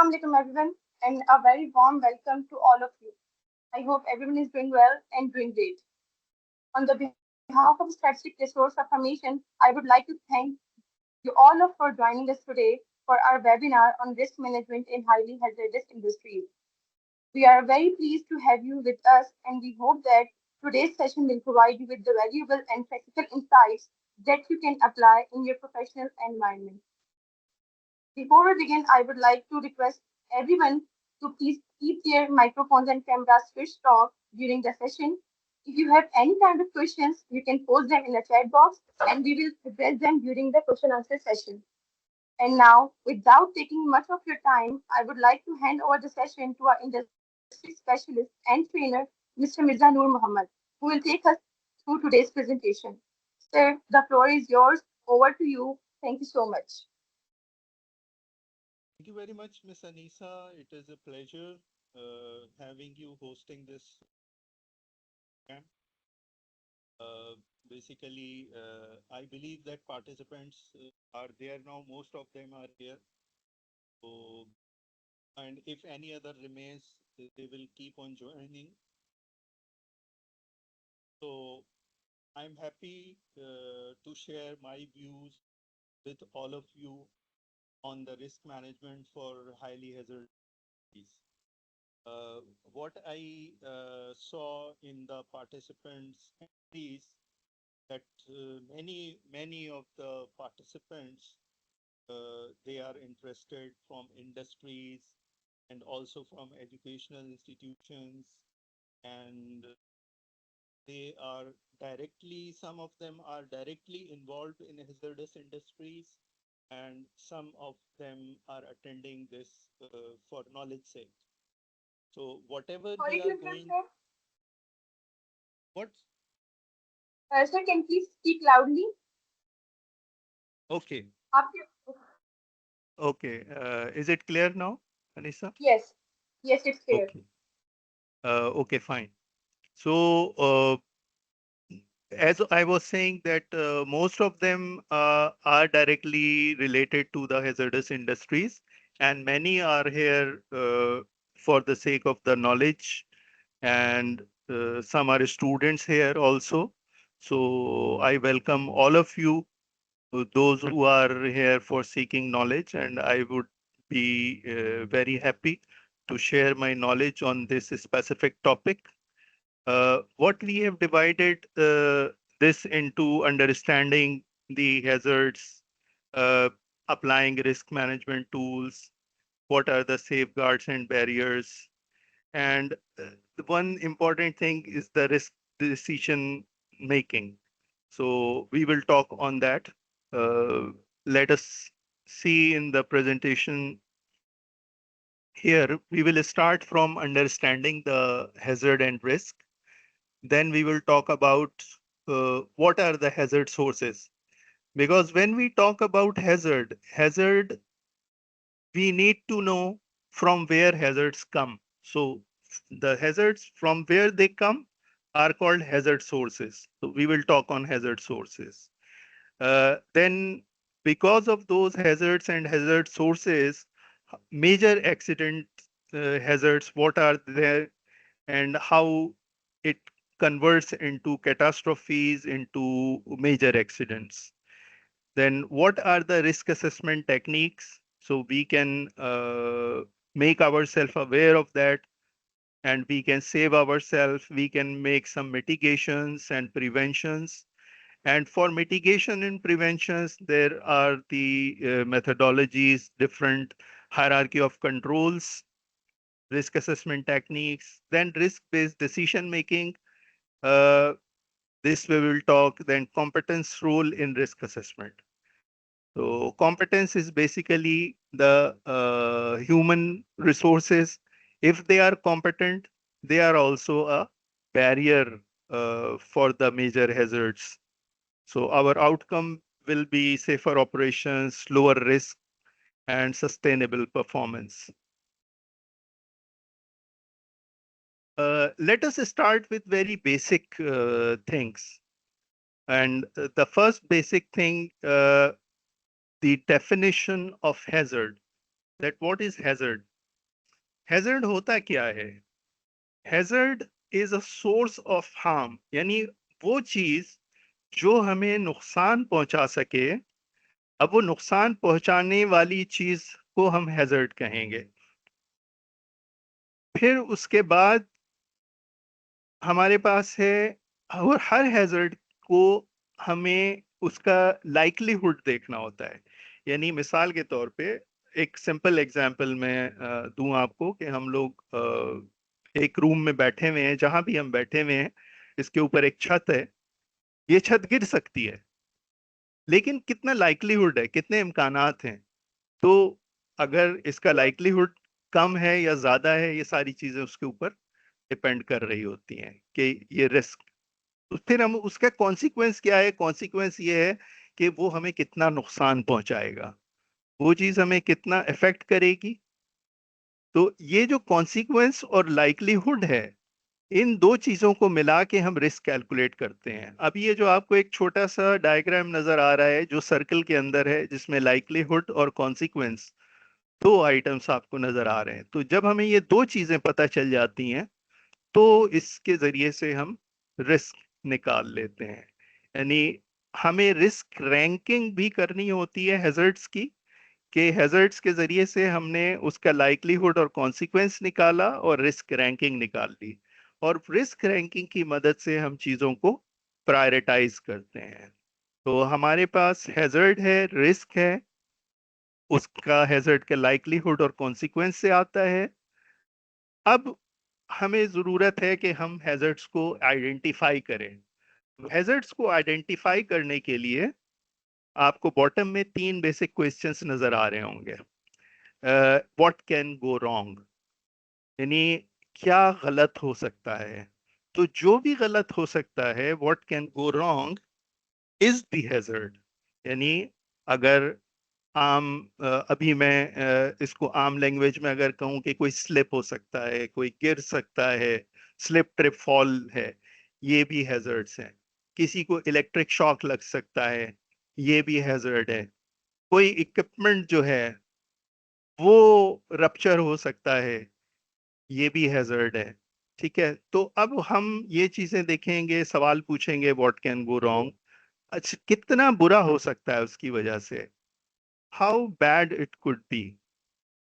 Assalamu alaikum everyone and a very warm welcome to all of you. I hope everyone is doing well and doing great. On the behalf of Strategic Resource Affirmation, I would like to thank you all of for joining us today for our webinar on risk management in highly hazardous industries. We are very pleased to have you with us and we hope that today's session will provide you with the valuable and practical insights that you can apply in your professional environment. Before we begin, I would like to request everyone to please keep their microphones and cameras switched off during the session. If you have any kind of questions, you can post them in the chat box and we will address them during the question answer session. And now, without taking much of your time, I would like to hand over the session to our industry specialist and trainer, Mr. Mirza Noor Muhammad, who will take us through today's presentation. Sir, the floor is yours. Over to you. Thank you so much. Thank you very much, Miss Anisa. It is a pleasure having you hosting this program. Uh, I believe that participants are there now. Most of them are here. So, and if any other remains, they will keep on joining. So, I'm happy to share my views with all of you on the risk management for highly hazardous disease. What I saw in the participants is that many of the participants they are interested from industries and also from educational institutions, and they are directly, some of them are directly involved in hazardous industries, and some of them are attending this for knowledge sake. So whatever Sorry we to are interrupt, going, sir. what? Sir, can you please speak loudly? Okay, After, okay. Is it clear now, Anissa? yes, yes, it's clear. Okay. Okay, fine. So, as I was saying that most of them are directly related to the hazardous industries, and many are here for the sake of the knowledge, and some are students here also. So I welcome all of you, those who are here for seeking knowledge, and I would be very happy to share my knowledge on this specific topic. What we have divided this into understanding the hazards, uh, applying risk management tools, what are the safeguards and barriers, and the one important thing is the risk decision making. So we will talk on that. Uh, Let us see in the presentation here. We will start from understanding the hazard and risk. Then we will talk about what are the hazard sources. Because when we talk about hazard, we need to know from where hazards come. So the hazards from where they come are called hazard sources. So we will talk on hazard sources. Then because of those hazards and hazard sources, major accident hazards, what are there and how it converts into catastrophes, into major accidents. Then what are the risk assessment techniques? So we can make ourselves aware of that and we can save ourselves. We can make some mitigations and preventions. And for mitigation and preventions, there are the methodologies, different hierarchy of controls, risk assessment techniques, then risk-based decision making. Uh, this we will talk, then competence role in risk assessment. So competence is basically the human resources. If they are competent, they are also a barrier for the major hazards. So our outcome will be safer operations, lower risk, and sustainable performance. Let us start with very basic things. And the first basic thing, the definition of hazard, that what is hazard? Hazard होता क्या है? Hazard is a source of harm, यानी वो चीज जो हमें नुकसान पहुंचा सके। अब वो नुकसान पहुंचाने वाली चीज को हम हैजर्ड कहेंगे। फिर उसके बाद हमारे पास है, और हर हैजर्ड को हमें उसका लाइक्लीहुड देखना होता है। यानी मिसाल के तौर पे एक सिंपल एग्जांपल मैं दूं आपको कि हम लोग एक रूम में बैठे हुए हैं, जहां भी हम बैठे हुए हैं इसके ऊपर एक छत है। ये छत गिर सकती है, लेकिन कितना लाइक्लीहुड है, कितने इम्कानात हैं। तो अगर इसका लाइक्लीहुड कम है या ज्यादा है, ये सारी चीजें उसके ऊपर डिपेंड कर रही होती हैं कि ये रिस्क। तो फिर हम उसका कॉन्सिक्वेंस क्या है? कॉन्सिक्वेंस ये है कि वो हमें कितना नुकसान पहुंचाएगा, वो चीज हमें कितना इफेक्ट करेगी। तो ये जो कॉन्सिक्वेंस और लाइक्लीहुड है, इन दो चीजों को मिला के हम रिस्क कैलकुलेट करते हैं। अब ये जो आपको एक छोटा सा डायग्राम नजर आ रहा है जो सर्कल के अंदर है, जिसमें लाइक्लीहुड और कॉन्सिक्वेंस दो आइटम्स आपको नजर आ रहे हैं, तो जब हमें ये दो चीजें पता चल जाती हैं तो इसके जरिए से हम रिस्क निकाल लेते हैं। यानी हमें रिस्क रैंकिंग भी करनी होती है हैजर्ड्स की, कि हैजर्ड्स के जरिए से हमने उसका लाइक्लीहुड और कॉन्सिक्वेंस निकाला और रिस्क रैंकिंग निकाल ली। और रिस्क रैंकिंग की मदद से हम चीजों को प्रायोरिटाइज करते हैं। तो हमारे पास हैजर्ड है, रिस्क है, उसका हैजर्ड का लाइक्लीहुड और कॉन्सिक्वेंस से आता है। अब हमें जरूरत है कि हम हैजर्ड्स को आइडेंटिफाई करें। हैजर्ड्स को आइडेंटिफाई करने के लिए आपको बॉटम में तीन बेसिक क्वेश्चंस नजर आ रहे होंगे। व्हाट कैन गो रॉन्ग, यानी क्या गलत हो सकता है। तो जो भी गलत हो सकता है, what can go wrong is the hazard. यानी अगर अभी मैं इसको आम लैंग्वेज में अगर कहूँ कि कोई स्लिप हो सकता है, कोई गिर सकता है, स्लिप ट्रिप फॉल है, ये भी हैजर्ड्स हैं। किसी को इलेक्ट्रिक शॉक लग सकता है, ये भी हैजर्ड है। कोई इक्विपमेंट जो है वो रप्चर हो सकता है, ये भी हैजर्ड है। ठीक है, तो अब हम ये चीजें देखेंगे, सवाल पूछेंगे व्हाट कैन गो रॉन्ग। अच्छा, कितना बुरा हो सकता है उसकी वजह से, how bad it could be.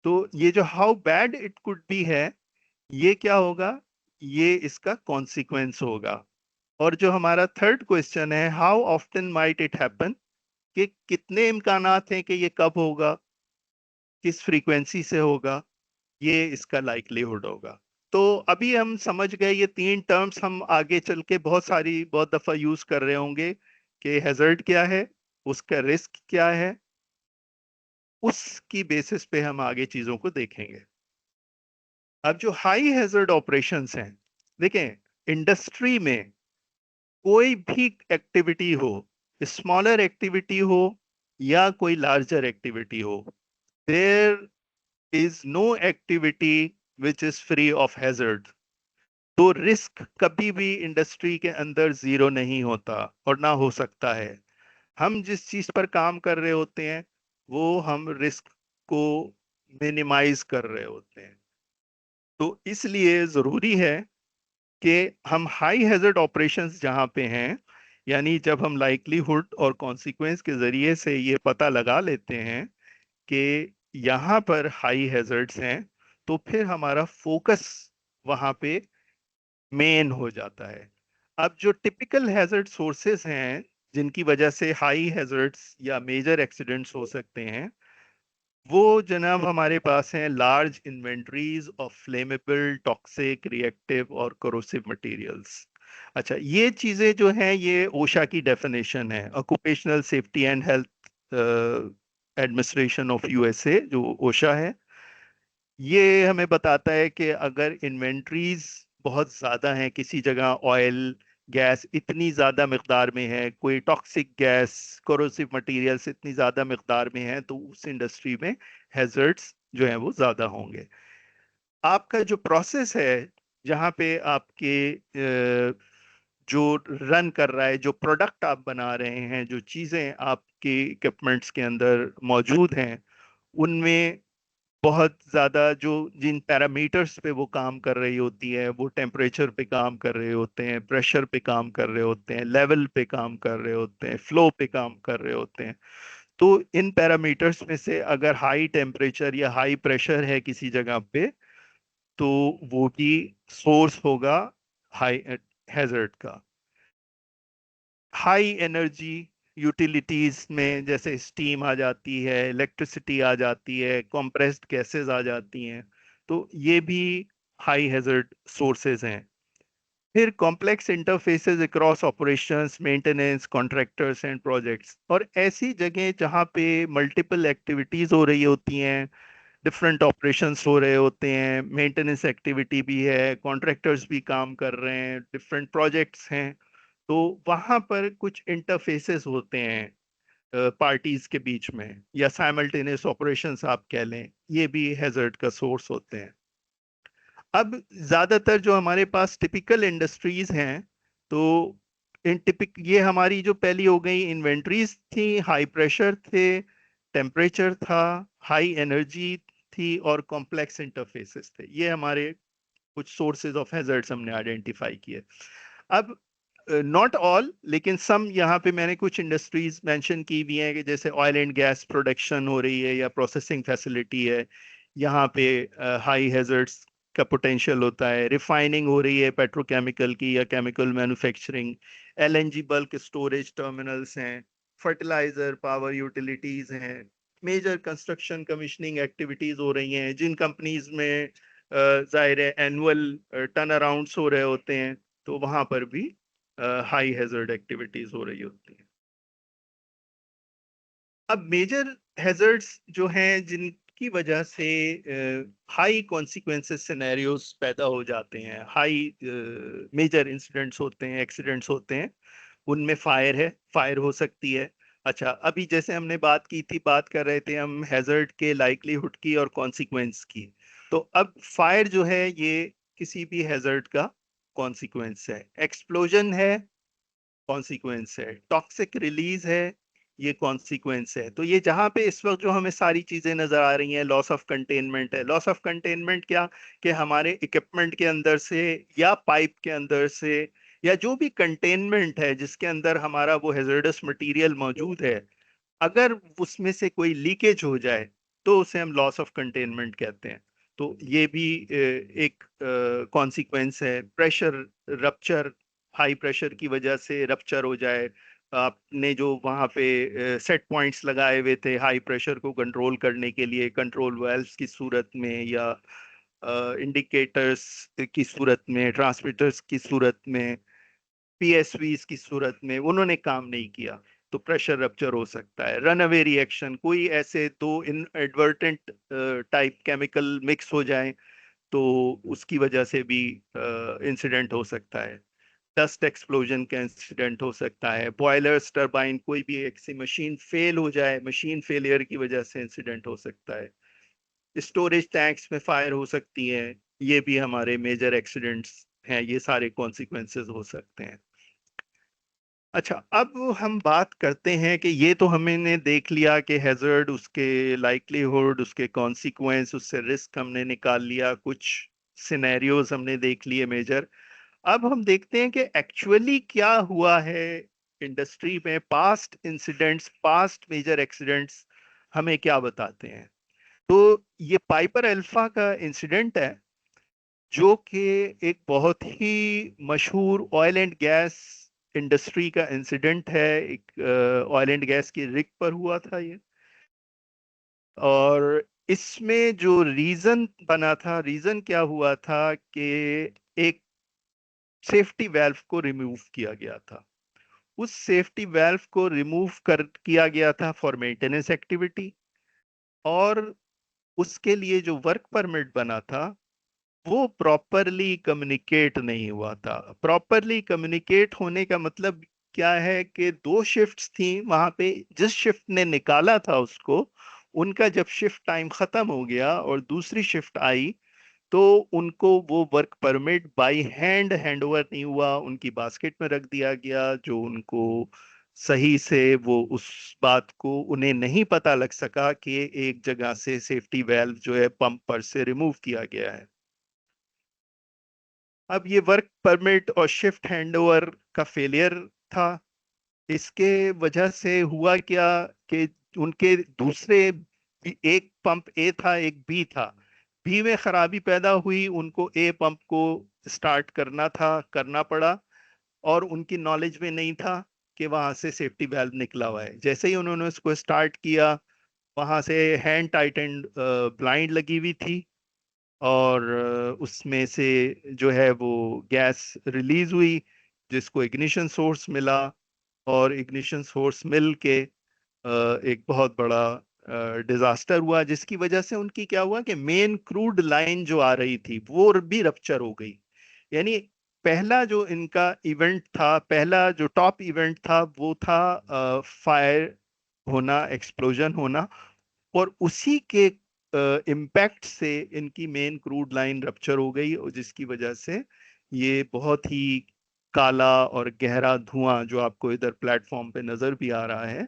तो ये जो how bad it could be है, ये क्या होगा? ये इसका कॉन्सिक्वेंस होगा। और जो हमारा थर्ड क्वेश्चन है, how often might it happen, कि कितने इम्कानात हैं कि ये कब होगा, किस फ्रीक्वेंसी से होगा, ये इसका लाइक्लीहुड होगा। तो अभी हम समझ गए, ये तीन टर्म्स हम आगे चल के बहुत दफा यूज कर रहे होंगे कि हैजर्ड क्या है, उसका रिस्क क्या है। उसकी बेसिस पे हम आगे चीजों को देखेंगे। अब जो हाई हैजर्ड ऑपरेशंस हैं, देखें, इंडस्ट्री में कोई भी एक्टिविटी हो, स्मॉलर एक्टिविटी हो या कोई लार्जर एक्टिविटी हो, there is no activity which is free of hazard. तो रिस्क कभी भी इंडस्ट्री के अंदर जीरो नहीं होता और ना हो सकता है। हम जिस चीज पर काम कर रहे होते हैं वो हम रिस्क को मिनिमाइज कर रहे होते हैं। तो इसलिए जरूरी है कि हम हाई हैजर्ड ऑपरेशंस जहां पे हैं, यानी जब हम लाइक्लीहुड और कॉन्सिक्वेंस के जरिए से ये पता लगा लेते हैं कि यहाँ पर हाई हैजर्ड्स हैं, तो फिर हमारा फोकस वहां पे मेन हो जाता है। अब जो टिपिकल हैजर्ड सोर्सेस हैं जिनकी वजह से हाई हैजर्ड्स या मेजर एक्सीडेंट्स हो सकते हैं, वो जनाब हमारे पास हैं large inventories of flammable, toxic, reactive और कोरोसिव मटेरियल्स। अच्छा, ये चीजें जो हैं ये ओशा की डेफिनेशन है, occupational safety and health administration of USA, जो ओशा है। ये हमें बताता है कि अगर इन्वेंटरीज बहुत ज्यादा हैं किसी जगह, ऑयल गैस इतनी ज्यादा मिकदार में है, कोई टॉक्सिक गैस, कोरोसिव मटेरियल्स इतनी ज्यादा मिकदार में है, तो उस इंडस्ट्री में हैजर्ड्स जो हैं वो ज्यादा होंगे। आपका जो प्रोसेस है, जहाँ पे आपके जो रन कर रहा है, जो प्रोडक्ट आप बना रहे हैं, जो चीजें आपके इक्विपमेंट्स के अंदर मौजूद हैं, उनमें बहुत ज़्यादा जो जिन पैरामीटर्स पे वो काम कर रही होती है, वो टेम्परेचर पे काम कर रहे होते हैं, प्रेशर पे काम कर रहे होते हैं, लेवल पे काम कर रहे होते हैं, फ्लो पे काम कर रहे होते हैं। तो इन पैरामीटर्स में से अगर हाई टेम्परेचर या हाई प्रेशर है किसी जगह पे, तो वो भी सोर्स होगा हाई हैजर्ड का। हाई एनर्जी यूटिलिटीज में जैसे स्टीम आ जाती है, इलेक्ट्रिसिटी आ जाती है, कंप्रेस्ड गैसेस आ जाती हैं, तो ये भी हाई हैजर्ड सोर्सेज हैं। फिर complex interfaces across operations, maintenance, contractors and projects, और ऐसी जगह जहाँ पे मल्टीपल एक्टिविटीज हो रही होती हैं, डिफरेंट ऑपरेशंस हो रहे होते हैं, मेंटेनेंस एक्टिविटी भी है, कॉन्ट्रैक्टर्स भी काम कर रहे हैं, डिफरेंट प्रोजेक्ट्स हैं, तो वहां पर कुछ इंटरफेसेस होते हैं पार्टीज के बीच में, या साइमल्टेनियस ऑपरेशंस आप कह लें, ये भी हैजर्ड का सोर्स होते हैं। अब ज्यादातर जो हमारे पास टिपिकल इंडस्ट्रीज हैं, तो इन टिपिक ये हमारी जो पहली हो गई इन्वेंट्रीज थी, हाई प्रेशर थे, टेम्परेचर था, हाई एनर्जी थी, और कॉम्प्लेक्स इंटरफेसेस थे। ये हमारे कुछ सोर्सेज ऑफ हैजर्ड्स हमने आइडेंटिफाई किए। अब नॉट ऑल, लेकिन सम यहाँ पे मैंने कुछ इंडस्ट्रीज मेंशन की हुई हैं, कि जैसे ऑयल एंड गैस प्रोडक्शन हो रही है या प्रोसेसिंग फैसिलिटी है, यहाँ पे हाई हैजर्ड्स का पोटेंशियल होता है। रिफाइनिंग हो रही है पेट्रोकेमिकल की या chemical manufacturing, LNG bulk storage terminals हैं, फर्टिलाइजर पावर यूटिलिटीज हैं, मेजर कंस्ट्रक्शन कमीशनिंग एक्टिविटीज हो रही हैं, जिन कंपनीज में जाहिर है एनुअल टर्न अराउंड्स हो रहे होते हैं, तो वहां पर भी हाई हैजर्ड एक्टिविटीज हो रही होती हैं। अब मेजर हैजर्ड्स जो हैं जिनकी वजह से हाई कॉन्सिक्वेंसेस सिनेरियोस पैदा हो जाते हैं, हाई मेजर इंसिडेंट्स होते हैं, एक्सीडेंट्स होते हैं, उनमें फायर है, फायर हो सकती है। अच्छा, अभी जैसे हमने बात की थी, बात कर रहे थे हम हैजर्ड के लाइक्लीहुड की और कॉन्सिक्वेंस की, तो अब फायर जो है ये किसी भी हैजर्ड का कॉन्सिक्वेंस है। एक्सप्लोजन है, कॉन्सिक्वेंस है। टॉक्सिक रिलीज है, ये कॉन्सिक्वेंस है। तो ये जहां पे इस वक्त जो हमें सारी चीजें नजर आ रही हैं, लॉस ऑफ कंटेनमेंट है। लॉस ऑफ कंटेनमेंट क्या, कि हमारे इक्विपमेंट के अंदर से या पाइप के अंदर से, या जो भी कंटेनमेंट है जिसके अंदर हमारा वो हैजर्डस मटेरियल मौजूद है, अगर उसमें से कोई लीकेज हो जाए, तो उसे हम लॉस ऑफ कंटेनमेंट कहते हैं। तो ये भी एक कॉन्सिक्वेंस है। प्रेशर रप्चर, हाई प्रेशर की वजह से रप्चर हो जाए, आपने जो वहाँ पे सेट पॉइंट्स लगाए हुए थे हाई प्रेशर को कंट्रोल करने के लिए, कंट्रोल वाल्व्स की सूरत में या इंडिकेटर्स की सूरत में, ट्रांसमीटर्स की सूरत में, पीएसवीज की सूरत में, उन्होंने काम नहीं किया, तो प्रेशर रप्चर हो सकता है। रन अवे रिएक्शन, कोई ऐसे दो इन एडवर्टेंट टाइप केमिकल मिक्स हो जाए, तो उसकी वजह से भी इंसिडेंट हो सकता है। डस्ट एक्सप्लोजन का इंसिडेंट हो सकता है। बॉयलर्स, टरबाइन, कोई भी ऐसी मशीन फेल हो जाए, मशीन फेलियर की वजह से इंसिडेंट हो सकता है। स्टोरेज टैंक्स में फायर हो सकती है, ये भी हमारे मेजर एक्सीडेंट्स हैं, ये सारे कॉन्सिक्वेंसेस हो सकते हैं। अच्छा, अब हम बात करते हैं कि ये तो हमने देख लिया कि हैजर्ड, उसके लाइक्लीहुड, उसके कॉन्सिक्वेंस, उससे रिस्क हमने निकाल लिया, कुछ सिनेरियोज हमने देख लिए मेजर। अब हम देखते हैं कि एक्चुअली क्या हुआ है इंडस्ट्री में। Past incidents, past major accidents हमें क्या बताते हैं। तो ये पाइपर अल्फा का इंसिडेंट है, जो कि एक बहुत ही मशहूर ऑयल एंड गैस इंडस्ट्री का इंसिडेंट है। एक ऑयल एंड गैस की रिग पर हुआ था ये, और इसमें जो रीजन बना था, रीजन क्या हुआ था कि एक सेफ्टी वेल्व को रिमूव किया गया था। उस सेफ्टी वेल्व को रिमूव कर किया गया था फॉर मेंटेनेंस एक्टिविटी, और उसके लिए जो वर्क परमिट बना था वो प्रॉपरली कम्युनिकेट नहीं हुआ था। प्रॉपरली कम्युनिकेट होने का मतलब क्या है, कि दो शिफ्ट्स थी वहां पे। जिस शिफ्ट ने निकाला था उसको, उनका जब शिफ्ट टाइम खत्म हो गया और दूसरी शिफ्ट आई, तो उनको वो work permit by hand hand over नहीं हुआ, उनकी बास्केट में रख दिया गया, जो उनको सही से वो उस बात को उन्हें नहीं पता लग सका कि एक जगह से सेफ्टी वेल्व जो है पंप पर से रिमूव किया गया है। अब ये वर्क परमिट और शिफ्ट हैंडओवर का फेलियर था। इसके वजह से हुआ क्या कि उनके दूसरे एक पंप ए था, एक बी था। बी में खराबी पैदा हुई, उनको ए पंप को स्टार्ट करना था, करना पड़ा, और उनकी नॉलेज में नहीं था कि वहां से सेफ्टी वाल्व निकला हुआ है। जैसे ही उन्होंने उसको स्टार्ट किया, वहां से हैंड टाइटेंड ब्लाइंड लगी हुई थी, और उसमें से जो है वो गैस रिलीज हुई, जिसको इग्निशन सोर्स मिला, और इग्निशन सोर्स मिल के एक बहुत बड़ा डिजास्टर हुआ, जिसकी वजह से उनकी क्या हुआ कि मेन क्रूड लाइन जो आ रही थी वो भी रप्चर हो गई। यानी पहला जो इनका इवेंट था, पहला जो टॉप इवेंट था, वो था फायर होना, एक्सप्लोजन होना, और उसी के इम्पैक्ट से इनकी मेन क्रूड लाइन रप्चर हो गई, और जिसकी वजह से ये बहुत ही काला और गहरा धुआं जो आपको इधर प्लेटफॉर्म पे नजर भी आ रहा है,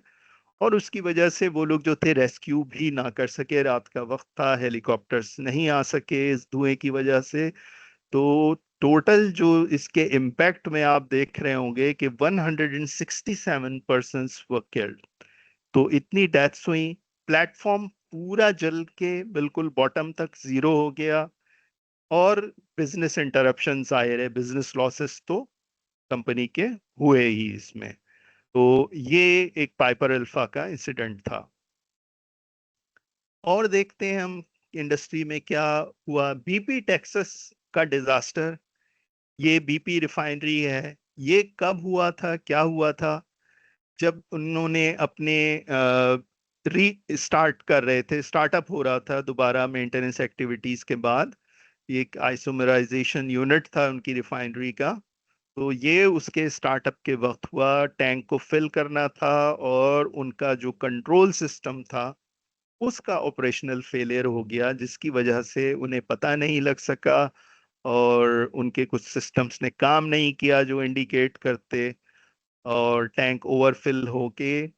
और उसकी वजह से वो लोग जो थे रेस्क्यू भी ना कर सके। रात का वक्त था, हेलीकॉप्टर्स नहीं आ सके इस धुएं की वजह से। तो टोटल जो इसके इम्पैक्ट में आप देख रहे होंगे कि 167 पर्सन्स वर किल्ड। तो इतनी डेथ्स हुई, प्लेटफॉर्म पूरा जल के बिल्कुल बॉटम तक जीरो हो गया, और बिजनेस इंटरप्शंस आए रहे, बिजनेस लॉसेस तो कंपनी के हुए ही इसमें। तो ये एक पाइपर अल्फा का इंसिडेंट था। और देखते हैं हम इंडस्ट्री में क्या हुआ। बीपी टेक्सास का डिजास्टर, ये बीपी रिफाइनरी है। ये कब हुआ था, क्या हुआ था? जब उन्होंने अपने री स्टार्ट कर रहे थे, स्टार्टअप हो रहा था दोबारा मेंटेनेंस एक्टिविटीज के बाद, एक आइसोमराइजेशन यूनिट था उनकी रिफाइनरी का। तो ये उसके स्टार्टअप के वक्त हुआ, टैंक को फिल करना था, और उनका जो कंट्रोल सिस्टम था उसका ऑपरेशनल फेलियर हो गया, जिसकी वजह से उन्हें पता नहीं लग सका, और उनके कुछ सिस्टम्स ने काम नहीं किया जो इंडिकेट करते, और टैंक ओवरफिल होके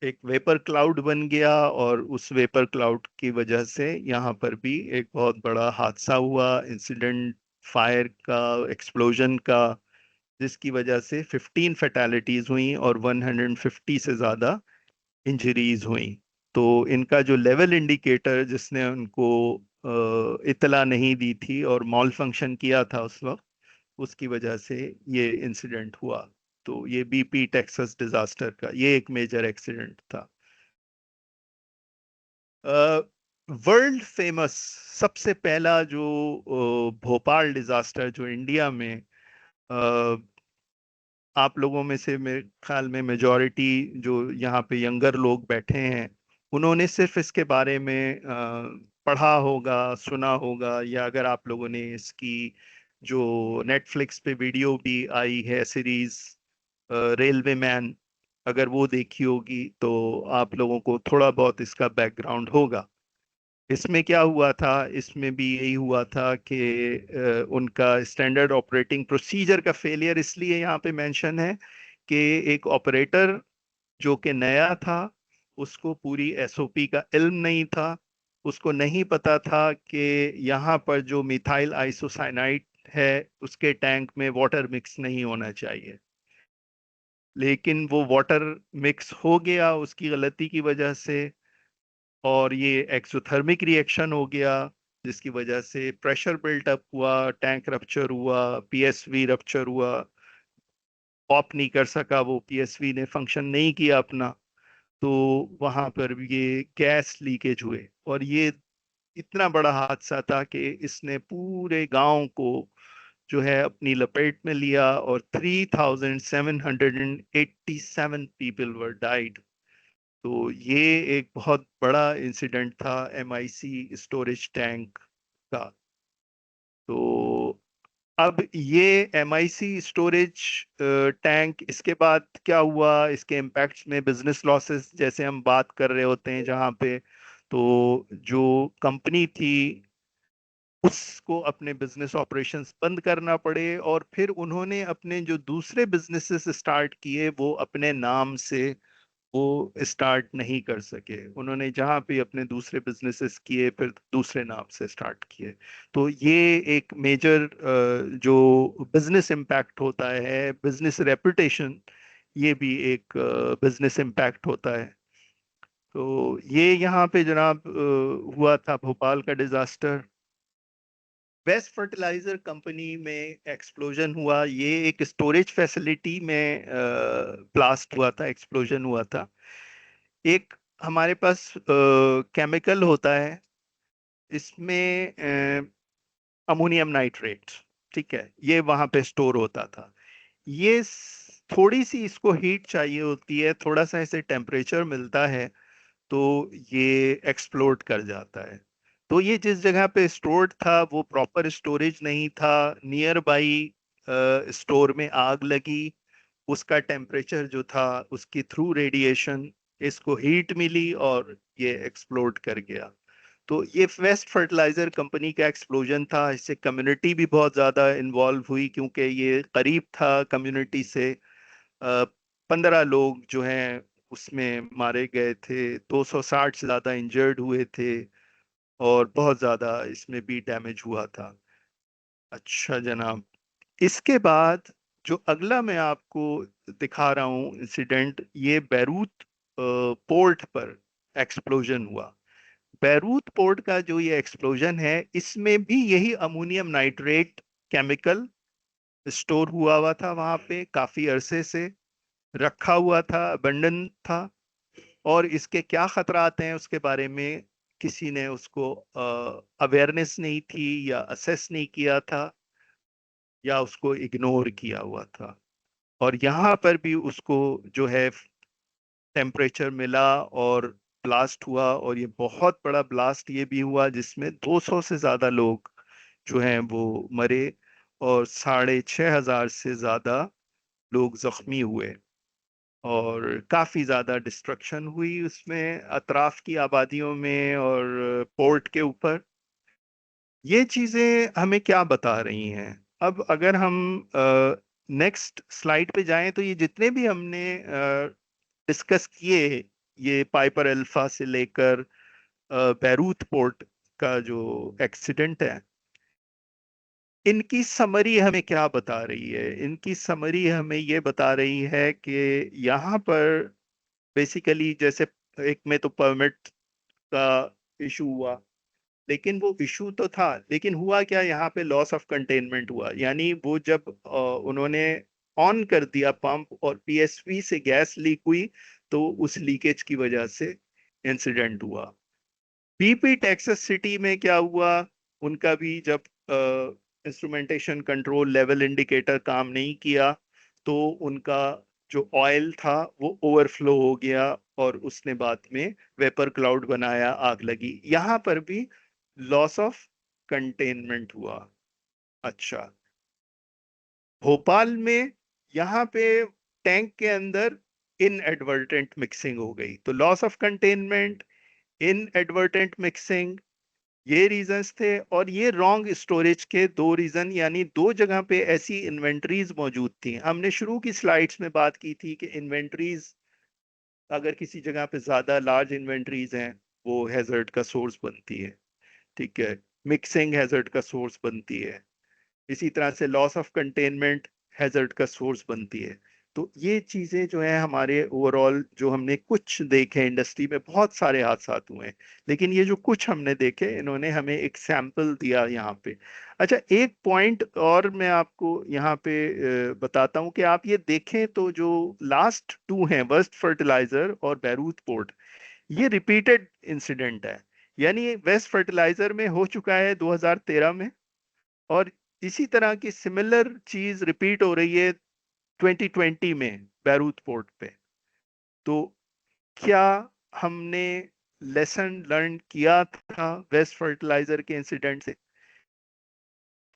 एक वेपर क्लाउड बन गया, और उस वेपर क्लाउड की वजह से यहाँ पर भी एक बहुत बड़ा हादसा हुआ, इंसिडेंट, फायर का, एक्सप्लोजन का, जिसकी वजह से 15 फैटेलिटीज हुई और 150 से ज्यादा इंजरीज हुई। तो इनका जो लेवल इंडिकेटर जिसने उनको इतला नहीं दी थी और मॉल फंक्शन किया था उस वक्त, उसकी वजह से ये इंसिडेंट हुआ। तो ये बीपी टेक्सास डिजास्टर का ये एक मेजर एक्सीडेंट था। वर्ल्ड फेमस सबसे पहला जो भोपाल डिजास्टर जो इंडिया में, अ, आप लोगों में से मेरे ख्याल में मेजॉरिटी जो यहाँ पे यंगर लोग बैठे हैं, उन्होंने सिर्फ इसके बारे में पढ़ा होगा, सुना होगा, या अगर आप लोगों ने इसकी जो नेटफ्लिक्स पे वीडियो भी आई है सीरीज रेलवे मैन, अगर वो देखी होगी तो आप लोगों को थोड़ा बहुत इसका बैकग्राउंड होगा। इसमें क्या हुआ था, इसमें भी यही हुआ था कि उनका स्टैंडर्ड ऑपरेटिंग प्रोसीजर का फेलियर इसलिए यहाँ पे मेंशन है कि एक ऑपरेटर जो कि नया था, उसको पूरी एसओपी का इल्म नहीं था। उसको नहीं पता था कि यहाँ पर जो मिथाइल आइसोसाइनाइड है उसके टैंक में वाटर मिक्स नहीं होना चाहिए, लेकिन वो वाटर मिक्स हो गया उसकी गलती की वजह से, और ये एक्सोथर्मिक रिएक्शन हो गया, जिसकी वजह से प्रेशर बिल्टअप हुआ, टैंक रप्चर हुआ, पीएसवी रप्चर हुआ, पॉप नहीं कर सका, वो पीएसवी ने फंक्शन नहीं किया अपना। तो वहां पर भी ये गैस लीकेज हुए, और ये इतना बड़ा हादसा था कि इसने पूरे गांव को जो है अपनी लपेट में लिया, और 3787 पीपल वर डाइड। तो ये एक बहुत बड़ा इंसिडेंट था एमआईसी स्टोरेज टैंक का। तो अब ये एमआईसी स्टोरेज टैंक, इसके बाद क्या हुआ, इसके इम्पैक्ट्स में बिजनेस लॉसेस जैसे हम बात कर रहे होते हैं जहाँ पे, तो जो कंपनी थी उसको अपने बिजनेस ऑपरेशंस बंद करना पड़े, और फिर उन्होंने अपने जो दूसरे बिजनेसेस स्टार्ट किए वो अपने नाम से वो स्टार्ट नहीं कर सके। उन्होंने जहाँ पे अपने दूसरे बिजनेसेस किए फिर दूसरे नाम से स्टार्ट किए। तो ये एक मेजर जो बिजनेस इम्पैक्ट होता है, बिजनेस रेपुटेशन, ये भी एक बिजनेस इम्पैक्ट होता है। तो ये यहाँ पे जनाब हुआ था भोपाल का डिजास्टर। वेस्ट फर्टिलाइजर कंपनी में एक्सप्लोजन हुआ, ये एक स्टोरेज फैसिलिटी में ब्लास्ट हुआ था, एक्सप्लोजन हुआ था। एक हमारे पास केमिकल होता है, इसमें अमोनियम नाइट्रेट, ठीक है, ये वहां पे स्टोर होता था। ये थोड़ी सी इसको हीट चाहिए होती है, थोड़ा सा इसे टेम्परेचर मिलता है तो ये एक्सप्लोड कर जाता है। तो ये जिस जगह पे स्टोर्ड था वो प्रॉपर स्टोरेज नहीं था, नियर बाई स्टोर में आग लगी, उसका टेम्परेचर जो था उसकी थ्रू रेडिएशन इसको हीट मिली और ये एक्सप्लोड कर गया। तो ये वेस्ट फर्टिलाइजर कंपनी का एक्सप्लोजन था, इससे कम्युनिटी भी बहुत ज़्यादा इन्वॉल्व हुई क्योंकि ये करीब था कम्युनिटी से। 15 लोग जो हैं उसमें मारे गए थे, 260 से ज़्यादा इंजर्ड हुए थे, और बहुत ज़्यादा इसमें भी डैमेज हुआ था। अच्छा जनाब, इसके बाद जो अगला मैं आपको दिखा रहा हूँ इंसिडेंट, ये बैरूत पोर्ट पर एक्सप्लोजन हुआ। बैरूत पोर्ट का जो ये एक्सप्लोजन है, इसमें भी यही अमोनियम नाइट्रेट केमिकल स्टोर हुआ हुआ था, वहां पे काफी अरसे से रखा हुआ था, अबंडन था। और इसके क्या खतरात हैं उसके बारे में किसी ने उसको अवेयरनेस नहीं थी, या असेस नहीं किया था, या उसको इग्नोर किया हुआ था। और यहाँ पर भी उसको जो है टेम्परेचर मिला और ब्लास्ट हुआ, और ये बहुत बड़ा ब्लास्ट ये भी हुआ जिसमें 200 से ज्यादा लोग जो हैं वो मरे, और 6,500 से ज्यादा लोग जख्मी हुए, और काफी ज्यादा डिस्ट्रक्शन हुई उसमें अतराफ की आबादियों में और पोर्ट के ऊपर। ये चीजें हमें क्या बता रही हैं? अब अगर हम नेक्स्ट स्लाइड पे जाएं तो ये जितने भी हमने डिस्कस किए, ये पाइपर अल्फा से लेकर बैरूत पोर्ट का जो एक्सीडेंट है, इनकी समरी हमें क्या बता रही है? इनकी समरी हमें ये बता रही है कि यहाँ पर बेसिकली जैसे एक में तो परमिट का इशू हुआ, लेकिन वो इशू तो था, लेकिन हुआ क्या, यहाँ पे लॉस ऑफ कंटेनमेंट हुआ। यानी वो जब उन्होंने ऑन कर दिया पंप और पीएसवी से गैस लीक हुई, तो उस लीकेज की वजह से इंसिडेंट हुआ। बीपी टेक्सास सिटी में क्या हुआ, उनका भी जब इंस्ट्रूमेंटेशन कंट्रोल लेवल इंडिकेटर काम नहीं किया, तो उनका जो ऑयल था वो ओवरफ्लो हो गया, और उसने बाद में वेपर क्लाउड बनाया, आग लगी। यहां पर भी लॉस ऑफ कंटेनमेंट हुआ। अच्छा, भोपाल में यहाँ पे टैंक के अंदर इनएडवर्टेंट मिक्सिंग हो गई, तो loss of containment, inadvertent mixing, ये रीजंस थे। और ये रॉन्ग स्टोरेज के दो रीजन, यानी दो जगह पे ऐसी इन्वेंटरीज मौजूद थी। हमने शुरू की स्लाइड्स में बात की थी कि इन्वेंटरीज, अगर किसी जगह पे ज्यादा लार्ज इन्वेंटरीज हैं वो हैजर्ड का सोर्स बनती है, ठीक है, मिक्सिंग हैजर्ड का सोर्स बनती है। इसी तरह से लॉस ऑफ कंटेनमेंट हैजर्ड का सोर्स बनती है। तो ये चीजें जो है हमारे ओवरऑल जो हमने कुछ देखे, इंडस्ट्री में बहुत सारे हादसा हुए हैं, लेकिन ये जो कुछ हमने देखे इन्होंने हमें एक सैंपल दिया यहाँ पे। अच्छा, एक पॉइंट और मैं आपको यहाँ पे बताता हूँ कि आप ये देखें तो जो लास्ट टू हैं, वेस्ट फर्टिलाइजर और बैरूत पोर्ट, ये रिपीटेड इंसिडेंट है। यानी वेस्ट फर्टिलाइजर में हो चुका है 2013 में, और इसी तरह की सिमिलर चीज रिपीट हो रही है 2020 में बैरूत पोर्ट पे। तो क्या हमने लेसन लर्न किया था वेस्ट फर्टिलाइजर के इंसिडेंट से?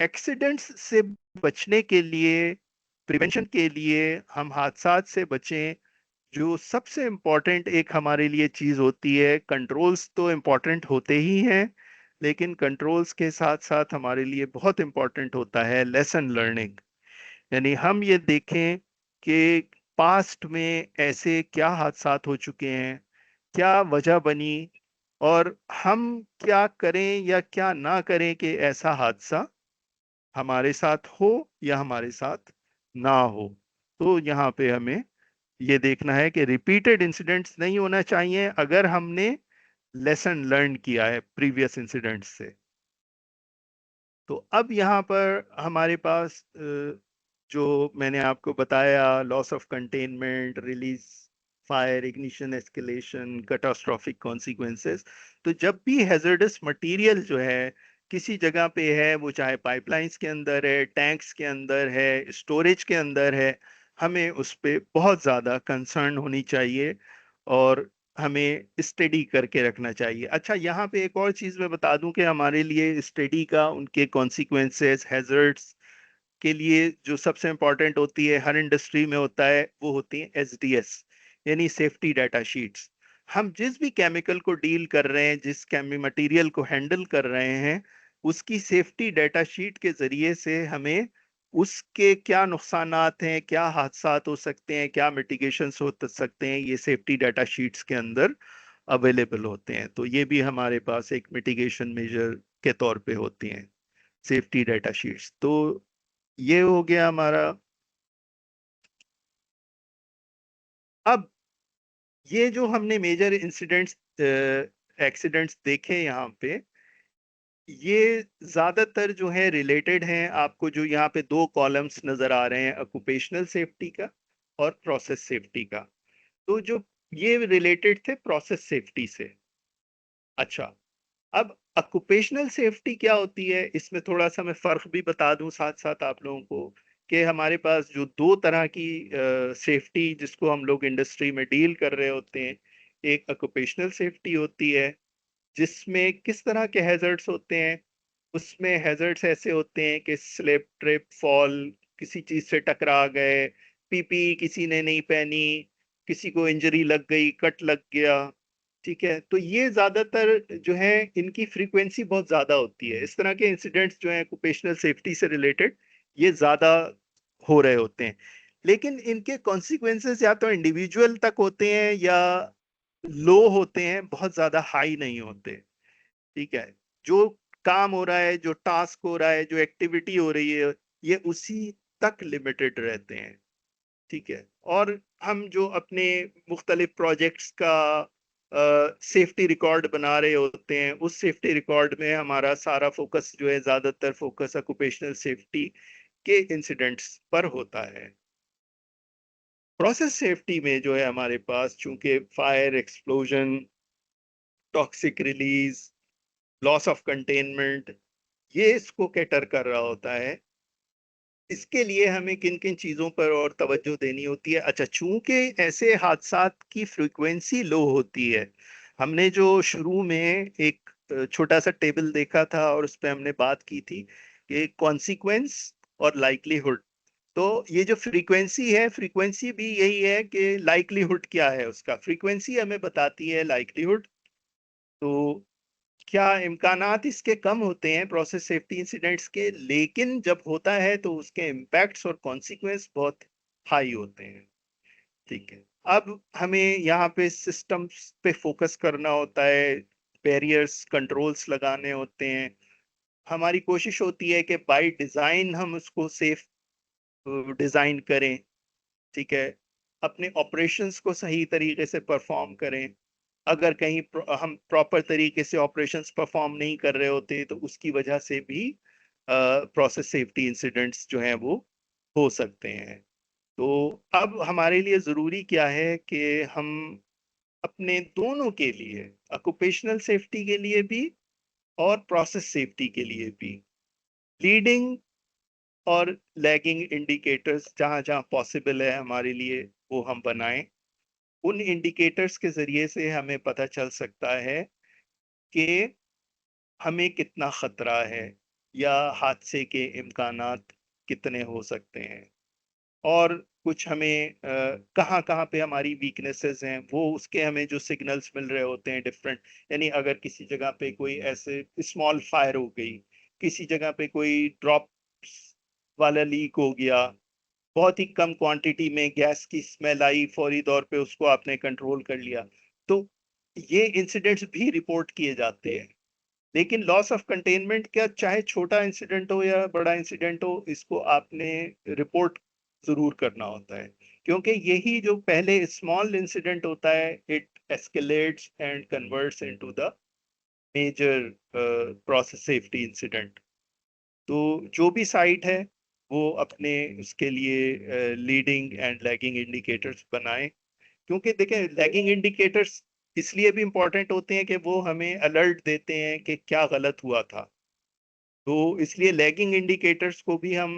एक्सीडेंट्स से बचने के लिए, प्रिवेंशन के लिए, हम हादसा से बचें, जो सबसे इम्पोर्टेंट एक हमारे लिए चीज होती है, कंट्रोल्स तो इम्पोर्टेंट होते ही हैं, लेकिन कंट्रोल्स के साथ साथ हमारे लिए बहुत इंपॉर्टेंट होता है लेसन लर्निंग। यानी हम ये देखें कि पास्ट में ऐसे क्या हादसात हो चुके हैं, क्या वजह बनी, और हम क्या करें या क्या ना करें कि ऐसा हादसा हमारे साथ हो या हमारे साथ ना हो। तो यहाँ पे हमें ये देखना है कि रिपीटेड इंसिडेंट्स नहीं होना चाहिए अगर हमने लेसन लर्न किया है प्रीवियस इंसिडेंट्स से। तो अब यहाँ पर हमारे पास जो मैंने आपको बताया, loss of containment, release, fire, ignition, escalation, catastrophic consequences. तो जब भी हैजर्डस मटेरियल जो है किसी जगह पे है, वो चाहे पाइपलाइंस के अंदर है, टैंक्स के अंदर है, स्टोरेज के अंदर है, हमें उस पे बहुत ज़्यादा कंसर्न होनी चाहिए और हमें स्टडी करके रखना चाहिए। अच्छा, यहाँ पे एक और चीज़ मैं बता दूं कि हमारे लिए स्टडी का उनके कॉन्सिक्वेंसेस, हैजर्ड्स के लिए जो सबसे इम्पोर्टेंट होती है, हर इंडस्ट्री में होता है, वो होती है एसडीएस, यानी सेफ्टी डाटा शीट्स। हम जिस भी केमिकल को डील कर रहे हैं, जिस केमी मटेरियल को हैंडल कर रहे हैं, उसकी सेफ्टी डाटा शीट के जरिए से हमें उसके क्या नुकसानात हैं, क्या हादसात हो सकते हैं, क्या मिटिगेशंस हो सकते हैं, ये सेफ्टी डाटा शीट्स के अंदर अवेलेबल होते हैं। तो ये भी हमारे पास एक मिटिगेशन मेजर के तौर पे होती हैं, सेफ्टी डाटा शीट्स। तो ये हो गया हमारा। अब ये जो हमने मेजर इंसिडेंट्स, एक्सीडेंट्स देखे यहाँ पे, ये ज्यादातर जो है रिलेटेड हैं, आपको जो यहाँ पे दो कॉलम्स नजर आ रहे हैं, ऑक्यूपेशनल सेफ्टी का और प्रोसेस सेफ्टी का। तो जो ये रिलेटेड थे प्रोसेस सेफ्टी से। अच्छा, अब ऑक्यूपेशनल सेफ्टी क्या होती है, इसमें थोड़ा सा मैं फर्क भी बता दूं साथ साथ आप लोगों को, कि हमारे पास जो दो तरह की सेफ्टी जिसको हम लोग इंडस्ट्री में डील कर रहे होते हैं, एक ऑक्यूपेशनल सेफ्टी होती है जिसमें किस तरह के हैजर्ड्स होते हैं। उसमें हैजर्ड्स ऐसे होते हैं कि स्लिप, ट्रिप, फॉल, किसी चीज से टकरा गए, पीपी किसी ने नहीं पहनी, किसी को इंजरी लग गई, कट लग गया। ठीक है, तो ये ज्यादातर जो है इनकी फ्रीक्वेंसी बहुत ज्यादा होती है। इस तरह के इंसिडेंट्स जो है ऑक्यूपेशनल सेफ्टी से रिलेटेड, ये ज्यादा हो रहे होते हैं। लेकिन इनके कॉन्सिक्वेंसेस या तो इंडिविजुअल तक होते हैं या लो होते हैं, बहुत ज्यादा हाई नहीं होते। ठीक है, जो काम हो रहा है, जो टास्क हो रहा है, जो एक्टिविटी हो रही है, ये उसी तक लिमिटेड रहते हैं। ठीक है, और हम जो अपने मुख्तलिफ प्रोजेक्ट्स का सेफ्टी रिकॉर्ड बना रहे होते हैं, उस सेफ्टी रिकॉर्ड में हमारा सारा फोकस जो है, ज्यादातर फोकस ऑक्यूपेशनल सेफ्टी के इंसिडेंट्स पर होता है। प्रोसेस सेफ्टी में जो है हमारे पास, चूंकि fire, explosion, toxic release, loss of containment, ये इसको कैटर कर रहा होता है, इसके लिए हमें किन किन चीजों पर और तवज्जो देनी होती है। अच्छा, चूंकि ऐसे हादसात की फ्रीक्वेंसी लो होती है, हमने जो शुरू में एक छोटा सा टेबल देखा था और उस पर हमने बात की थी कि कॉन्सिक्वेंस और लाइक्लीहुड। तो ये जो फ्रीक्वेंसी है, फ्रीक्वेंसी भी यही है कि लाइक्लीहुड क्या है, उसका फ्रीक्वेंसी हमें बताती है लाइक्लीहुड। तो क्या इम्कानात इसके कम होते हैं प्रोसेस सेफ्टी इंसिडेंट्स के, लेकिन जब होता है तो उसके इम्पैक्ट्स और कॉन्सिक्वेंस बहुत हाई होते हैं। ठीक है, अब हमें यहाँ पे सिस्टम्स पे फोकस करना होता है, बैरियर्स, कंट्रोल्स लगाने होते हैं। हमारी कोशिश होती है कि बाय डिजाइन हम उसको सेफ डिजाइन करें। ठीक है, अपने ऑपरेशंस को सही तरीके से परफॉर्म करें। अगर कहीं हम प्रॉपर तरीके से ऑपरेशंस परफॉर्म नहीं कर रहे होते, तो उसकी वजह से भी प्रोसेस सेफ्टी इंसिडेंट्स जो हैं वो हो सकते हैं। तो अब हमारे लिए ज़रूरी क्या है कि हम अपने दोनों के लिए, ऑक्यूपेशनल सेफ्टी के लिए भी और प्रोसेस सेफ्टी के लिए भी, लीडिंग और लैगिंग इंडिकेटर्स जहां जहां पॉसिबल है हमारे लिए, वो हम बनाएं। उन इंडिकेटर्स के जरिए से हमें पता चल सकता है कि हमें कितना खतरा है या हादसे के इम्कानात कितने हो सकते हैं। और कुछ हमें कहाँ कहाँ पे हमारी वीकनेसेस हैं, वो उसके हमें जो सिग्नल्स मिल रहे होते हैं डिफरेंट। यानी अगर किसी जगह पे कोई ऐसे स्मॉल फायर हो गई, किसी जगह पे कोई ड्रॉप वाला लीक हो गया, बहुत ही कम क्वांटिटी में गैस की स्मेल आई, फौरी तौर पे उसको आपने कंट्रोल कर लिया, तो ये इंसिडेंट्स भी रिपोर्ट किए जाते हैं। लेकिन लॉस ऑफ कंटेनमेंट क्या, चाहे छोटा इंसिडेंट हो या बड़ा इंसिडेंट हो, इसको आपने रिपोर्ट जरूर करना होता है, क्योंकि यही जो पहले स्मॉल इंसिडेंट होता है, it escalates and converts into the major process safety incident. तो जो भी साइट है वो अपने उसके लिए लीडिंग एंड लैगिंग इंडिकेटर्स बनाएं, क्योंकि देखें लैगिंग इंडिकेटर्स इसलिए भी इंपॉर्टेंट होते हैं कि वो हमें अलर्ट देते हैं कि क्या गलत हुआ था। तो इसलिए लैगिंग इंडिकेटर्स को भी हम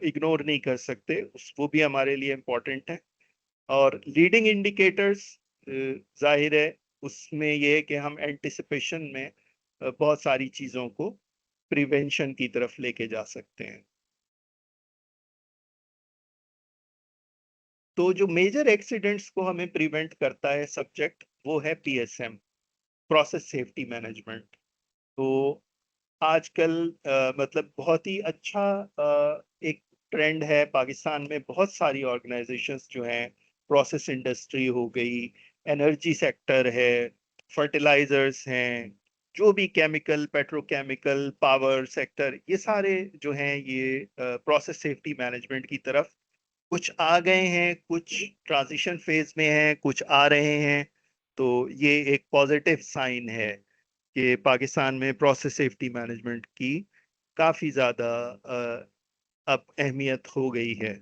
इग्नोर नहीं कर सकते, उस वो भी हमारे लिए इम्पोर्टेंट है। और लीडिंग इंडिकेटर्स जाहिर है उसमें ये है कि हम एंटिसिपेशन में बहुत सारी चीज़ों को प्रिवेंशन की तरफ लेके जा सकते हैं। तो जो मेजर एक्सीडेंट्स को हमें प्रिवेंट करता है सब्जेक्ट, वो है पीएसएम, प्रोसेस सेफ्टी मैनेजमेंट। तो आजकल मतलब बहुत ही अच्छा एक ट्रेंड है पाकिस्तान में, बहुत सारी ऑर्गेनाइजेशंस जो हैं, प्रोसेस इंडस्ट्री हो गई, एनर्जी सेक्टर है, फर्टिलाइजर्स हैं, जो भी केमिकल, पेट्रोकेमिकल, पावर सेक्टर, ये सारे जो हैं ये प्रोसेस सेफ्टी मैनेजमेंट की तरफ कुछ आ गए हैं, कुछ ट्रांजिशन फेज में हैं, कुछ आ रहे हैं। तो ये एक पॉजिटिव साइन है कि पाकिस्तान में प्रोसेस सेफ्टी मैनेजमेंट की काफी ज्यादा अब अहमियत हो गई है।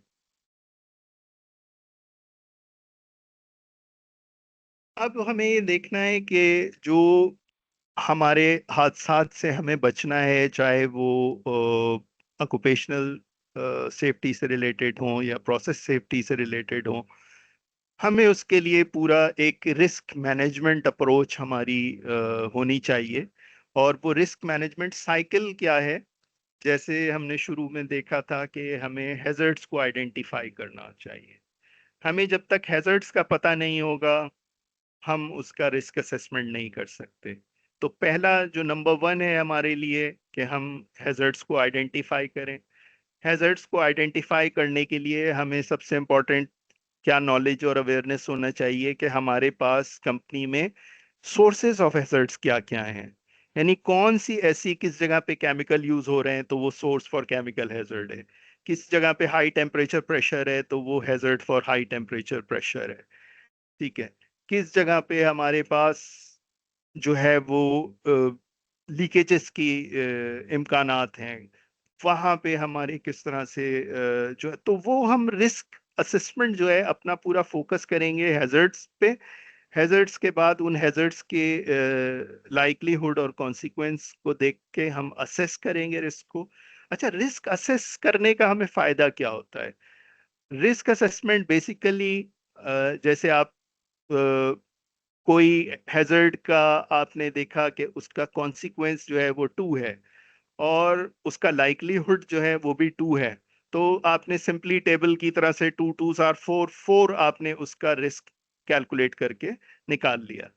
अब हमें ये देखना है कि जो हमारे हादसात से हमें बचना है, चाहे वो ऑक्युपेशनल सेफ्टी से रिलेटेड हो या प्रोसेस सेफ्टी से रिलेटेड हो, हमें उसके लिए पूरा एक रिस्क मैनेजमेंट अप्रोच हमारी होनी चाहिए। और वो रिस्क मैनेजमेंट साइकिल क्या है, जैसे हमने शुरू में देखा था कि हमें हैजर्ड्स को आइडेंटिफाई करना चाहिए। हमें जब तक हैजर्ड्स का पता नहीं होगा, हम उसका रिस्क असेसमेंट नहीं कर सकते। तो पहला जो नंबर वन है हमारे लिए कि हम हैजर्ड्स को आइडेंटिफाई करें। हैजर्ड्स को आइडेंटिफाई करने के लिए हमें सबसे इम्पोर्टेंट क्या नॉलेज और अवेयरनेस होना चाहिए कि हमारे पास कंपनी में सोर्सेज ऑफ हैजर्ड्स क्या क्या हैं। यानी कौन सी ऐसी किस जगह पे केमिकल यूज हो रहे हैं तो वो सोर्स फॉर केमिकल हैजर्ड है, किस जगह पे हाई टेम्परेचर प्रेशर है तो वो hazard for high temperature pressure है। ठीक है, किस जगह पे हमारे पास जो है वो लीकेजेस की इम्कानात हैं, वहाँ पे हमारे किस तरह से जो है, तो वो हम रिस्क असेसमेंट जो है अपना पूरा फोकस करेंगे हैजर्ड्स पे। हैजर्ड्स के बाद उन हैजर्ड्स के लाइकलीहुड और कॉन्सिक्वेंस को देख के हम असेस करेंगे रिस्क को। अच्छा, रिस्क असेस करने का हमें फायदा क्या होता है? रिस्क असेसमेंट बेसिकली जैसे आप कोई हैजर्ड का आपने देखा कि उसका कॉन्सिक्वेंस जो है वो 2 है और उसका लाइकलीहुड जो है वो भी 2 है, तो आपने सिंपली टेबल की तरह से 2 2s आर 4 4 आपने उसका रिस्क कैलकुलेट करके निकाल लिया।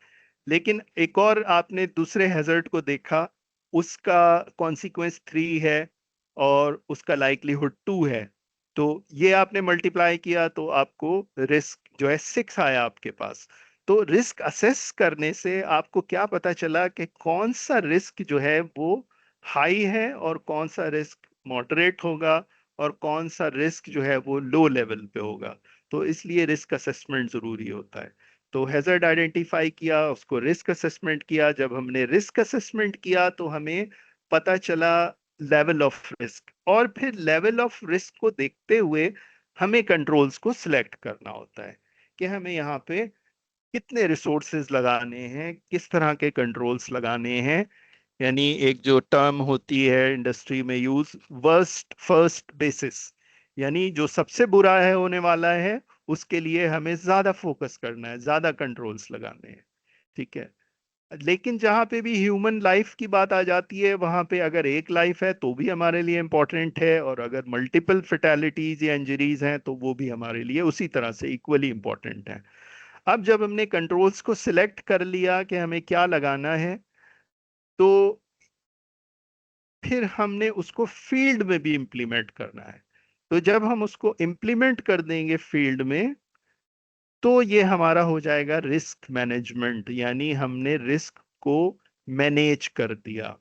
लेकिन एक और आपने दूसरे हैजर्ड को देखा, उसका कॉन्सिक्वेंस 3 है और उसका लाइकलीहुड 2 है, तो ये आपने मल्टीप्लाई किया तो आपको रिस्क जो है 6 आया आपके पास। तो रिस्क असेस करने से आपको क्या पता चला कि कौन सा रिस्क जो है वो हाई है और कौन सा रिस्क मॉडरेट होगा और कौन सा रिस्क जो है वो लो लेवल पे होगा। तो इसलिए रिस्क असेसमेंट जरूरी होता है। तो हैजर्ड आइडेंटिफाई किया, उसको रिस्क असेसमेंट किया, जब हमने रिस्क असेसमेंट किया तो हमें पता चला लेवल ऑफ रिस्क, और फिर लेवल ऑफ रिस्क को देखते हुए हमें कंट्रोल्स को सिलेक्ट करना होता है कि हमें यहाँ पे कितने रिसोर्सेज लगाने हैं, किस तरह के कंट्रोल्स लगाने हैं। यानी एक जो टर्म होती है इंडस्ट्री में यूज, वर्स्ट फर्स्ट बेसिस, यानी जो सबसे बुरा है होने वाला है उसके लिए हमें ज्यादा फोकस करना है, ज्यादा कंट्रोल्स लगाने हैं। ठीक है। लेकिन जहाँ पे भी ह्यूमन लाइफ की बात आ जाती है, वहाँ पे अगर एक लाइफ है तो भी हमारे लिए इम्पोर्टेंट है, और अगर मल्टीपल फेटालिटीज या इंजरीज हैं तो वो भी हमारे लिए उसी तरह से इक्वली इम्पोर्टेंट है। अब जब हमने कंट्रोल्स को सिलेक्ट कर लिया कि हमें क्या लगाना है, तो फिर हमने उसको फील्ड में भी इम्प्लीमेंट करना है। तो जब हम उसको इम्प्लीमेंट कर देंगे फील्ड में, तो ये हमारा हो जाएगा रिस्क मैनेजमेंट, यानी हमने रिस्क को मैनेज कर दिया।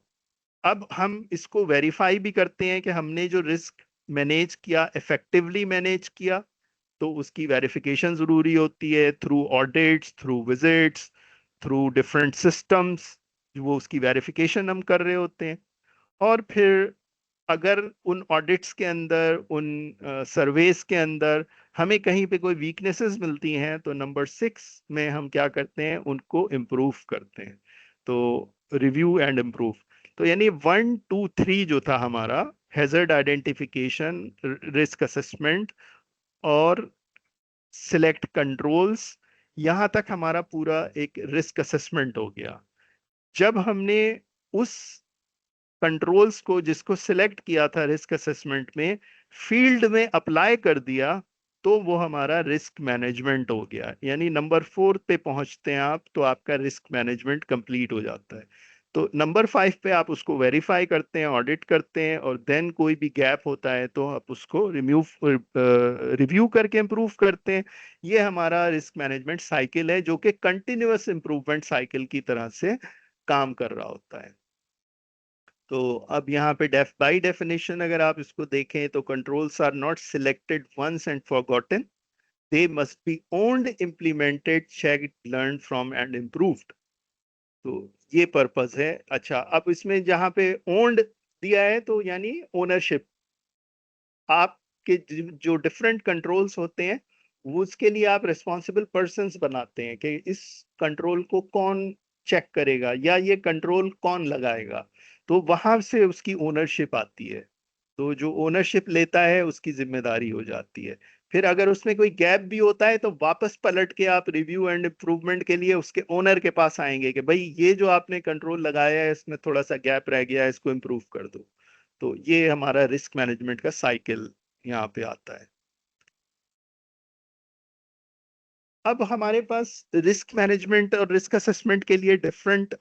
अब हम इसको वेरीफाई भी करते हैं कि हमने जो रिस्क मैनेज किया इफेक्टिवली मैनेज किया, तो उसकी वेरिफिकेशन जरूरी होती है through audits, through visits, through different systems. वो उसकी वेरिफिकेशन हम कर रहे होते हैं। और फिर अगर उन ऑडिट्स के अंदर, उन सर्वेस के अंदर हमें कहीं पे कोई वीकनेसेस मिलती हैं, तो नंबर 6 में हम क्या करते हैं, उनको इम्प्रूव करते हैं। तो रिव्यू एंड इम्प्रूव। तो यानी 1 2 3 जो था हमारा, हैजर्ड आइडेंटिफिकेशन, रिस्क असेसमेंट और सिलेक्ट कंट्रोल्स, यहाँ तक हमारा पूरा एक रिस्क असेसमेंट हो गया। जब हमने उस कंट्रोल्स को, जिसको सिलेक्ट किया था रिस्क असेसमेंट में, फील्ड में अप्लाई कर दिया, तो वो हमारा रिस्क मैनेजमेंट हो गया। यानी नंबर 4 पे पहुंचते हैं आप, तो आपका रिस्क मैनेजमेंट कंप्लीट हो जाता है। तो नंबर 5 पे आप उसको वेरीफाई करते हैं, ऑडिट करते हैं, और देन कोई भी गैप होता है तो आप उसको रिव्यू करके इम्प्रूव करते हैं। ये हमारा रिस्क मैनेजमेंट साइकिल है, जो कि कंटिन्यूअस इम्प्रूवमेंट साइकिल की तरह से काम कर रहा होता है। तो अब यहाँ पे बाई डेफिनेशन अगर आप इसको देखें, तो controls are not selected once and forgotten, they must be owned, implemented, checked, learn from and improved. तो ये पर्पस है। अच्छा, अब इसमें जहाँ पे ओन्ड दिया है, तो यानी ओनरशिप। आपके जो डिफरेंट कंट्रोल्स होते हैं, वो उसके लिए आप रिस्पॉन्सिबल पर्सन्स बनाते हैं कि इस कंट्रोल को कौन चेक करेगा या ये कंट्रोल कौन लगाएगा। तो वहां से उसकी ओनरशिप आती है। तो जो ओनरशिप लेता है उसकी जिम्मेदारी हो जाती है। फिर अगर उसमें कोई गैप भी होता है, तो वापस पलट के आप रिव्यू एंड इम्प्रूवमेंट के लिए उसके ओनर के पास आएंगे कि भाई ये जो आपने कंट्रोल लगाया है, इसमें थोड़ा सा गैप रह गया है, इसको इम्प्रूव कर दो। तो ये हमारा रिस्क मैनेजमेंट का साइकिल यहाँ पे आता है। अब हमारे पास रिस्क मैनेजमेंट और रिस्क असेसमेंट के लिए डिफरेंट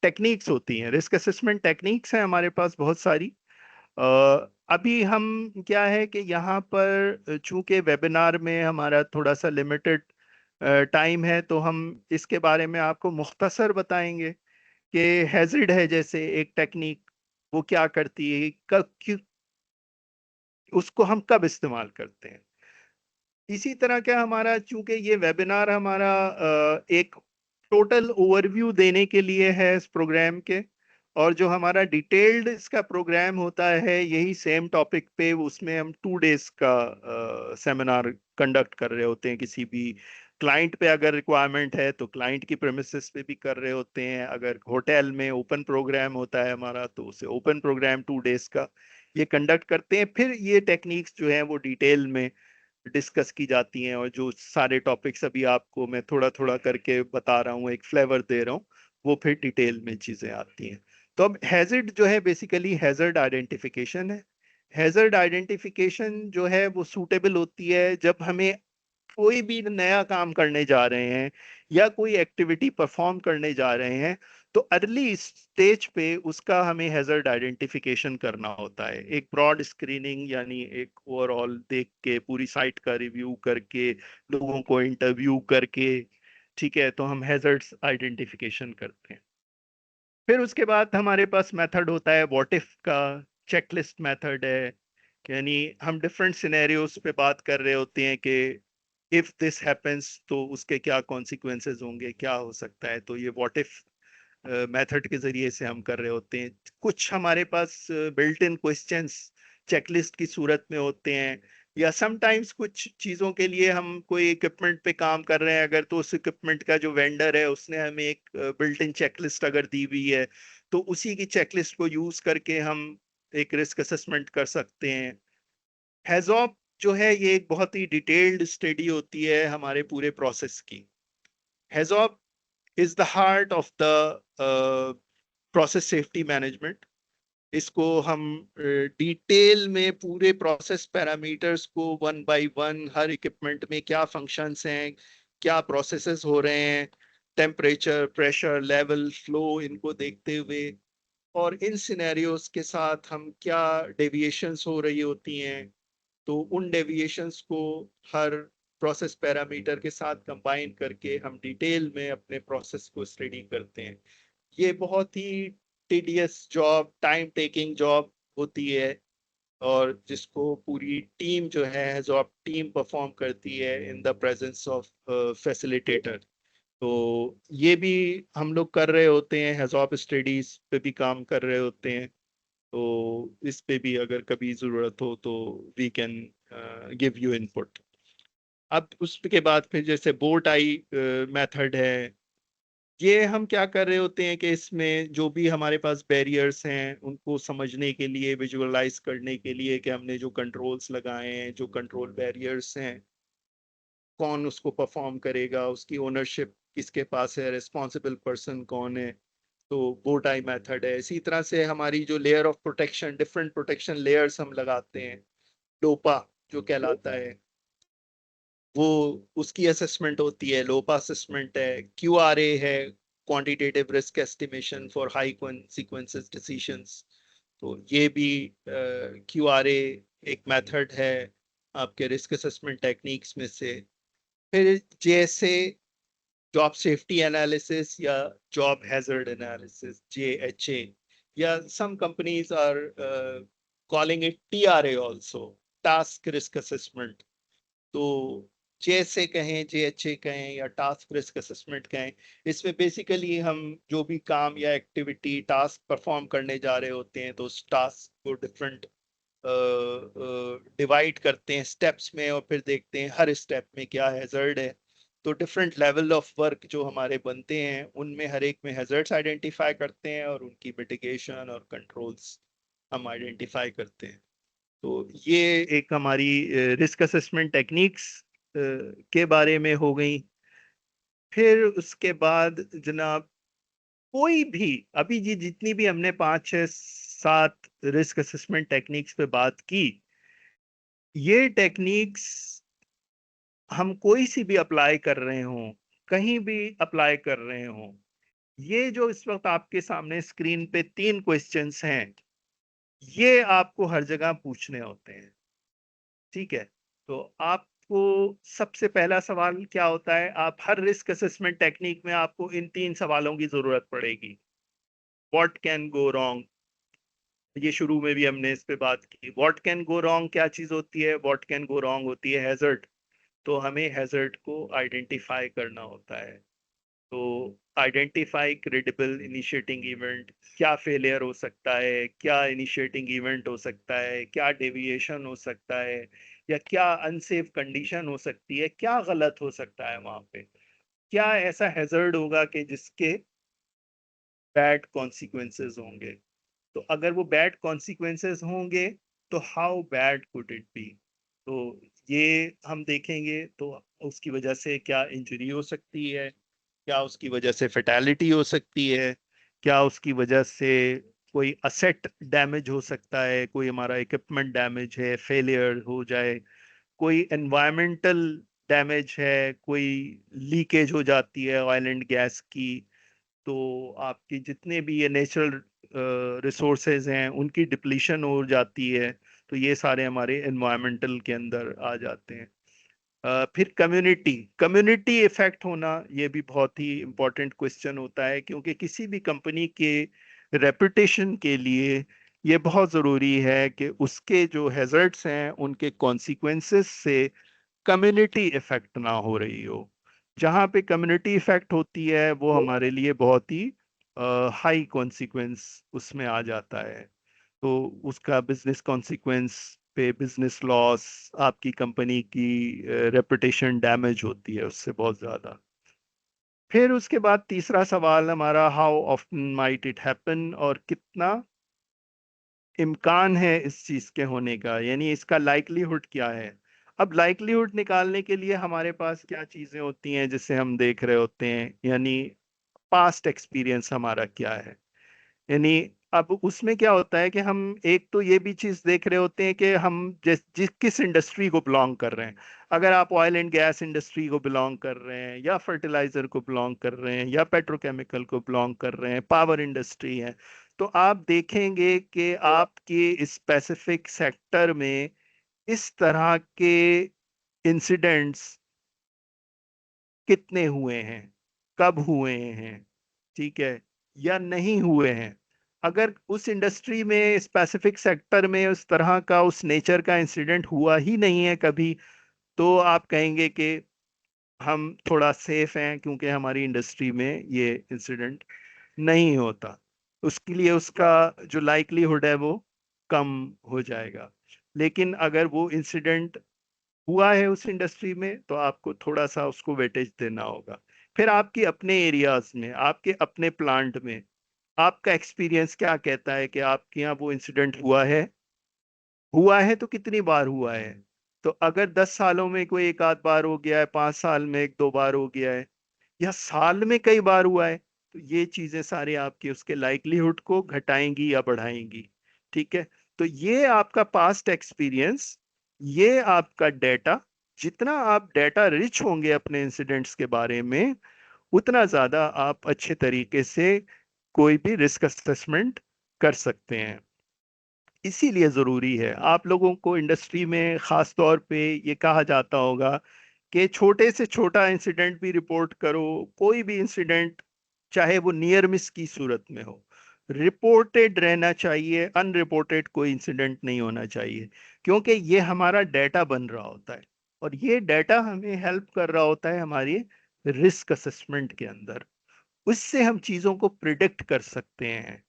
टेक्निक्स होती हैं। रिस्क असेसमेंट टेक्निक्स हैं हमारे पास बहुत सारी। अ, अभी हम क्या है कि यहाँ पर चूंकि वेबिनार में हमारा थोड़ा सा लिमिटेड टाइम है, तो हम इसके बारे में आपको मुख्तसर बताएंगे कि हैजिड है जैसे एक टेक्निक, वो क्या करती है, उसको हम कब इस्तेमाल करते हैं। इसी तरह का हमारा, चूंकि ये वेबिनार हमारा एक टोटल ओवरव्यू देने के लिए है इस प्रोग्राम के, और जो हमारा डिटेल्ड इसका प्रोग्राम होता है यही सेम टॉपिक पे, उसमें हम 2 डेज का सेमिनार कंडक्ट कर रहे होते हैं। किसी भी क्लाइंट पे अगर रिक्वायरमेंट है तो क्लाइंट की प्रेमिसेस पे भी कर रहे होते हैं। अगर होटल में ओपन प्रोग्राम होता है हमारा, तो उसे ओपन प्रोग्राम 2 डेज का ये कंडक्ट करते हैं। फिर ये टेक्निक्स जो हैं वो डिटेल में डिस्कस की जाती हैं, और जो सारे टॉपिक्स अभी आपको मैं थोड़ा थोड़ा करके बता रहा हूँ, एक फ्लेवर दे रहा हूँ, वो फिर डिटेल में चीजें आती हैं। तो अब हैजर्ड जो है बेसिकली हैजर्ड आइडेंटिफिकेशन है। हैजर्ड आइडेंटिफिकेशन जो है वो सूटेबल होती है जब हमें कोई भी नया काम करने जा रहे हैं या कोई एक्टिविटी परफॉर्म करने जा रहे हैं, तो अर्ली स्टेज पे उसका हमें हैजर्ड आइडेंटिफिकेशन करना होता है। एक ब्रॉड स्क्रीनिंग, यानी एक ओवरऑल देख के, पूरी साइट का रिव्यू करके, लोगों को इंटरव्यू करके, ठीक है, तो हम हैजर्ड्स आइडेंटिफिकेशन करते हैं। फिर उसके बाद हमारे पास मेथड होता है व्हाट इफ का, चेकलिस्ट मेथड है। यानी हम डिफरेंट सिनेरियोस पे बात कर रहे होते हैं कि इफ दिस हैपेंस तो उसके क्या कॉन्सिक्वेंसेस होंगे, क्या हो सकता है। तो ये व्हाट इफ मेथड के जरिए से हम कर रहे होते हैं। कुछ हमारे पास बिल्ट इन क्वेश्चंस चेकलिस्ट की सूरत में होते हैं, या समटाइम्स कुछ चीज़ों के लिए हम कोई इक्विपमेंट पे काम कर रहे हैं अगर, तो उस इक्विपमेंट का जो वेंडर है उसने हमें एक बिल्ट इन चेकलिस्ट अगर दी हुई है, तो उसी की चेकलिस्ट को यूज करके हम एक रिस्क असेसमेंट कर सकते हैं। हैजॉप जो है ये एक बहुत ही डिटेल्ड स्टडी होती है हमारे पूरे प्रोसेस की। हैजॉप is the heart of the process safety management. इसको हम डिटेल में पूरे प्रोसेस पैरामीटर्स को one by one, her equipment में क्या फंक्शंस हैं, क्या प्रोसेसेस हो रहे हैं, टेम्परेचर, प्रेशर, लेवल, फ्लो, इनको देखते हुए, और इन सिनेरियोस के साथ हम क्या डेविएशंस हो रही होती हैं, तो उन डेविएशंस को हर प्रोसेस पैरामीटर के साथ कंबाइन करके हम डिटेल में अपने प्रोसेस को स्टडी करते हैं। ये बहुत ही tedious job, time taking job होती है, और जिसको पूरी टीम जो है जो आप टीम परफॉर्म करती है in the presence of facilitator. तो ये भी हम लोग कर रहे होते हैं, हैज़ॉप स्टडीज पे भी काम कर रहे होते हैं। तो इस पे भी अगर कभी जरूरत हो तो we can give you input. अब उसके बाद फिर जैसे बोट आई मेथड है, ये हम क्या कर रहे होते हैं कि इसमें जो भी हमारे पास बैरियर्स हैं उनको समझने के लिए, विजुअलाइज करने के लिए कि हमने जो कंट्रोल्स लगाए हैं, जो कंट्रोल बैरियर्स हैं, कौन उसको परफॉर्म करेगा, उसकी ओनरशिप किसके पास है, रिस्पॉन्सिबल पर्सन कौन है, तो बो टाई मेथड है। इसी तरह से हमारी जो layer of protection, different protection layers हम लगाते हैं, डोपा जो कहलाता है, वो उसकी असेसमेंट होती है, लोपा असेसमेंट है, क्यूआरए है, quantitative risk estimation for high consequences decisions. तो ये भी क्यूआरए एक मेथड है आपके रिस्क असेसमेंट टेक्निक्स में से। फिर जैसे जॉब सेफ्टी एनालिसिस या जॉब हैजर्ड एनालिसिस, JHA, या some companies are calling it TRA also, task risk assessment. तो जैसे कहें, JHA कहें या टास्क रिस्क असेसमेंट कहें, इसमें बेसिकली हम जो भी काम या एक्टिविटी टास्क परफॉर्म करने जा रहे होते हैं, तो उस टास्क को डिफरेंट डिवाइड करते हैं स्टेप्स में, और फिर देखते हैं हर स्टेप में क्या हैजर्ड है। तो डिफरेंट लेवल ऑफ वर्क जो हमारे बनते हैं उनमें हर एक में हैजर्ड्स आइडेंटिफाई करते हैं, और उनकी मिटिगेशन और कंट्रोल्स हम आइडेंटिफाई करते हैं। तो ये एक हमारी रिस्क असेसमेंट टेक्निक्स के बारे में हो गई। फिर उसके बाद जनाब, कोई भी अभी जी जितनी भी हमने 5 6 7 रिस्क असेसमेंट टेक्निक्स पे बात की, ये टेक्निक्स हम कोई सी भी अप्लाई कर रहे हों, कहीं भी अप्लाई कर रहे हों, ये जो इस वक्त आपके सामने स्क्रीन पे 3 क्वेश्चंस हैं, ये आपको हर जगह पूछने होते हैं। ठीक है, तो आपको सबसे पहला सवाल क्या होता है, आप हर रिस्क असेसमेंट टेक्निक में आपको इन 3 सवालों की जरूरत पड़ेगी। व्हाट कैन गो रॉन्ग, ये शुरू में भी हमने इस पे बात की। व्हाट कैन गो रॉन्ग क्या चीज होती है? व्हाट कैन गो रॉन्ग होती है हैजर्ड। तो हमें हैजर्ड को आइडेंटिफाई करना होता है। तो आइडेंटिफाई क्रेडिबल इनिशिएटिंग इवेंट, क्या फेलियर हो सकता है, क्या इनिशिएटिंग इवेंट हो सकता है, क्या डेविएशन हो सकता है, या क्या अनसेफ कंडीशन हो सकती है, क्या गलत हो सकता है वहां पे, क्या ऐसा हैजर्ड होगा कि जिसके बैड कॉन्सिक्वेंसेस होंगे। तो अगर वो बैड कॉन्सिक्वेंसेस होंगे तो how bad could it be, तो ये हम देखेंगे। तो उसकी वजह से क्या इंजरी हो सकती है, क्या उसकी वजह से फेटेलिटी हो सकती है, क्या उसकी वजह से कोई असेट डैमेज हो सकता है, कोई हमारा इक्विपमेंट डैमेज है, फेलियर हो जाए, कोई एनवायरमेंटल डैमेज है, कोई लीकेज हो जाती है ऑयल एंड गैस की, तो आपकी जितने भी ये नेचुरल रिसोर्सेज हैं उनकी डिप्लीशन हो जाती है। तो ये सारे हमारे एनवायरमेंटल के अंदर आ जाते हैं। फिर कम्युनिटी कम्युनिटी इफेक्ट होना, ये भी बहुत ही इम्पोर्टेंट क्वेश्चन होता है, क्योंकि किसी भी कंपनी के रेपुटेशन के लिए ये बहुत ज़रूरी है कि उसके जो हैजर्ड्स हैं उनके कॉन्सिक्वेंसेस से कम्युनिटी इफेक्ट ना हो रही हो। जहाँ पे कम्युनिटी इफेक्ट होती है वो हमारे लिए बहुत ही हाई कॉन्सिक्वेंस उसमें आ जाता है। तो उसका बिजनेस कॉन्सिक्वेंस पे बिजनेस लॉस, आपकी कंपनी की रेपुटेशन डैमेज होती है उससे बहुत ज्यादा। फिर उसके बाद तीसरा सवाल हमारा, how often might it happen, और कितना इम्कान है इस चीज के होने का, यानी इसका लाइकलीहुड क्या है। अब लाइकलीहुड निकालने के लिए हमारे पास क्या चीजें होती हैं जिसे हम देख रहे होते हैं, यानी पास्ट एक्सपीरियंस हमारा क्या है। यानी अब उसमें क्या होता है कि हम एक तो ये भी चीज देख रहे होते हैं कि हम जिस किस इंडस्ट्री को बिलोंग कर रहे हैं। अगर आप ऑयल एंड गैस इंडस्ट्री को बिलोंग कर रहे हैं, या फर्टिलाइजर को बिलोंग कर रहे हैं, या पेट्रोकेमिकल को बिलोंग कर रहे हैं, पावर इंडस्ट्री है, तो आप देखेंगे कि आपके स्पेसिफिक सेक्टर में इस तरह के इंसिडेंट्स कितने हुए हैं, कब हुए हैं, ठीक है, या नहीं हुए हैं। अगर उस इंडस्ट्री में स्पेसिफिक सेक्टर में उस तरह का उस नेचर का इंसिडेंट हुआ ही नहीं है कभी, तो आप कहेंगे कि हम थोड़ा सेफ हैं, क्योंकि हमारी इंडस्ट्री में ये इंसिडेंट नहीं होता। उसके लिए उसका जो लाइक्लीहुड है वो कम हो जाएगा। लेकिन अगर वो इंसिडेंट हुआ है उस इंडस्ट्री में, तो आपको थोड़ा सा उसको वेटेज देना होगा। फिर आपके अपने एरियाज में, आपके अपने प्लांट में आपका एक्सपीरियंस क्या कहता है कि आपके यहाँ वो इंसिडेंट हुआ है तो कितनी बार हुआ है। तो अगर 10 सालों में कोई एक आध बार हो गया है, 5 साल में एक दो बार हो गया है, या साल में कई बार हुआ है, तो ये चीजें सारी आपकी उसके लाइक्लीहुड को घटाएंगी या बढ़ाएंगी। ठीक है। तो ये आपका पास्ट एक्सपीरियंस, ये आपका डेटा, जितना आप डेटा रिच होंगे अपने इंसिडेंट्स के बारे में, उतना ज्यादा आप अच्छे तरीके से कोई भी रिस्क असेसमेंट कर सकते हैं। इसीलिए जरूरी है, आप लोगों को इंडस्ट्री में खास तौर पे ये कहा जाता होगा कि छोटे से छोटा इंसिडेंट भी रिपोर्ट करो। कोई भी इंसिडेंट, चाहे वो नियर मिस की सूरत में हो, रिपोर्टेड रहना चाहिए। अनरिपोर्टेड कोई इंसिडेंट नहीं होना चाहिए, क्योंकि ये हमारा डेटा बन रहा होता है, और ये डेटा हमें हेल्प कर रहा होता है हमारी रिस्क असेसमेंट के अंदर। उससे हम चीजों को प्रिडिक्ट कर सकते हैं,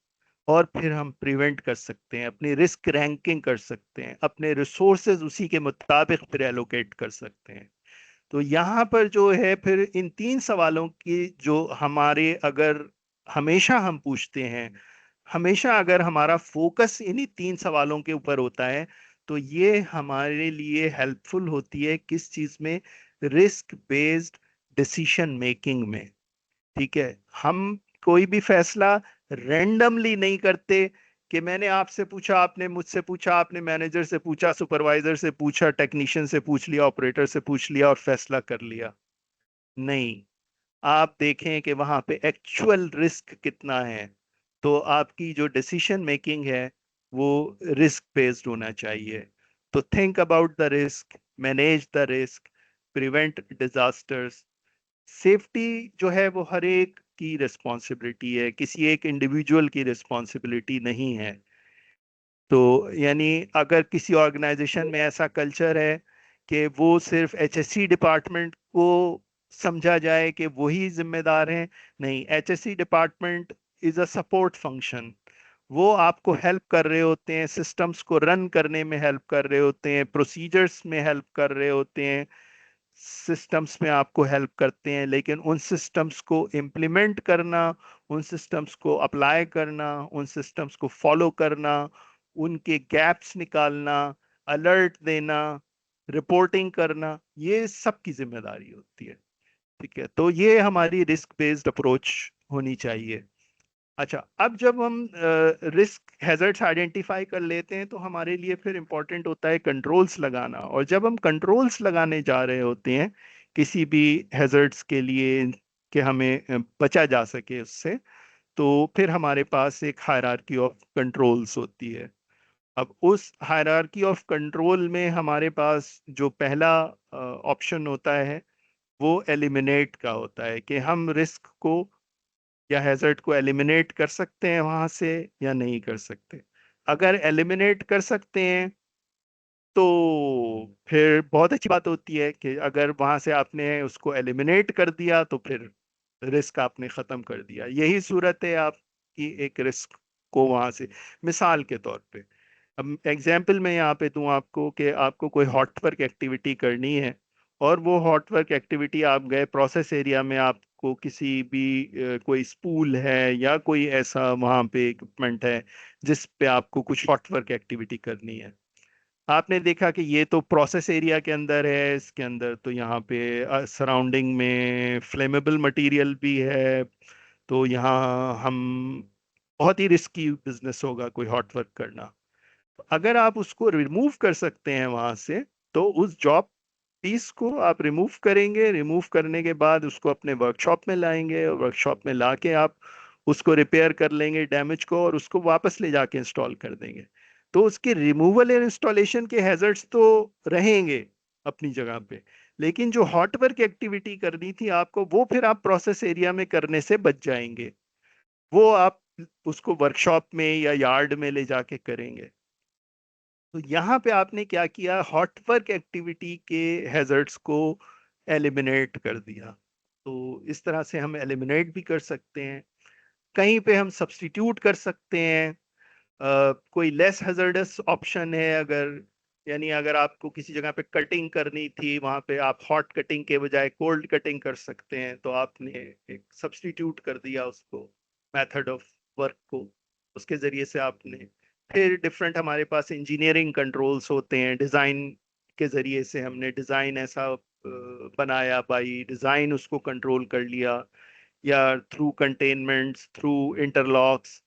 और फिर हम प्रिवेंट कर सकते हैं, अपनी रिस्क रैंकिंग कर सकते हैं, अपने रिसोर्सेज उसी के मुताबिक फिर एलोकेट कर सकते हैं। तो यहाँ पर जो है, फिर इन तीन सवालों की जो हमारे, अगर हमेशा हम पूछते हैं, हमेशा अगर हमारा फोकस इन्हीं तीन सवालों के ऊपर होता है, तो ये हमारे लिए हेल्पफुल होती है किस चीज में, रिस्क बेस्ड डिसीशन मेकिंग में। ठीक है। हम कोई भी फैसला रैंडमली नहीं करते कि मैंने आपसे पूछा, आपने मुझसे पूछा, आपने मैनेजर से पूछा, सुपरवाइजर से पूछा, टेक्नीशियन से पूछ लिया, ऑपरेटर से पूछ लिया और फैसला कर लिया। नहीं, आप देखें कि वहां पे एक्चुअल रिस्क कितना है। तो आपकी जो डिसीजन मेकिंग है वो रिस्क बेस्ड होना चाहिए। तो think about the risk, manage the risk, prevent disasters. Safety जो है वो हर एक की रिस्पॉन्सिबिलिटी है, किसी एक इंडिविजुअल की रिस्पॉन्सिबिलिटी नहीं है। तो यानी अगर किसी ऑर्गेनाइजेशन में ऐसा कल्चर है कि वो सिर्फ एचएससी डिपार्टमेंट को समझा जाए कि वही जिम्मेदार हैं, नहीं, HSC department is a support function. वो आपको हेल्प कर रहे होते हैं, सिस्टम्स को रन करने में हेल्प कर रहे होते हैं, प्रोसीजर्स में हेल्प कर रहे होते हैं, सिस्टम्स में आपको हेल्प करते हैं। लेकिन उन सिस्टम्स को इम्प्लीमेंट करना, उन सिस्टम्स को अप्लाई करना, उन सिस्टम्स को फॉलो करना, उनके गैप्स निकालना, अलर्ट देना, रिपोर्टिंग करना, ये सबकी जिम्मेदारी होती है। ठीक है। तो ये हमारी रिस्क बेस्ड अप्रोच होनी चाहिए। अच्छा, अब जब हम रिस्क हैजर्ड्स आइडेंटिफाई कर लेते हैं, तो हमारे लिए फिर इम्पोर्टेंट होता है कंट्रोल्स लगाना। और जब हम कंट्रोल्स लगाने जा रहे होते हैं किसी भी हैजर्ड्स के लिए, कि हमें बचा जा सके उससे, तो फिर हमारे पास एक हायरार्की ऑफ कंट्रोल्स होती है। अब उस हायरार्की ऑफ कंट्रोल में हमारे पास जो पहला ऑप्शन होता है वो एलिमिनेट का होता है, कि हम रिस्क को या हैजर्ड को एलिमिनेट कर सकते हैं वहां से या नहीं कर सकते। अगर एलिमिनेट कर सकते हैं तो फिर बहुत अच्छी बात होती है, कि अगर वहां से आपने उसको एलिमिनेट कर दिया तो फिर रिस्क आपने खत्म कर दिया। यही सूरत है आपकी एक रिस्क को वहां से, मिसाल के तौर पे, अब एग्जाम्पल मैं यहाँ पे दूं आपको, कि आपको कोई हॉट वर्क एक्टिविटी करनी है, और वो हॉट वर्क एक्टिविटी आप गए प्रोसेस एरिया में, आपको किसी भी कोई स्पूल है या कोई ऐसा वहाँ पे इक्विपमेंट है जिस पे आपको कुछ हॉट वर्क एक्टिविटी करनी है। आपने देखा कि ये तो प्रोसेस एरिया के अंदर है, इसके अंदर तो यहाँ पे सराउंडिंग में फ्लेमेबल मटेरियल भी है, तो यहाँ हम बहुत ही रिस्की बिजनेस होगा कोई हॉट वर्क करना। अगर आप उसको रिमूव कर सकते हैं वहां से, तो उस जॉब पीस को आप रिमूव करेंगे, रिमूव करने के बाद उसको अपने वर्कशॉप में लाएंगे और वर्कशॉप में लाके आप उसको रिपेयर कर लेंगे डैमेज को, और उसको वापस ले जाके इंस्टॉल कर देंगे। तो उसके रिमूवल और इंस्टॉलेशन के हैजर्ड्स तो रहेंगे अपनी जगह पे, लेकिन जो हॉट वर्क एक्टिविटी करनी थी आपको, वो फिर आप प्रोसेस एरिया में करने से बच जाएंगे। वो आप उसको वर्कशॉप में या यार्ड में ले जाके करेंगे। तो यहाँ पे आपने क्या किया, हॉट वर्क एक्टिविटी के हैजर्ड्स को एलिमिनेट कर दिया। तो इस तरह से हम एलिमिनेट भी कर सकते हैं। कहीं पे हम सब्स्टिट्यूट कर सकते हैं। कोई लेस हैजर्डस ऑप्शन है अगर, यानी अगर आपको किसी जगह पे कटिंग करनी थी, वहां पे आप हॉट कटिंग के बजाय कोल्ड कटिंग कर सकते हैं, तो आपने एक सब्स्टिट्यूट कर दिया उसको, मेथड ऑफ वर्क को, उसके जरिए से आपने फिर डिफरेंट, हमारे पास इंजीनियरिंग कंट्रोल्स होते हैं, डिजाइन के जरिए से हमने डिजाइन ऐसा बनाया, बाई डिजाइन उसको कंट्रोल कर लिया, या थ्रू कंटेनमेंट्स, थ्रू इंटरलॉक्स।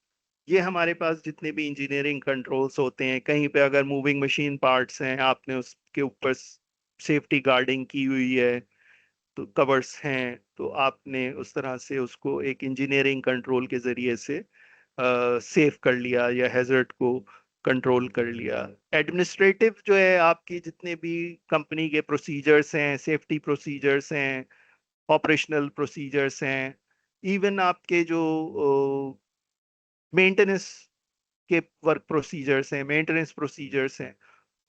ये हमारे पास जितने भी इंजीनियरिंग कंट्रोल्स होते हैं, कहीं पे अगर मूविंग मशीन पार्ट्स हैं, आपने उसके ऊपर सेफ्टी गार्डिंग की हुई है, तो कवर्स हैं, तो आपने उस तरह से उसको एक इंजीनियरिंग कंट्रोल के जरिए से सेव कर लिया या हैजर्ड को कंट्रोल कर लिया। एडमिनिस्ट्रेटिव जो है, आपकी जितने भी कंपनी के प्रोसीजर्स हैं, सेफ्टी प्रोसीजर्स हैं, ऑपरेशनल प्रोसीजर्स हैं, इवन आपके जो मेंटेनेंस के वर्क प्रोसीजर्स हैं, मेंटेनेंस प्रोसीजर्स हैं,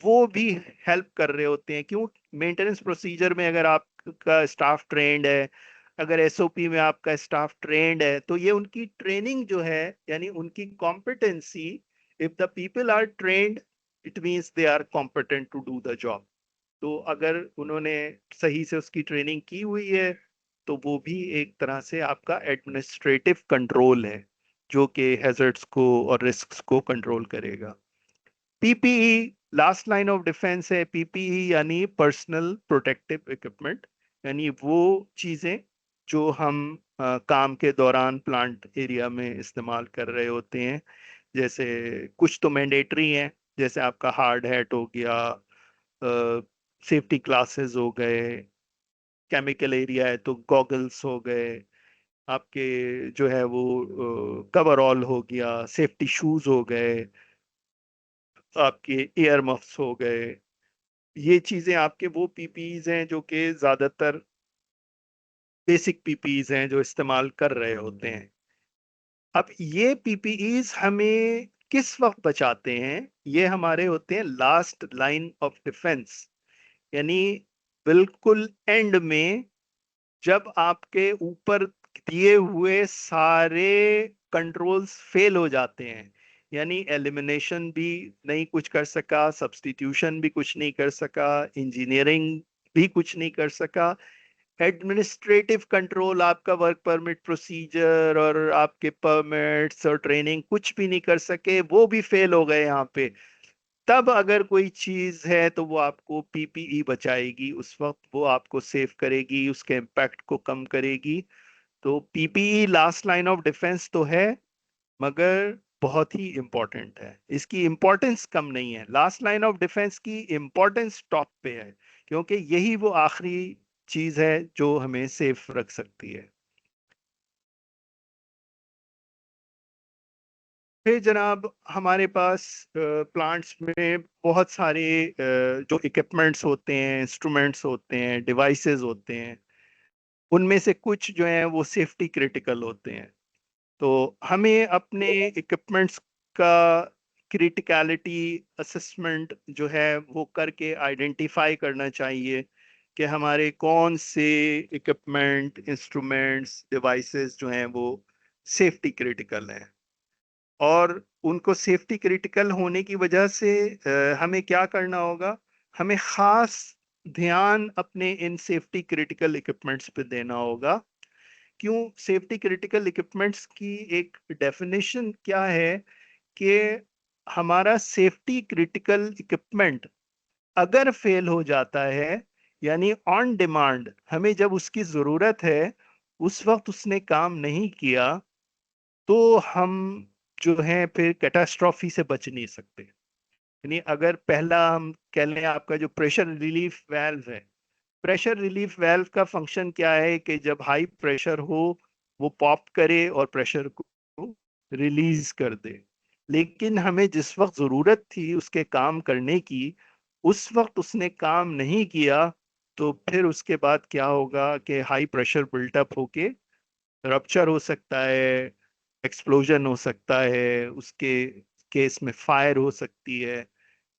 वो भी हेल्प कर रहे होते हैं। क्यों? मेंटेनेंस प्रोसीजर में अगर आपका स्टाफ ट्रेंड है, अगर एसओपी में आपका स्टाफ ट्रेंड है, तो ये उनकी ट्रेनिंग जो है, यानी उनकी competency, if the people are trained, it means they are competent to do the job. तो अगर उन्होंने सही से उसकी ट्रेनिंग की हुई है, तो वो भी एक तरह से आपका एडमिनिस्ट्रेटिव कंट्रोल है, जो कि हैजर्ड्स को और रिस्क्स को कंट्रोल करेगा। PPE last line of defence है। पीपीई यानी पर्सनल प्रोटेक्टिव इक्विपमेंट, यानी वो चीजें जो हम काम के दौरान प्लांट एरिया में इस्तेमाल कर रहे होते हैं। जैसे कुछ तो मैंडेटरी हैं, जैसे आपका हार्ड हैट हो गया, सेफ्टी ग्लासेस हो गए, केमिकल एरिया है तो गॉगल्स हो गए, आपके जो है वो कवर ऑल हो गया, सेफ्टी शूज हो गए, आपके एयर मफ्स हो गए। ये चीजें आपके वो पीपीईज हैं जो कि ज्यादातर बेसिक पीपीईज हैं जो इस्तेमाल कर रहे होते हैं। अब ये पीपीईज हमें किस वक्त बचाते हैं? ये हमारे होते हैं लास्ट लाइन ऑफ डिफेंस, यानी बिल्कुल एंड में, जब आपके ऊपर दिए हुए सारे कंट्रोल्स फेल हो जाते हैं, यानी एलिमिनेशन भी नहीं कुछ कर सका, सब्स्टिट्यूशन भी कुछ नहीं कर सका, इंजीनियरिंग भी कुछ नहीं कर सका, एडमिनिस्ट्रेटिव कंट्रोल, आपका वर्क परमिट प्रोसीजर और आपके परमिट्स और ट्रेनिंग कुछ भी नहीं कर सके, वो भी फेल हो गए यहाँ पे। तब अगर कोई चीज है तो वो आपको पीपीई बचाएगी, उस वक्त वो आपको सेव करेगी, उसके इम्पैक्ट को कम करेगी। तो PPE last line of defence तो है, मगर बहुत ही इंपॉर्टेंट है। इसकी इंपॉर्टेंस कम नहीं है, लास्ट लाइन ऑफ डिफेंस की इंपॉर्टेंस टॉप पे है, क्योंकि यही वो आखिरी चीज है जो हमें सेफ रख सकती है। फिर जनाब, हमारे पास प्लांट्स में बहुत सारे जो इक्विपमेंट्स होते हैं, इंस्ट्रूमेंट्स होते हैं, डिवाइसेस होते हैं, उनमें से कुछ जो हैं वो सेफ्टी क्रिटिकल होते हैं। तो हमें अपने इक्विपमेंट्स का क्रिटिकलिटी असेसमेंट जो है वो करके आइडेंटिफाई करना चाहिए कि हमारे कौन से इक्विपमेंट, इंस्ट्रूमेंट्स, डिवाइसेस जो हैं वो सेफ्टी क्रिटिकल हैं। और उनको सेफ्टी क्रिटिकल होने की वजह से हमें क्या करना होगा? हमें खास ध्यान अपने इन सेफ्टी क्रिटिकल इक्विपमेंट्स पे देना होगा। क्यों? सेफ्टी क्रिटिकल इक्विपमेंट्स की एक डेफिनेशन क्या है कि हमारा सेफ्टी क्रिटिकल इक्विपमेंट अगर फेल हो जाता है, यानी ऑन डिमांड हमें जब उसकी जरूरत है, उस वक्त उसने काम नहीं किया, तो हम जो है फिर कैटास्ट्रॉफी से बच नहीं सकते। यानी अगर पहला हम कह लें, आपका जो प्रेशर रिलीफ वाल्व है, प्रेशर रिलीफ वाल्व का फंक्शन क्या है कि जब हाई प्रेशर हो वो पॉप करे और प्रेशर को रिलीज कर दे। लेकिन हमें जिस वक्त जरूरत थी उसके काम करने की, उस वक्त उसने काम नहीं किया, तो फिर उसके बाद क्या होगा कि हाई प्रेशर बिल्टअप होके रप्चर हो सकता है, एक्सप्लोजन हो सकता है, उसके केस में फायर हो सकती है,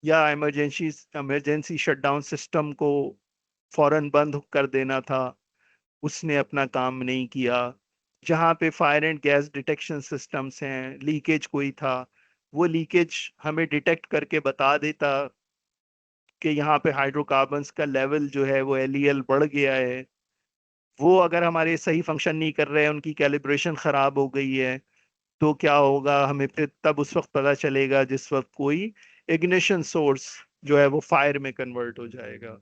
या इमरजेंसी इमरजेंसी शटडाउन सिस्टम को फौरन बंद कर देना था, उसने अपना काम नहीं किया। जहाँ पे fire and gas detection systems हैं, लीकेज कोई था, वो लीकेज हमें डिटेक्ट करके बता देता कि यहाँ पे हाइड्रोकार्बन्स का लेवल जो है वो एलईएल बढ़ गया है। वो अगर हमारे सही फंक्शन नहीं कर रहे हैं, उनकी कैलिब्रेशन खराब हो गई है, तो क्या होगा, हमें फिर तब उस वक्त पता चलेगा जिस वक्त कोई इग्निशन सोर्स जो है वो फायर में कन्वर्ट हो जाएगा।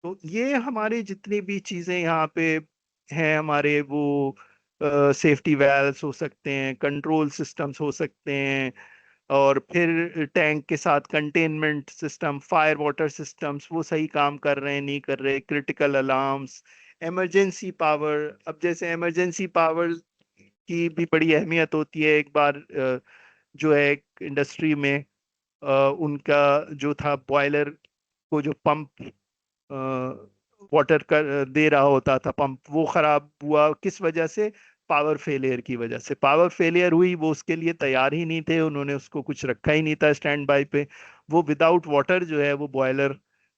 तो ये हमारी जितनी भी चीजें यहाँ पे हैं, हमारे वो सेफ्टी वेल्व्स हो सकते हैं, कंट्रोल सिस्टम्स हो सकते हैं, और फिर टैंक के साथ containment system, fire water systems वो सही काम कर रहे हैं नहीं कर रहे, क्रिटिकल अलार्म्स, इमरजेंसी पावर। अब जैसे इमरजेंसी पावर की भी बड़ी अहमियत होती है। एक बार जो है एक इंडस्ट्री में उनका जो था बॉयलर को जो पंप वाटर कर दे रहा होता था, पंप वो खराब हुआ। किस वजह से? पावर फेलियर की वजह से। पावर फेलियर हुई, वो उसके लिए तैयार ही नहीं थे, उन्होंने उसको कुछ रखा ही नहीं था स्टैंड बाय पे। वो विदाउट वाटर जो है वो बॉयलर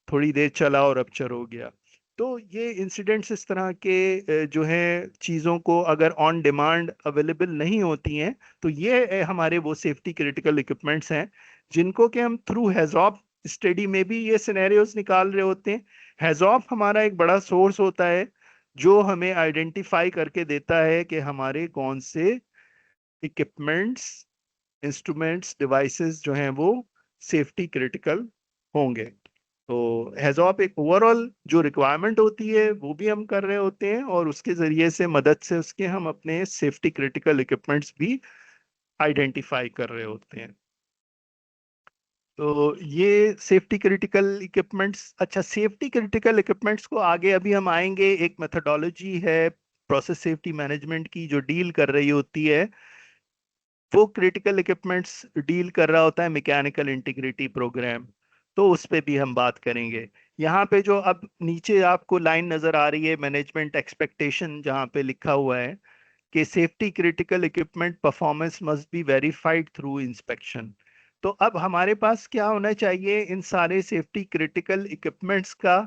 थोड़ी देर चला और रप्चर हो गया। तो ये इंसिडेंट्स इस तरह के जो है चीज़ों को अगर ऑन डिमांड अवेलेबल नहीं होती हैं, तो ये हमारे वो सेफ्टी क्रिटिकल इक्विपमेंट्स हैं जिनको कि हम थ्रू हैजॉब स्टडी में भी ये सिनेरियोज निकाल रहे होते हैं। हैजॉप हमारा एक बड़ा सोर्स होता है जो हमें आइडेंटिफाई करके देता है कि हमारे कौन से इक्विपमेंट्स, इंस्ट्रूमेंट्स, डिवाइसेस जो हैं वो सेफ्टी क्रिटिकल होंगे। तो हैजॉप एक ओवरऑल जो रिक्वायरमेंट होती है वो भी हम कर रहे होते हैं, और उसके जरिए से मदद से उसके हम अपने सेफ्टी क्रिटिकल इक्विपमेंट्स भी आइडेंटिफाई कर रहे होते हैं। तो ये सेफ्टी क्रिटिकल इक्विपमेंट्स। अच्छा, सेफ्टी क्रिटिकल इक्विपमेंट्स को आगे अभी हम आएंगे। एक मेथोडोलॉजी है प्रोसेस सेफ्टी मैनेजमेंट की जो डील कर रही होती है, वो क्रिटिकल इक्विपमेंट्स डील कर रहा होता है मैकेनिकल इंटीग्रिटी प्रोग्राम। तो उस पे भी हम बात करेंगे। यहाँ पे जो अब नीचे आपको लाइन नजर आ रही है, मैनेजमेंट एक्सपेक्टेशन, जहाँ पे लिखा हुआ है कि safety critical equipment performance must be verified through inspection. तो अब हमारे पास क्या होना चाहिए, इन सारे सेफ्टी क्रिटिकल इक्विपमेंट्स का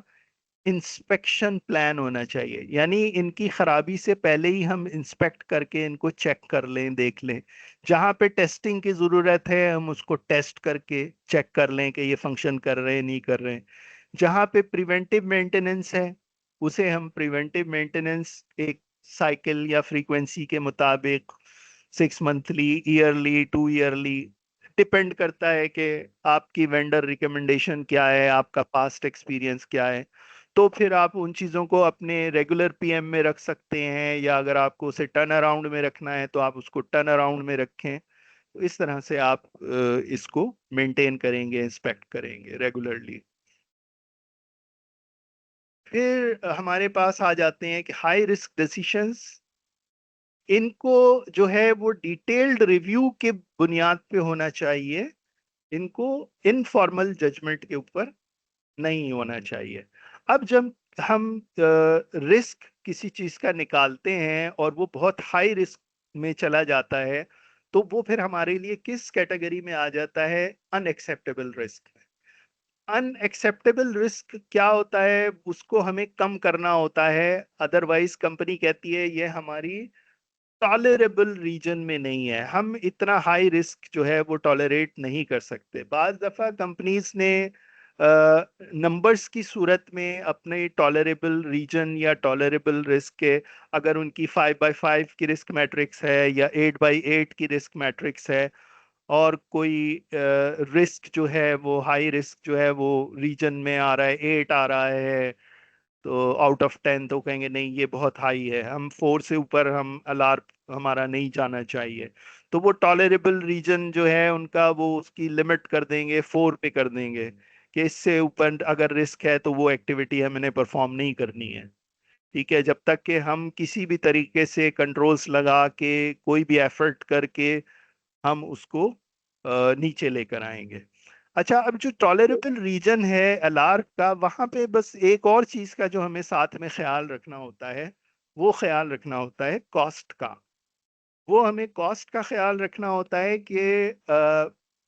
इंस्पेक्शन प्लान होना चाहिए। यानी इनकी खराबी से पहले ही हम इंस्पेक्ट करके इनको चेक कर लें, देख लें। जहाँ पे टेस्टिंग की ज़रूरत है हम उसको टेस्ट करके चेक कर लें कि ये फंक्शन कर रहे हैं नहीं कर रहे हैं। जहाँ पे प्रिवेंटिव मेंटेनेंस है, उसे हम प्रिवेंटिव मेंटेनेंस एक साइकिल या फ्रीक्वेंसी के मुताबिक 6 मंथली, ईयरली, 2 ईयरली, डिपेंड करता है कि आपकी वेंडर रिकमेंडेशन क्या है, आपका पास्ट एक्सपीरियंस क्या है। तो फिर आप उन चीज़ों को अपने रेगुलर पीएम में रख सकते हैं, या अगर आपको उसे टर्न अराउंड में रखना है तो आप उसको टर्न अराउंड में रखें। तो इस तरह से आप इसको मेंटेन करेंगे, इंस्पेक्ट करेंगे रेगुलरली। फिर हमारे पास आ जाते हैं कि हाई रिस्क डिसीशंस। इनको जो है वो डिटेल्ड रिव्यू के बुनियाद पे होना चाहिए, इनको इनफॉर्मल जजमेंट के ऊपर नहीं होना चाहिए। अब जब हम रिस्क किसी चीज का निकालते हैं और वो बहुत हाई रिस्क में चला जाता है, तो वो फिर हमारे लिए किस कैटेगरी में आ जाता है? Unacceptable risk. अनएक्सेप्टेबल रिस्क क्या होता है? उसको हमें कम करना होता है। अदरवाइज कंपनी कहती है ये हमारी टॉलरेबल रीजन में नहीं है, हम इतना हाई रिस्क जो है वो टॉलरेट नहीं कर सकते। बाज दफा कंपनीज ने नंबर्स की सूरत में अपने टॉलरेबल रीजन या टॉलरेबल रिस्क के, अगर उनकी 5x5 की रिस्क मैट्रिक्स है या 8x8 की रिस्क मैट्रिक्स है, और कोई रिस्क जो है वो हाई रिस्क जो है वो रीजन में आ रहा है, 8 आ रहा है, तो आउट ऑफ 10 तो कहेंगे नहीं ये बहुत हाई है, हम 4 से ऊपर हम अलार्म हमारा नहीं जाना चाहिए। तो वो टॉलरेबल रीजन जो है उनका वो उसकी लिमिट कर देंगे, 4 पे कर देंगे कि इससे ऊपर अगर रिस्क है तो वो एक्टिविटी हमने परफॉर्म नहीं करनी है। ठीक है, जब तक कि हम किसी भी तरीके से कंट्रोल्स लगा के कोई भी एफर्ट करके हम उसको नीचे लेकर आएंगे। अच्छा, अब जो टॉलरेबल रीजन है अलार्क का, वहां पे बस एक और चीज का जो हमें साथ में ख्याल रखना होता है, वो ख्याल रखना होता है कॉस्ट का। वो हमें कॉस्ट का ख्याल रखना होता है कि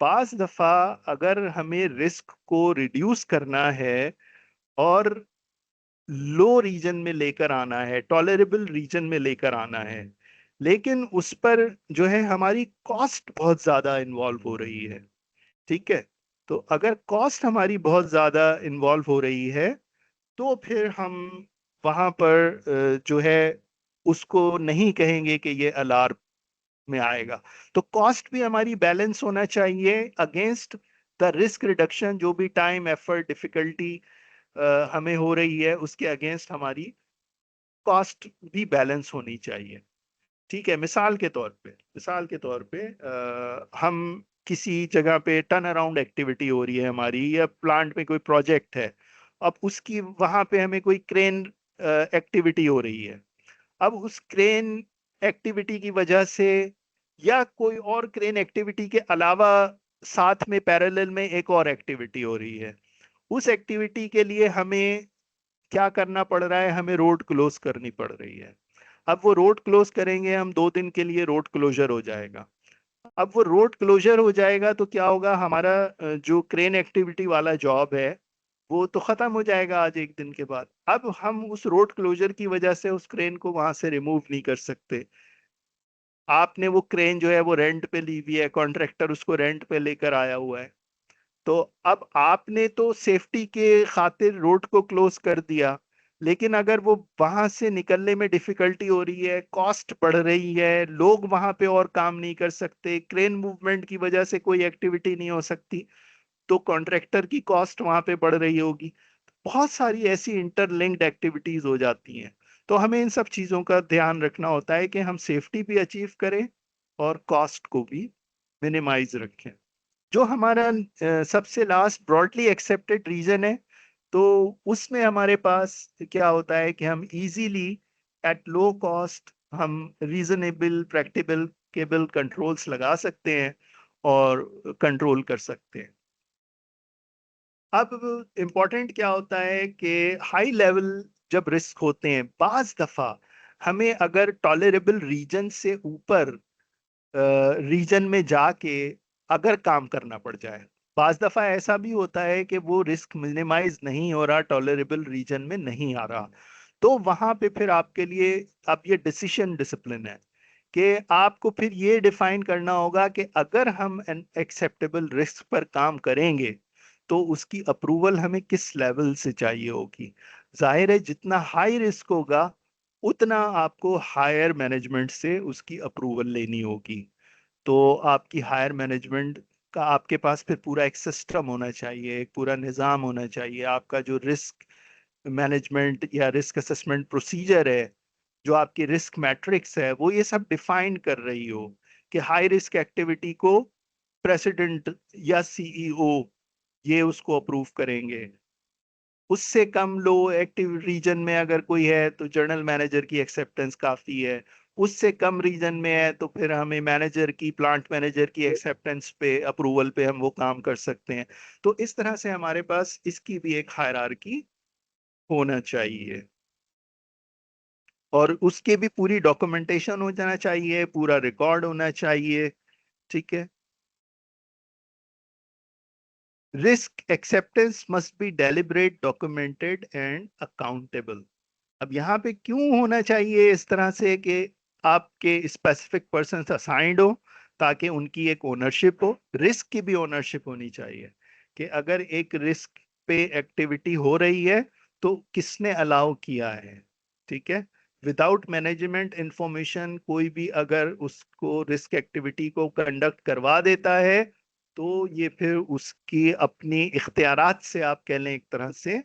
बाज दफा अगर हमें रिस्क को रिड्यूस करना है और लो रीजन में लेकर आना है, टॉलरेबल रीजन में लेकर आना है, लेकिन उस पर जो है हमारी कॉस्ट बहुत ज्यादा इन्वॉल्व हो रही है। ठीक है, तो अगर कॉस्ट हमारी बहुत ज्यादा इन्वॉल्व हो रही है तो फिर हम वहां पर जो है उसको नहीं कहेंगे कि ये अलार्म में आएगा। तो कॉस्ट भी हमारी बैलेंस होना चाहिए अगेंस्ट द रिस्क रिडक्शन, जो भी टाइम एफर्ट डिफिकल्टी हमें हो रही है उसके अगेंस्ट हमारी कॉस्ट भी बैलेंस होनी चाहिए। ठीक है, मिसाल के तौर पे हम किसी जगह पे टर्न अराउंड एक्टिविटी हो रही है हमारी, या प्लांट में कोई प्रोजेक्ट है, अब उसकी वहां पे हमें कोई क्रेन एक्टिविटी हो रही है। अब उस क्रेन एक्टिविटी की वजह से या कोई और क्रेन एक्टिविटी के अलावा साथ में पैरेलल में एक और एक्टिविटी हो रही है, उस एक्टिविटी के लिए हमें क्या करना पड़ रहा है, हमें रोड क्लोज करनी पड़ रही है। अब वो रोड क्लोज करेंगे हम, 2 दिन के लिए रोड क्लोजर हो जाएगा। अब वो रोड क्लोजर हो जाएगा तो क्या होगा, हमारा जो क्रेन एक्टिविटी वाला जॉब है वो तो खत्म हो जाएगा आज एक दिन के बाद। अब हम उस रोड क्लोजर की वजह से उस क्रेन को वहां से रिमूव नहीं कर सकते। आपने वो क्रेन जो है वो रेंट पे ली हुई है, कॉन्ट्रैक्टर उसको रेंट पे लेकर आया हुआ है। तो अब आपने तो सेफ्टी के खातिर रोड को क्लोज कर दिया, लेकिन अगर वो वहां से निकलने में डिफिकल्टी हो रही है, कॉस्ट बढ़ रही है, लोग वहां पे और काम नहीं कर सकते, क्रेन मूवमेंट की वजह से कोई एक्टिविटी नहीं हो सकती, तो कॉन्ट्रैक्टर की कॉस्ट वहां पे बढ़ रही होगी। बहुत सारी ऐसी इंटरलिंक्ड एक्टिविटीज हो जाती हैं। तो हमें इन सब चीजों का ध्यान रखना होता है कि हम सेफ्टी भी अचीव करें और कॉस्ट को भी मिनिमाइज रखें। जो हमारा सबसे लास्ट ब्रॉडली एक्सेप्टेड रीजन है, तो उसमें हमारे पास क्या होता है कि हम इजीली एट लो कॉस्ट हम रीजनेबल प्रैक्टिकल केबल कंट्रोल्स लगा सकते हैं और कंट्रोल कर सकते हैं। अब इम्पोर्टेंट क्या होता है कि हाई लेवल जब रिस्क होते हैं, बाज दफा हमें अगर टॉलरेबल रीजन से ऊपर रीजन में जाके अगर काम करना पड़ जाए, बाज दफा ऐसा भी होता है कि वो रिस्क मिनिमाइज नहीं हो रहा, टॉलरेबल रीजन में नहीं आ रहा, तो वहां पे फिर आपके लिए अब ये डिसीजन डिसिप्लिन है कि आपको फिर ये डिफाइन करना होगा कि अगर हम एन एक्सेप्टेबल रिस्क पर काम करेंगे तो उसकी अप्रूवल हमें किस लेवल से चाहिए होगी। जाहिर है जितना हाई रिस्क होगा उतना आपको हायर मैनेजमेंट से उसकी अप्रूवल लेनी होगी। तो आपकी हायर मैनेजमेंट का आपके पास फिर पूरा एक सिस्टम होना चाहिए, एक पूरा निज़ाम होना चाहिए। आपका जो रिस्क मैनेजमेंट या रिस्क असेसमेंट प्रोसीजर है, जो आपकी रिस्क मैट्रिक्स है, वो ये सब डिफाइन कर रही हो कि हाई रिस्क एक्टिविटी को प्रेसिडेंट या सीईओ ये उसको अप्रूव करेंगे। उससे कम लो एक्टिव रीजन में अगर कोई है तो जनरल मैनेजर की एक्सेप्टेंस काफी है। उससे कम रीजन में है तो फिर हमें मैनेजर की, प्लांट मैनेजर की एक्सेप्टेंस पे, अप्रूवल पे हम वो काम कर सकते हैं। तो इस तरह से हमारे पास इसकी भी एक हायरार्की होना चाहिए और उसके भी पूरी डॉक्यूमेंटेशन हो जाना चाहिए, पूरा रिकॉर्ड होना चाहिए। ठीक है, risk acceptance must be deliberate, documented and accountable. अब यहाँ पे क्यों होना चाहिए इस तरह से कि आपके स्पेसिफिक पर्सन असाइंड हो, ताकि उनकी एक ओनरशिप हो, रिस्क की भी ओनरशिप होनी चाहिए कि अगर एक रिस्क पे एक्टिविटी हो रही है तो किसने अलाउ किया है। ठीक है, विदाउट मैनेजमेंट इंफॉर्मेशन कोई भी अगर उसको रिस्क एक्टिविटी को कंडक्ट करवा देता है तो ये फिर उसकी अपनी इख्तियारात से आप कह लें एक तरह से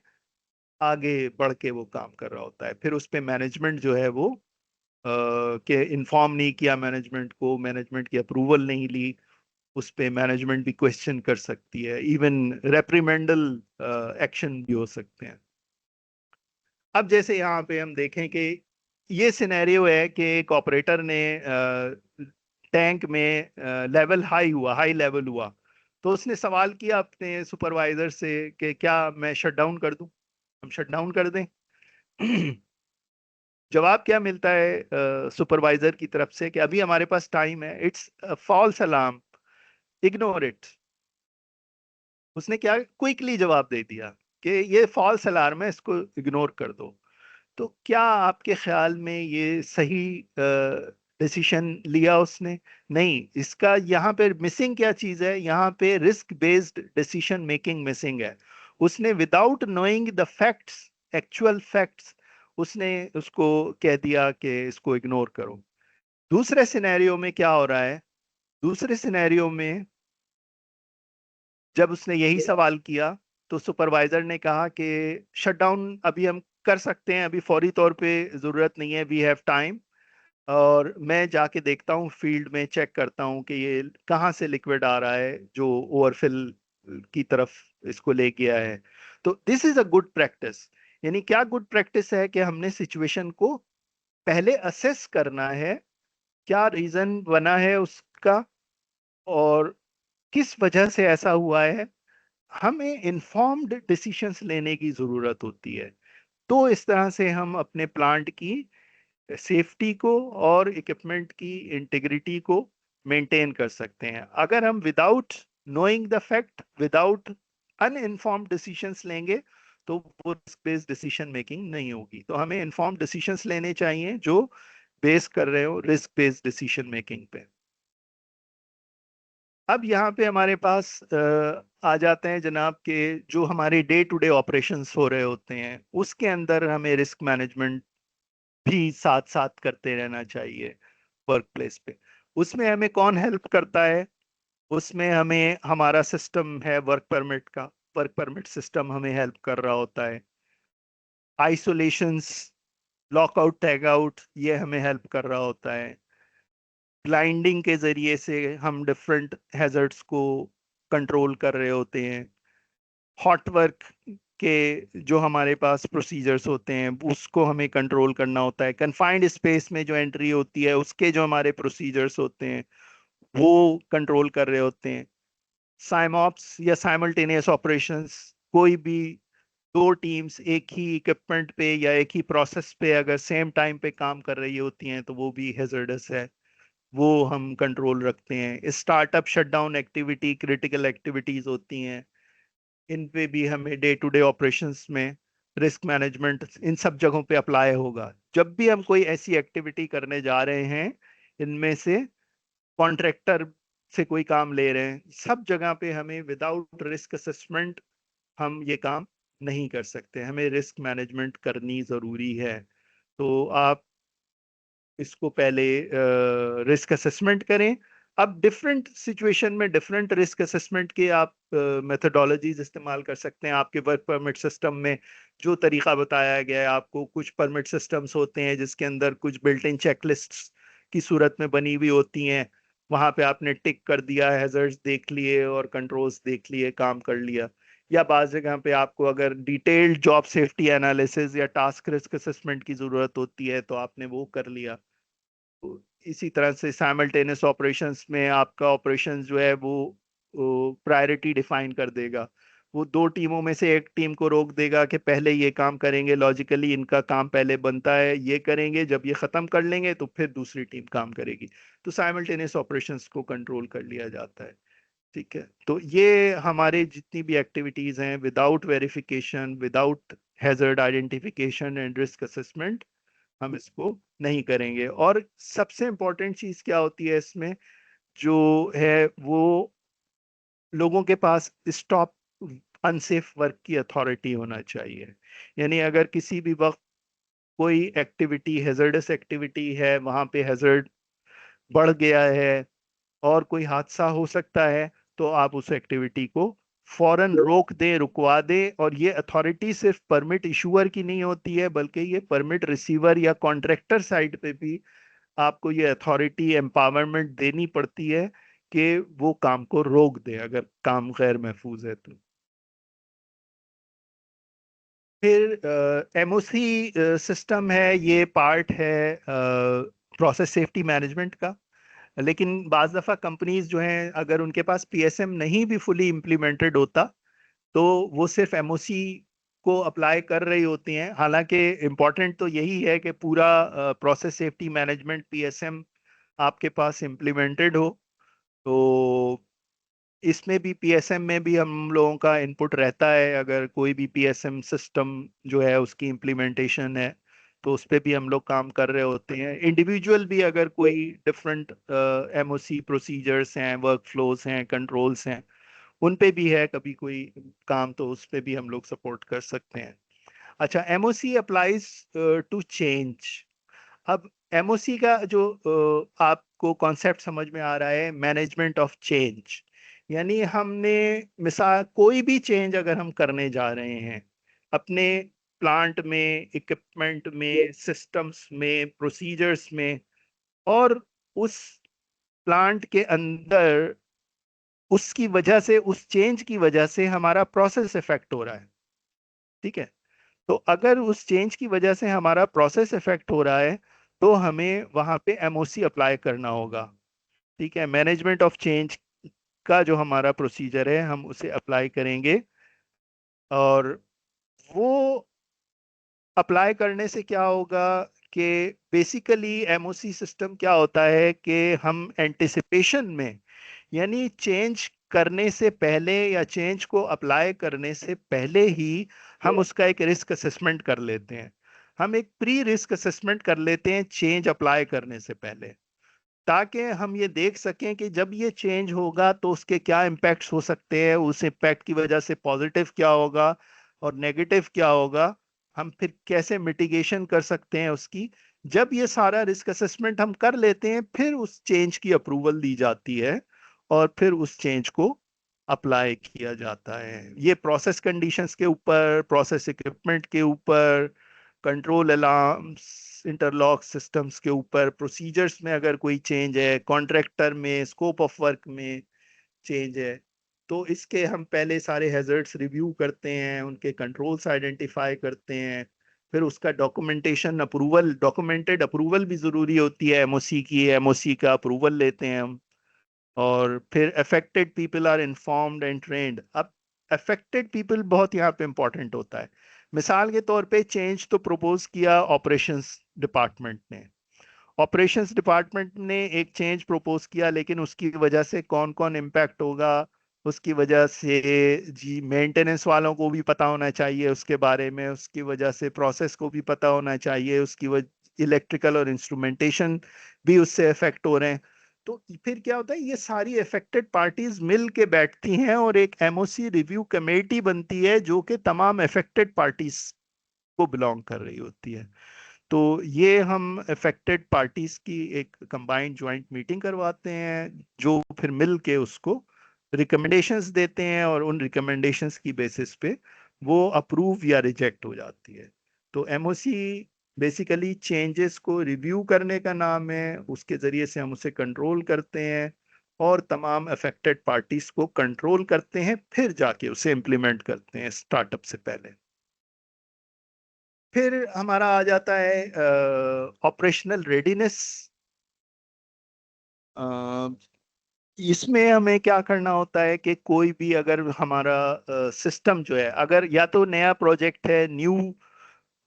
आगे बढ़ के वो काम कर रहा होता है। फिर उस पे मैनेजमेंट जो है वो के इन्फॉर्म नहीं किया मैनेजमेंट को, मैनेजमेंट की अप्रूवल नहीं ली, उस पे मैनेजमेंट भी क्वेश्चन कर सकती है, इवन रेप्रिमेंडल एक्शन भी हो सकते हैं। अब जैसे यहाँ पे हम देखें कि ये सिनेरियो है कि एक ऑपरेटर ने टैंक में लेवल हाई लेवल हुआ, तो उसने सवाल किया अपने सुपरवाइजर से कि क्या मैं शट डाउन कर दूं, हम शट डाउन कर दें। जवाब क्या मिलता है सुपरवाइजर की तरफ से कि अभी हमारे पास टाइम है, it's false alarm, ignore it. उसने क्या क्विकली जवाब दे दिया कि ये फॉल्स अलार्म है, इसको इग्नोर कर दो। तो क्या आपके ख्याल में ये सही डिसीजन लिया उसने? नहीं, इसका यहाँ पे मिसिंग क्या चीज है, यहाँ पे risk based decision making missing है। उसने without knowing the facts, actual facts, उसने उसको कह दिया कि इसको इग्नोर करो। दूसरे सिनेरियो में क्या हो रहा है, दूसरे सिनेरियो में जब उसने यही सवाल किया तो सुपरवाइजर ने कहा कि शट डाउन अभी हम कर सकते हैं, अभी फौरी तौर पे जरूरत नहीं है, वी हैव टाइम, और मैं जाके देखता हूँ फील्ड में, चेक करता हूँ कि ये कहाँ से लिक्विड आ रहा है जो ओवरफिल की तरफ इसको ले गया है। तो this is a good practice. यानी क्या गुड प्रैक्टिस है कि हमने सिचुएशन को पहले असेस करना है, क्या रीजन बना है उसका और किस वजह से ऐसा हुआ है। हमें इन्फॉर्म्ड डिसीशंस लेने की जरूरत होती है। तो इस तरह से हम अपने प्लांट की सेफ्टी को और इक्विपमेंट की इंटीग्रिटी को मेंटेन कर सकते हैं। अगर हम without knowing the fact, without uninformed decisions लेंगे तो वो रिस्क बेस्ड डिसीजन मेकिंग नहीं होगी। तो हमें इन्फॉर्म्ड डिसीशंस लेने चाहिए जो बेस कर रहे हो रिस्क बेस्ड डिसीजन मेकिंग पे। अब यहाँ पे हमारे पास आ जाते हैं जनाब के जो हमारे डे टू डे ऑपरेशंस हो रहे होते हैं, उसके अंदर हमें रिस्क मैनेजमेंट भी साथ साथ करते रहना चाहिए वर्क प्लेस पे। उसमें हमें कौन हेल्प करता है? उसमें हमें हमारा सिस्टम है वर्क परमिट का, वर्क परमिट सिस्टम हमें हेल्प कर रहा होता है। आइसोलेशंस, लॉकआउट टैग आउट, ये हमें हेल्प कर रहा होता है। ब्लाइंडिंग के जरिए से हम डिफरेंट हैजर्ड्स को कंट्रोल कर रहे होते हैं। हॉट वर्क के जो हमारे पास प्रोसीजर्स होते हैं उसको हमें कंट्रोल करना होता है। कन्फाइंड स्पेस में जो एंट्री होती है उसके जो हमारे प्रोसीजर्स होते हैं वो कंट्रोल कर रहे होते हैं। साइमॉप्स या साइमल्टेनियस ऑपरेशंस, कोई भी दो टीम्स एक ही इक्विपमेंट पे या एक ही प्रोसेस पे अगर सेम टाइम पे काम कर रही होती हैं तो वो भी हैजर्डस है, वो हम कंट्रोल रखते हैं। Startup shutdown activity, critical activities होती हैं, इन पे भी हमें डे टू डे ऑपरेशंस में रिस्क मैनेजमेंट इन सब जगहों पे अप्लाई होगा। जब भी हम कोई ऐसी एक्टिविटी करने जा रहे हैं, इनमें से कॉन्ट्रैक्टर से कोई काम ले रहे हैं, सब जगह पे हमें विदाउट रिस्क असेसमेंट हम ये काम नहीं कर सकते, हमें रिस्क मैनेजमेंट करनी जरूरी है। तो आप इसको पहले रिस्क असेसमेंट करें। अब डिफरेंट सिचुएशन में डिफरेंट रिस्क असेसमेंट के आप मेथोडोलॉजीज इस्तेमाल कर सकते हैं। आपके वर्क परमिट सिस्टम में जो तरीका बताया गया है आपको, कुछ परमिट सिस्टम्स होते हैं जिसके अंदर कुछ बिल्ट इन चेकलिस्ट्स की सूरत में बनी हुई होती हैं, वहां पे आपने टिक कर दिया, हैजर्ड्स देख लिए और कंट्रोल्स देख लिए, काम कर लिया। या बाज जगह पे आपको अगर डिटेल्ड जॉब सेफ्टी एनालिसिस या टास्क रिस्क असेसमेंट की जरूरत होती है तो आपने वो कर लिया। तो इसी तरह से साइमल्टेनियस ऑपरेशंस में आपका ऑपरेशन जो है वो प्रायोरिटी डिफाइन कर देगा। वो दो टीमों में से एक टीम को रोक देगा कि पहले ये काम करेंगे, लॉजिकली इनका काम पहले बनता है, ये करेंगे, जब ये खत्म कर लेंगे तो फिर दूसरी टीम काम करेगी। तो साइमल्टेनियस ऑपरेशंस को कंट्रोल कर लिया जाता है। ठीक है, तो ये हमारे जितनी भी एक्टिविटीज हैं without verification, without hazard identification and risk assessment, हम इसको नहीं करेंगे। और सबसे इंपॉर्टेंट चीज क्या होती है इसमें जो है वो लोगों के पास स्टॉप अनसेफ वर्क की अथॉरिटी होना चाहिए। यानी अगर किसी भी वक्त कोई एक्टिविटी हैजर्डस एक्टिविटी है, वहां पे हैजर्ड बढ़ गया है और कोई हादसा हो सकता है, तो आप उस एक्टिविटी को फौरन रोक दे, रुकवा दे। और ये अथॉरिटी सिर्फ परमिट इशूअर की नहीं होती है, बल्कि ये परमिट रिसीवर या कॉन्ट्रैक्टर साइड पे भी आपको ये अथॉरिटी एम्पावरमेंट देनी पड़ती है कि वो काम को रोक दे अगर काम गैर महफूज है तो। फिर एमओसी सिस्टम है, ये पार्ट है प्रोसेस सेफ्टी मैनेजमेंट का। लेकिन बाज दफ़ा कंपनीज जो हैं, अगर उनके पास पीएसएम नहीं भी फुली इम्प्लीमेंटेड होता, तो वो सिर्फ एमओसी को अप्लाई कर रही होती हैं। हालांकि इम्पॉर्टेंट तो यही है कि पूरा प्रोसेस सेफ्टी मैनेजमेंट पीएसएम आपके पास इम्प्लीमेंटेड हो। तो इसमें भी पीएसएम में भी हम लोगों का इनपुट रहता है। अगर कोई भी पीएसएम सिस्टम जो है उसकी इम्प्लीमेंटेशन है, तो उस पे भी हम लोग काम कर रहे होते हैं। इंडिविजुअल भी अगर कोई डिफरेंट एमओसी प्रोसीजर्स हैं, वर्क फ्लोज हैं, कंट्रोल्स हैं, उन पे भी है कभी कोई काम, तो उस पे भी हम लोग सपोर्ट कर सकते हैं। अच्छा, एमओसी अप्लाइज टू चेंज। अब एमओसी का जो आपको कॉन्सेप्ट समझ में आ रहा है, मैनेजमेंट ऑफ चेंज, यानी हमने मिसाल कोई भी चेंज अगर हम करने जा रहे हैं अपने प्लांट में, इक्विपमेंट में, सिस्टम्स में, प्रोसीजर्स में, और उस प्लांट के अंदर उसकी वजह से, उस चेंज की वजह से हमारा प्रोसेस इफेक्ट हो रहा है, ठीक है। तो अगर उस चेंज की वजह से हमारा प्रोसेस इफेक्ट हो रहा है, तो हमें वहां पे एमओसी अप्लाई करना होगा, ठीक है। मैनेजमेंट ऑफ चेंज का जो हमारा प्रोसीजर है, हम उसे अप्लाई करेंगे। और वो अप्लाई करने से क्या होगा कि बेसिकली एमओसी सिस्टम क्या होता है कि हम एंटिसिपेशन में, यानी चेंज करने से पहले या चेंज को अप्लाई करने से पहले ही हम उसका एक रिस्क असेसमेंट कर लेते हैं। हम एक प्री रिस्क असेसमेंट कर लेते हैं चेंज अप्लाई करने से पहले, ताकि हम ये देख सकें कि जब ये चेंज होगा तो उसके क्या इम्पैक्ट्स हो सकते हैं, उस इम्पैक्ट की वजह से पॉजिटिव क्या होगा और नेगेटिव क्या होगा, हम फिर कैसे मिटिगेशन कर सकते हैं उसकी। जब ये सारा रिस्क असेसमेंट हम कर लेते हैं, फिर उस चेंज की अप्रूवल दी जाती है और फिर उस चेंज को अप्लाई किया जाता है। ये प्रोसेस कंडीशंस के ऊपर, प्रोसेस इक्विपमेंट के ऊपर, कंट्रोल अलार्म्स, इंटरलॉक सिस्टम्स के ऊपर, प्रोसीजर्स में अगर कोई चेंज है, कॉन्ट्रैक्टर में, स्कोप ऑफ वर्क में चेंज है, तो इसके हम पहले सारे हैजर्ड्स रिव्यू करते हैं, उनके कंट्रोल्स आइडेंटिफाई करते हैं। फिर उसका डॉक्यूमेंटेशन अप्रूवल, डॉक्यूमेंटेड अप्रूवल भी ज़रूरी होती है एमओसी की, एमओसी का अप्रूवल लेते हैं हम। और फिर affected people are informed and trained. अब अफेक्टेड पीपल बहुत यहाँ पे इंपॉर्टेंट होता है। मिसाल के तौर पे चेंज तो प्रपोज किया ऑपरेशंस डिपार्टमेंट ने, ऑपरेशंस डिपार्टमेंट ने एक चेंज प्रपोज किया, लेकिन उसकी वजह से कौन कौन इम्पैक्ट होगा, उसकी वजह से जी मेंटेनेंस वालों को भी पता होना चाहिए उसके बारे में, उसकी वजह से प्रोसेस को भी पता होना चाहिए, उसकी वजह इलेक्ट्रिकल और इंस्ट्रूमेंटेशन भी उससे इफेक्ट हो रहे हैं। तो फिर क्या होता है, ये सारी अफेक्टेड पार्टीज मिल के बैठती हैं और एक एमओसी रिव्यू कमेटी बनती है जो कि तमाम अफेक्टेड पार्टीज को बिलोंग कर रही होती है। तो ये हम अफेक्टेड पार्टीज की एक कंबाइंड ज्वाइंट मीटिंग करवाते हैं, जो फिर मिल के उसको रिकमेंडेशंस देते हैं, और उन रिकमेंडेशंस की बेसिस पे वो अप्रूव या रिजेक्ट हो जाती है। तो एमओसी बेसिकली चेंजेस को रिव्यू करने का नाम है, उसके जरिए से हम उसे कंट्रोल करते हैं और तमाम अफेक्टेड पार्टीज को कंट्रोल करते हैं, फिर जाके उसे इम्प्लीमेंट करते हैं स्टार्टअप से पहले। फिर हमारा आ जाता है ऑपरेशनल रेडीनेस। इसमें हमें क्या करना होता है कि कोई भी अगर हमारा सिस्टम जो है, अगर या तो नया प्रोजेक्ट है, न्यू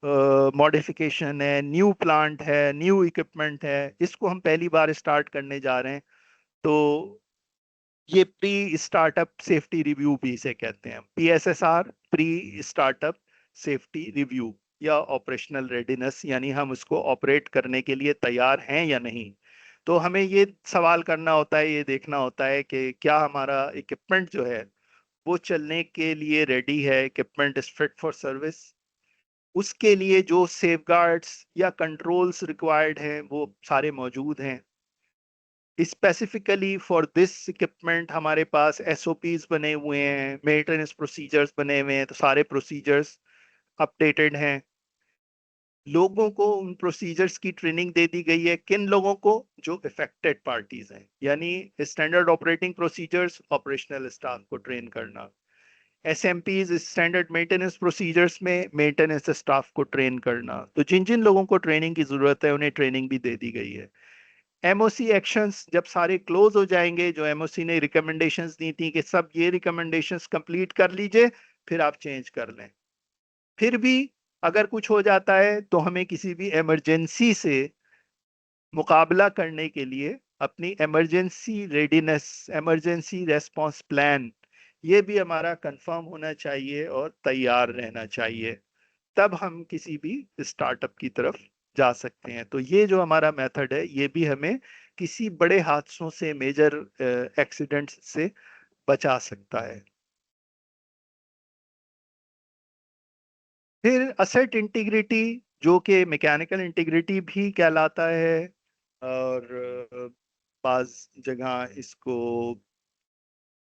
मॉडिफिकेशन है, न्यू प्लांट है, न्यू इक्विपमेंट है, इसको हम पहली बार स्टार्ट करने जा रहे हैं, तो ये प्री स्टार्टअप सेफ्टी रिव्यू भी इसे कहते हैं, पीएसएसआर, प्री स्टार्टअप सेफ्टी रिव्यू, या ऑपरेशनल रेडीनेस, यानी हम उसको ऑपरेट करने के लिए तैयार हैं या नहीं। तो हमें ये सवाल करना होता है, ये देखना होता है कि क्या हमारा इक्विपमेंट जो है वो चलने के लिए रेडी है, equipment is fit for service. उसके लिए जो सेफगार्ड्स या कंट्रोल्स रिक्वायर्ड हैं वो सारे मौजूद हैं। स्पेसिफिकली फॉर दिस इक्विपमेंट हमारे पास एसओपीज बने हुए हैं, मेंटेनेंस प्रोसीजर्स बने हुए हैं, तो सारे प्रोसीजर्स अपडेटेड हैं। लोगों को उन प्रोसीजर्स की ट्रेनिंग दे दी गई है। किन लोगों को? जो इफेक्टेड पार्टीज हैं, यानी standard operating procedures, operational staff को ट्रेन करना। एसएमपीज, स्टैंडर्ड मेंटेनेंस प्रोसीजर्स में मेंटेनेंस स्टाफ को ट्रेन करना। तो जिन जिन लोगों को ट्रेनिंग की जरूरत है उन्हें ट्रेनिंग भी दे दी गई है। एमओसी एक्शंस जब सारे क्लोज हो जाएंगे, जो एमओसी ने रिकमेंडेशंस दी थी कि सब ये रिकमेंडेशंस कंप्लीट कर लीजिए, फिर आप चेंज कर लें। फिर भी अगर कुछ हो जाता है तो हमें किसी भी इमरजेंसी से मुकाबला करने के लिए अपनी emergency readiness, emergency response plan, ये भी हमारा कंफर्म होना चाहिए और तैयार रहना चाहिए। तब हम किसी भी स्टार्टअप की तरफ जा सकते हैं। तो ये जो हमारा मेथड है, ये भी हमें किसी बड़े हादसों से, मेजर एक्सीडेंट्स से बचा सकता है। फिर असेट इंटीग्रिटी, जो कि मैकेनिकल इंटीग्रिटी भी कहलाता है, और बाज जगह इसको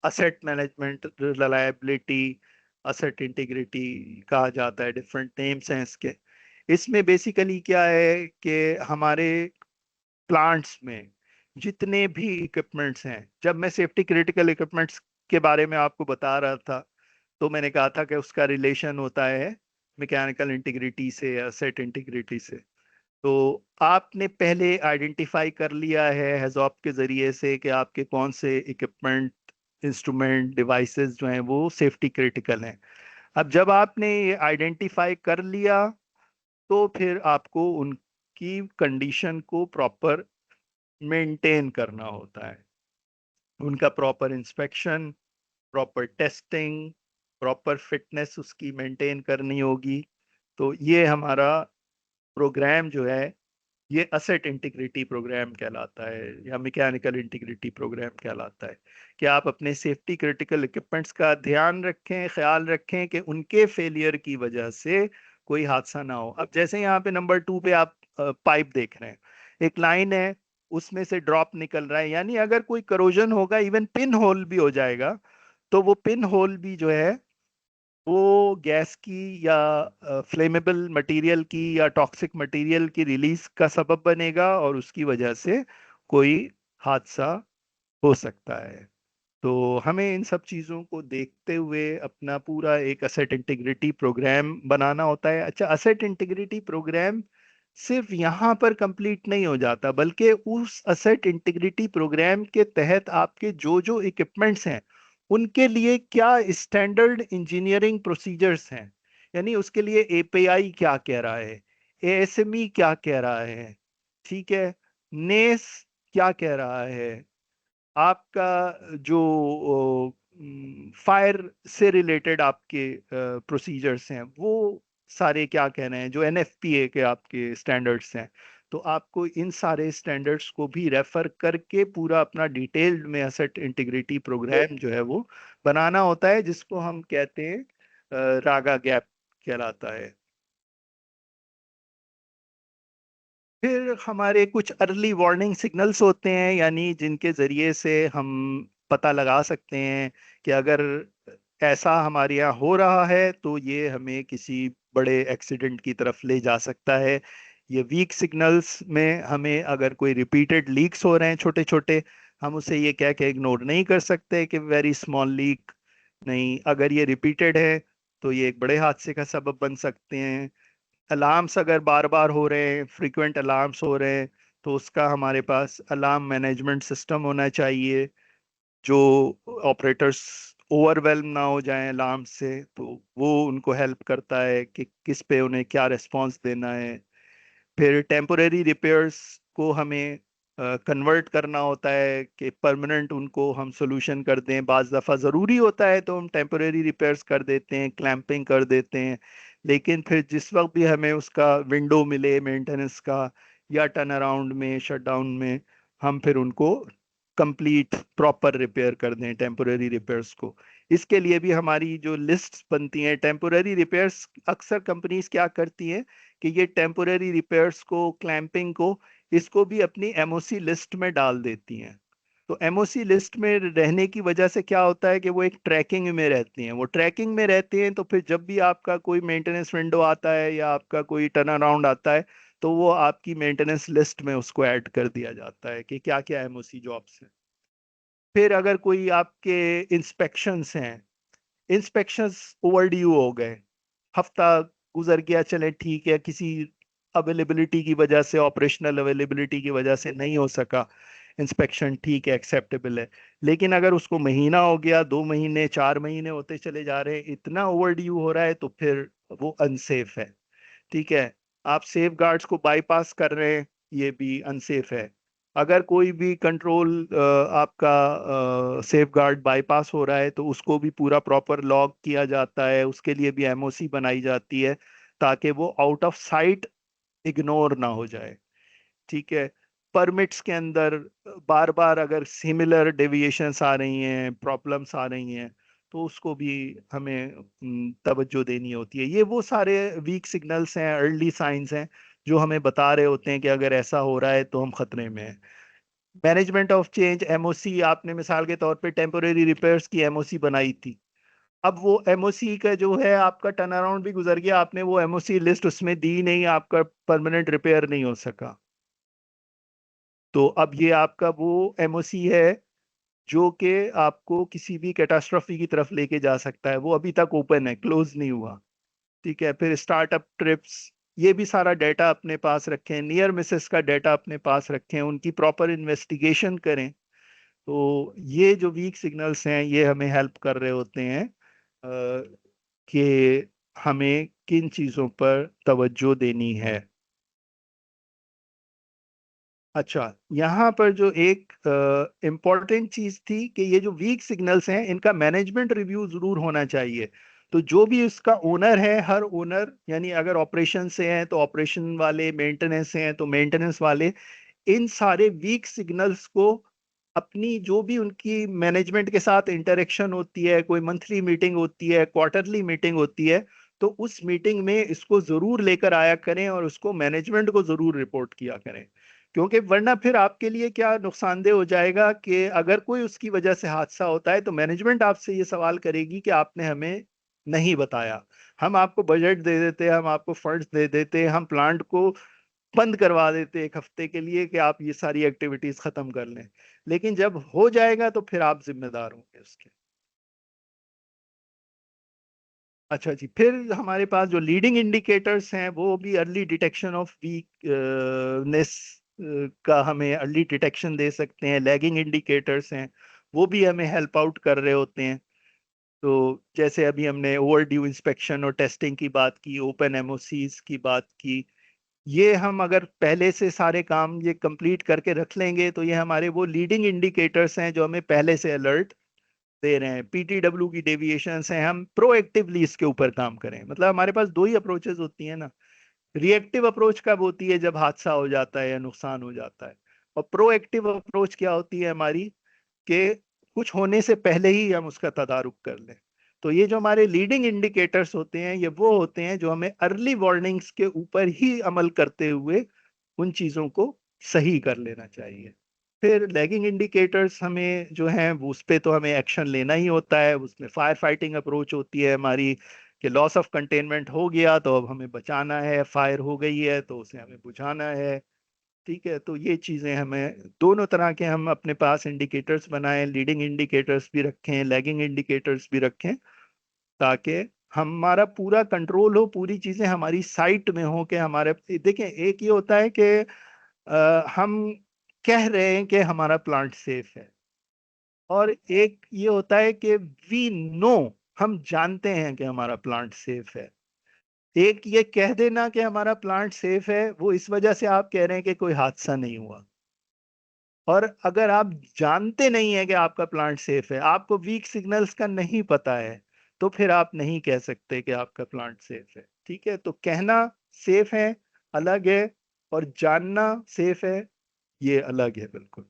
asset management reliability, asset integrity कहा जाता है। डिफरेंट नेम्स हैं इसके। इसमें बेसिकली क्या है कि हमारे प्लांट्स में जितने भी इक्विपमेंट्स हैं, जब मैं सेफ्टी क्रिटिकल इक्विपमेंट्स के बारे में आपको बता रहा था तो मैंने कहा था कि उसका रिलेशन होता है मैकेनिकल इंटीग्रिटी से, एसेट इंटीग्रिटी से। तो आपने पहले आइडेंटिफाई कर लिया है हेजॉप के जरिए से कि आपके कौन से इक्विपमेंट, इंस्ट्रूमेंट, डिवाइसेस जो हैं वो सेफ्टी क्रिटिकल हैं। अब जब आपने ये आइडेंटिफाई कर लिया तो फिर आपको उनकी कंडीशन को प्रॉपर मेंटेन करना होता है। उनका proper inspection, proper testing, proper fitness उसकी मेंटेन करनी होगी। तो ये हमारा प्रोग्राम जो है, ये असेट इंटीग्रिटी प्रोग्राम कहलाता है या मैकेनिकल इंटीग्रिटी प्रोग्राम कहलाता है। कि आप अपने सेफ्टी क्रिटिकल इक्विपमेंट्स का ध्यान रखें, ख्याल रखें कि उनके फेलियर की वजह से कोई हादसा ना हो। अब जैसे यहाँ पे नंबर 2 पे आप पाइप देख रहे हैं, एक लाइन है, उसमें से ड्रॉप निकल रहा है, यानी अगर कोई करोजन होगा, इवन पिन होल भी हो जाएगा, तो वो पिन होल भी जो है वो गैस की या फ्लेमेबल मटेरियल की या टॉक्सिक मटेरियल की रिलीज का सबब बनेगा और उसकी वजह से कोई हादसा हो सकता है। तो हमें इन सब चीज़ों को देखते हुए अपना पूरा एक असेट इंटीग्रिटी प्रोग्राम बनाना होता है। अच्छा, असेट इंटीग्रिटी प्रोग्राम सिर्फ यहाँ पर कंप्लीट नहीं हो जाता, बल्कि उस असेट इंटीग्रिटी प्रोग्राम के तहत आपके जो जो इक्विपमेंट्स हैं उनके लिए क्या स्टैंडर्ड इंजीनियरिंग प्रोसीजर्स हैं, यानी उसके लिए एपीआई क्या कह रहा है, एएसएमई क्या कह रहा है, ठीक है, नेस क्या कह रहा है, आपका जो फायर से रिलेटेड आपके प्रोसीजर्स हैं वो सारे क्या कह रहे हैं, जो एनएफपीए के आपके स्टैंडर्ड्स हैं। तो आपको इन सारे स्टैंडर्ड्स को भी रेफर करके पूरा अपना डिटेल्ड में एसेट इंटीग्रिटी प्रोग्राम जो है वो बनाना होता है, जिसको हम कहते हैं रागा गैप कहलाता है। फिर हमारे कुछ अर्ली वार्निंग सिग्नल्स होते हैं, यानी जिनके जरिए से हम पता लगा सकते हैं कि अगर ऐसा हमारे यहाँ हो रहा है तो ये हमें किसी बड़े एक्सीडेंट की तरफ ले जा सकता है। ये वीक सिग्नल्स में हमें अगर कोई रिपीटेड लीक्स हो रहे हैं छोटे छोटे, हम उसे ये कह के इग्नोर नहीं कर सकते कि वेरी स्मॉल लीक। नहीं, अगर ये रिपीटेड है तो ये एक बड़े हादसे का सबब बन सकते हैं। अलार्म्स अगर बार बार हो रहे हैं, फ्रीक्वेंट अलार्म्स हो रहे हैं, तो उसका हमारे पास अलार्म मैनेजमेंट सिस्टम होना चाहिए, जो ऑपरेटर्स ओवरवेल्म ना हो जाएं अलार्म से, तो वो उनको हेल्प करता है कि किस पे उन्हें क्या रिस्पॉन्स देना है। फिर टेम्पोरेरी रिपेयर्स को हमें कन्वर्ट करना होता है कि परमानेंट उनको हम सोल्यूशन कर दें। बाज़ दफ़ा ज़रूरी होता है तो हम टेम्पोरेरी रिपेयर्स कर देते हैं, क्लैंपिंग कर देते हैं, लेकिन फिर जिस वक्त भी हमें उसका विंडो मिले मेंटेनेंस का या टर्न अराउंड में, शट डाउन में, हम फिर उनको कंप्लीट प्रॉपर रिपेयर कर दें टेम्पोरेरी रिपेयर्स को। इसके लिए भी हमारी जो लिस्ट बनती हैं टेम्पोरेरी रिपेयर्स, अक्सर कंपनीज क्या करती हैं कि ये टेम्पोरेरी रिपेयर्स को, क्लैंपिंग को इसको भी अपनी एमओसी लिस्ट में डाल देती हैं। तो एमओसी लिस्ट में रहने की वजह से क्या होता है कि वो एक ट्रैकिंग में रहती हैं। वो ट्रैकिंग में रहते हैं तो फिर जब भी आपका कोई मेंटेनेंस विंडो आता है या आपका कोई टर्न अराउंड आता है तो वो आपकी मेंटेनेंस लिस्ट में उसको ऐड कर दिया जाता है कि क्या क्या एमओसी जॉब्स हैं। फिर अगर कोई आपके इंस्पेक्शंस हैं, इंस्पेक्शंस ओवर ड्यू हो गए, हफ्ता गुजर गया, चले ठीक है, किसी अवेलेबिलिटी की वजह से, ऑपरेशनल अवेलेबिलिटी की वजह से नहीं हो सका इंस्पेक्शन, ठीक है, एक्सेप्टेबल है। लेकिन अगर उसको महीना हो गया, 2 महीने, 4 महीने होते चले जा रहे हैं, इतना ओवर ड्यू हो रहा है, तो फिर वो अनसेफ है। ठीक है, आप सेफ गार्ड्स को बाईपास कर रहे हैं, ये भी अनसेफ है। अगर कोई भी कंट्रोल आपका सेफ गार्ड बाईपास हो रहा है तो उसको भी पूरा प्रॉपर लॉग किया जाता है, उसके लिए भी एमओसी बनाई जाती है ताकि वो आउट ऑफ साइट इग्नोर ना हो जाए। ठीक है, परमिट्स के अंदर बार बार अगर सिमिलर डेविएशंस आ रही हैं, प्रॉब्लम्स आ रही हैं, तो उसको भी हमें तवज्जो देनी होती है। ये वो सारे वीक सिग्नल्स हैं, अर्ली साइंस हैं जो हमें बता रहे होते हैं कि अगर ऐसा हो रहा है तो हम खतरे में हैं। मैनेजमेंट ऑफ चेंज एमओसी, आपने मिसाल के तौर पे टेम्पोरेरी रिपेयर्स की एमओसी बनाई थी। अब वो एमओसी का जो है, आपका टर्न अराउंड भी गुजर गया, आपने वो एमओसी लिस्ट उसमें दी नहीं, आपका परमानेंट रिपेयर नहीं हो सका। तो अब ये आपका वो एमओसी है जो कि आपको किसी भी कैटास्ट्रॉफी की तरफ लेके जा सकता है। वो अभी तक ओपन है, क्लोज नहीं हुआ। ठीक है, फिर स्टार्टअप ट्रिप्स, ये भी सारा डाटा अपने पास रखें, नियर मिसेस का डाटा अपने पास रखें, उनकी प्रॉपर इन्वेस्टिगेशन करें। तो ये जो वीक सिग्नल्स हैं ये हमें हेल्प कर रहे होते हैं कि हमें किन चीज़ों पर तवज्जो देनी है। अच्छा, यहाँ पर जो एक इम्पॉर्टेंट चीज थी कि ये जो वीक सिग्नल्स हैं इनका मैनेजमेंट रिव्यू जरूर होना चाहिए। तो जो भी इसका ओनर है, हर ओनर, यानी अगर ऑपरेशन से हैं तो ऑपरेशन वाले, मेंटेनेंस से हैं तो मेंटेनेंस वाले, इन सारे वीक सिग्नल्स को अपनी जो भी उनकी मैनेजमेंट के साथ इंटरेक्शन होती है, कोई मंथली मीटिंग होती है, क्वार्टरली मीटिंग होती है, तो उस मीटिंग में इसको जरूर लेकर आया करें और उसको मैनेजमेंट को जरूर रिपोर्ट किया करें। क्योंकि वरना फिर आपके लिए क्या नुकसानदेह हो जाएगा कि अगर कोई उसकी वजह से हादसा होता है तो मैनेजमेंट आपसे ये सवाल करेगी कि आपने हमें नहीं बताया। हम आपको बजट दे देते, हम आपको फंड्स दे देते, हम प्लांट को बंद करवा देते एक हफ्ते के लिए कि आप ये सारी एक्टिविटीज खत्म कर लें, लेकिन जब हो जाएगा तो फिर आप जिम्मेदार होंगे उसके। अच्छा जी, फिर हमारे पास जो लीडिंग इंडिकेटर्स हैं वो भी अर्ली डिटेक्शन ऑफ वीकनेस का हमें अर्ली डिटेक्शन दे सकते हैं। लैगिंग इंडिकेटर्स हैं, वो भी हमें हेल्प आउट कर रहे होते हैं। तो जैसे अभी हमने ओवर ड्यू इंस्पेक्शन और टेस्टिंग की बात की, ओपन एमओसीज की बात की, ये हम अगर पहले से सारे काम ये कंप्लीट करके रख लेंगे तो ये हमारे वो लीडिंग इंडिकेटर्स हैं जो हमें पहले से अलर्ट दे रहे हैं। पीटीडब्ल्यू की डेविएशंस हैं, हम प्रोएक्टिवली इसके ऊपर काम करें। मतलब हमारे पास दो ही अप्रोचेस होती हैं ना। रिएक्टिव अप्रोच कब होती है? जब हादसा हो जाता है या नुकसान हो जाता है। और प्रोएक्टिव अप्रोच क्या होती है हमारी? कि कुछ होने से पहले ही हम उसका तदारुक कर लें। तो ये जो हमारे लीडिंग इंडिकेटर्स होते हैं ये वो होते हैं जो हमें अर्ली वार्निंग्स के ऊपर ही अमल करते हुए उन चीज़ों को सही कर लेना चाहिए। फिर लैगिंग इंडिकेटर्स हमें जो हैं वो उस पे तो हमें एक्शन लेना ही होता है। उसमें फायर फाइटिंग अप्रोच होती है हमारी कि लॉस ऑफ कंटेनमेंट हो गया तो अब हमें बचाना है, फायर हो गई है तो उसे हमें बुझाना है। ठीक है, तो ये चीज़ें हमें दोनों तरह के हम अपने पास इंडिकेटर्स बनाएं, लीडिंग इंडिकेटर्स भी रखें, लैगिंग इंडिकेटर्स भी रखें, ताकि हमारा पूरा कंट्रोल हो, पूरी चीज़ें हमारी साइट में हो। कि हमारे देखें, एक ये होता है कि हम कह रहे हैं कि हमारा प्लांट सेफ है, और एक ये होता है कि वी नो, हम जानते हैं कि हमारा प्लांट सेफ है। एक ये कह देना कि हमारा प्लांट सेफ है, वो इस वजह से आप कह रहे हैं कि कोई हादसा नहीं हुआ। और अगर आप जानते नहीं है कि आपका प्लांट सेफ है, आपको वीक सिग्नल्स का नहीं पता है, तो फिर आप नहीं कह सकते कि आपका प्लांट सेफ है। ठीक है, तो कहना सेफ है अलग है, और जानना सेफ है ये अलग है बिल्कुल।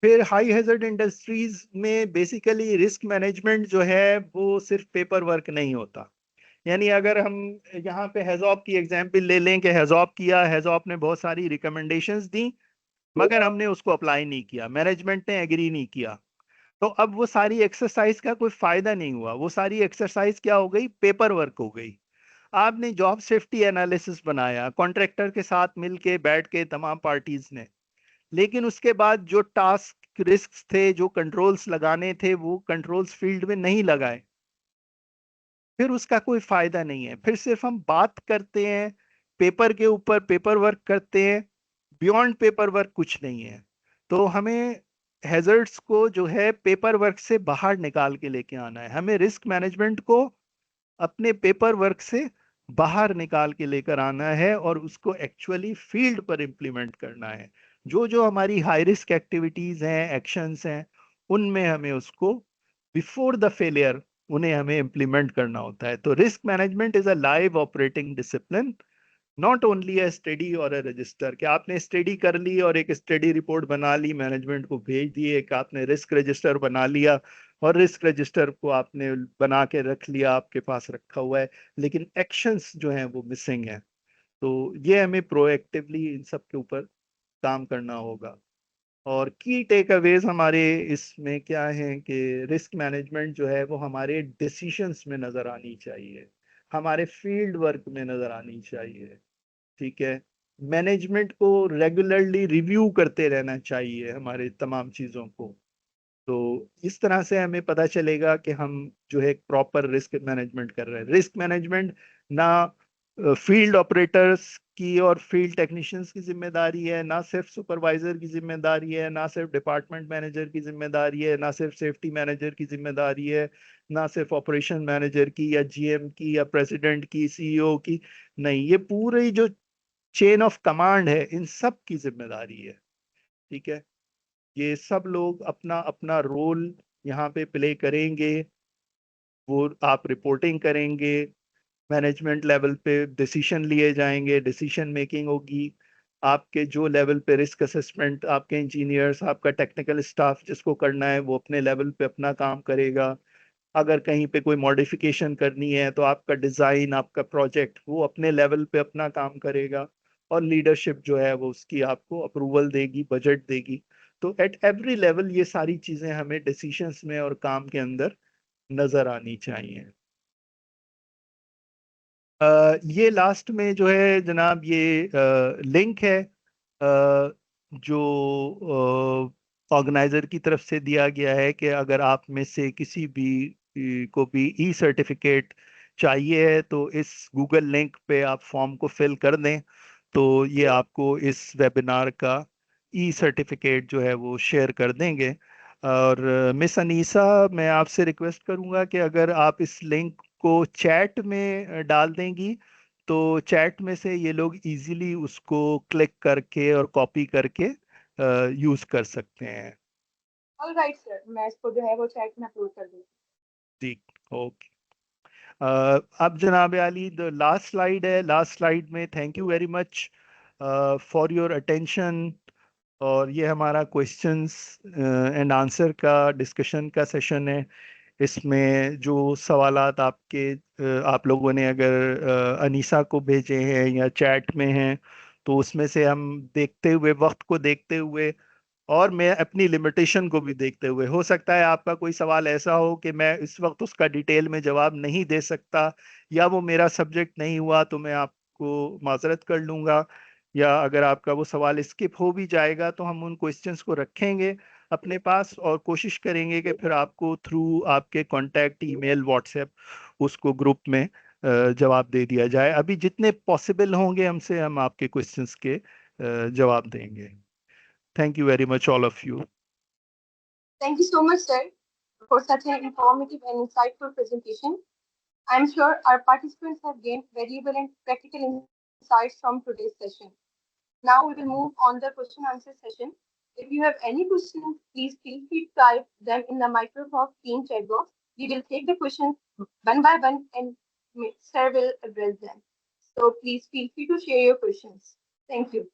फिर हाई हैजर्ड इंडस्ट्रीज में बेसिकली रिस्क मैनेजमेंट जो है वो सिर्फ पेपर वर्क नहीं होता। यानी अगर हम यहाँ पे हेजॉप की एग्जाम्पल ले लें कि हेजॉप किया, हेजॉप ने बहुत सारी रिकमेंडेशंस दी, मगर हमने उसको अप्लाई नहीं किया, मैनेजमेंट ने एग्री नहीं किया, तो अब वो सारी एक्सरसाइज का कोई फायदा नहीं हुआ। वो सारी एक्सरसाइज क्या हो गई? पेपर वर्क हो गई। आपने जॉब सेफ्टी एनालिसिस बनाया कॉन्ट्रैक्टर के साथ मिलके बैठ के तमाम पार्टीज ने, लेकिन उसके बाद जो टास्क रिस्क थे, जो कंट्रोल्स लगाने थे, वो कंट्रोल्स फील्ड में नहीं लगाए, फिर उसका कोई फायदा नहीं है। फिर सिर्फ हम बात करते हैं, पेपर के ऊपर पेपर वर्क करते हैं, बियॉन्ड पेपर वर्क कुछ नहीं है। तो हमें हैजर्ड्स को जो है पेपर वर्क से बाहर निकाल के लेके आना है, हमें रिस्क मैनेजमेंट को अपने पेपर वर्क से बाहर निकाल के लेकर आना है और उसको एक्चुअली फील्ड पर इम्प्लीमेंट करना है। जो जो हमारी हाई रिस्क एक्टिविटीज हैं, एक्शंस हैं, उनमें हमें उसको बिफोर द फेलियर उन्हें हमें इम्प्लीमेंट करना होता है। तो risk management is a live operating discipline, not only a study और अ रजिस्टर। कि आपने स्टडी कर ली और एक स्टडी रिपोर्ट बना ली, मैनेजमेंट को भेज दी, एक आपने रिस्क रजिस्टर बना लिया और रिस्क रजिस्टर को आपने बना के रख लिया, आपके पास रखा हुआ है, लेकिन एक्शंस जो हैं वो मिसिंग हैं। तो ये हमें प्रोएक्टिवली इन सब के ऊपर काम करना होगा। और की टेक अवेज हमारे इसमें क्या है कि रिस्क मैनेजमेंट जो है वो हमारे डिसीशंस में नजर आनी चाहिए, हमारे फील्ड वर्क में नजर आनी चाहिए। ठीक है, मैनेजमेंट को रेगुलरली रिव्यू करते रहना चाहिए हमारे तमाम चीज़ों को। तो इस तरह से हमें पता चलेगा कि हम जो है प्रॉपर रिस्क मैनेजमेंट कर रहे हैं। रिस्क मैनेजमेंट ना फील्ड ऑपरेटर्स की और फील्ड टेक्नीशियंस की जिम्मेदारी है, ना सिर्फ सुपरवाइजर की जिम्मेदारी है, ना सिर्फ डिपार्टमेंट मैनेजर की जिम्मेदारी है, ना सिर्फ सेफ्टी मैनेजर की जिम्मेदारी है, ना सिर्फ ऑपरेशन मैनेजर की या जीएम की या प्रेसिडेंट की, सीईओ की। नहीं, ये पूरी जो चेन ऑफ कमांड है, इन सब की जिम्मेदारी है। ठीक है, ये सब लोग अपना अपना रोल यहाँ पे प्ले करेंगे। वो आप रिपोर्टिंग करेंगे, मैनेजमेंट लेवल पे डिसीजन लिए जाएंगे, डिसीजन मेकिंग होगी। आपके जो लेवल पे रिस्क असेसमेंट, आपके इंजीनियर्स, आपका टेक्निकल स्टाफ जिसको करना है वो अपने लेवल पे अपना काम करेगा। अगर कहीं पे कोई मॉडिफिकेशन करनी है तो आपका डिज़ाइन, आपका प्रोजेक्ट, वो अपने लेवल पे अपना काम करेगा। और लीडरशिप जो है वो उसकी आपको अप्रूवल देगी, बजट देगी। तो एट एवरी लेवल ये सारी चीज़ें हमें डिसीशंस में और काम के अंदर नज़र आनी चाहिए। ये लास्ट में जो है जनाब, ये लिंक है जो ऑर्गेनाइजर की तरफ से दिया गया है कि अगर आप में से किसी भी को भी ई सर्टिफिकेट चाहिए है तो इस गूगल लिंक पे आप फॉर्म को फिल कर दें, तो ये आपको इस वेबिनार का ई सर्टिफिकेट जो है वो शेयर कर देंगे। और मिस अनीसा, मैं आपसे रिक्वेस्ट करूंगा कि अगर आप इस लिंक को चैट में डाल देंगी, तो चैट में से ये लोग इजीली उसको क्लिक करके और कॉपी करके यूज कर सकते हैं। ऑल राइट सर, मैं इसको जो है वो चैट में अपलोड कर दूंगी। ठीक, ओके। अब जनाब आली, द लास्ट स्लाइड है। लास्ट स्लाइड में thank you very much for your attention. और ये हमारा क्वेश्चंस एंड आंसर का डिस्कशन का सेशन है। इसमें जो सवालात आपके आप लोगों ने अगर अनीसा को भेजे हैं या चैट में हैं, तो उसमें से हम देखते हुए, वक्त को देखते हुए और मैं अपनी लिमिटेशन को भी देखते हुए, हो सकता है आपका कोई सवाल ऐसा हो कि मैं इस वक्त उसका डिटेल में जवाब नहीं दे सकता, या वो मेरा सब्जेक्ट नहीं हुआ, तो मैं आपको माजरत कर लूँगा। या अगर आपका वो सवाल स्किप हो भी जाएगा तो हम उन क्वेश्चंस को रखेंगे अपने पास और कोशिश करेंगे कि फिर आपको थ्रू आपके कांटेक्ट, ईमेल, व्हाट्सएप, उसको ग्रुप में जवाब दे दिया जाए। अभी जितने पॉसिबल होंगे हमसे, हम आपके क्वेश्चंस के जवाब देंगे। Thank you very much, all of you. Thank you so much, sir, for such an informative and insightful presentation. I'm sure our participants have gained valuable and practical insights from today's session. Now we will move on the question answer session. If you have any questions, please feel free to type them in the Microsoft Team chat box. We will take the questions one by one and Sir will address them. So please feel free to share your questions. Thank you.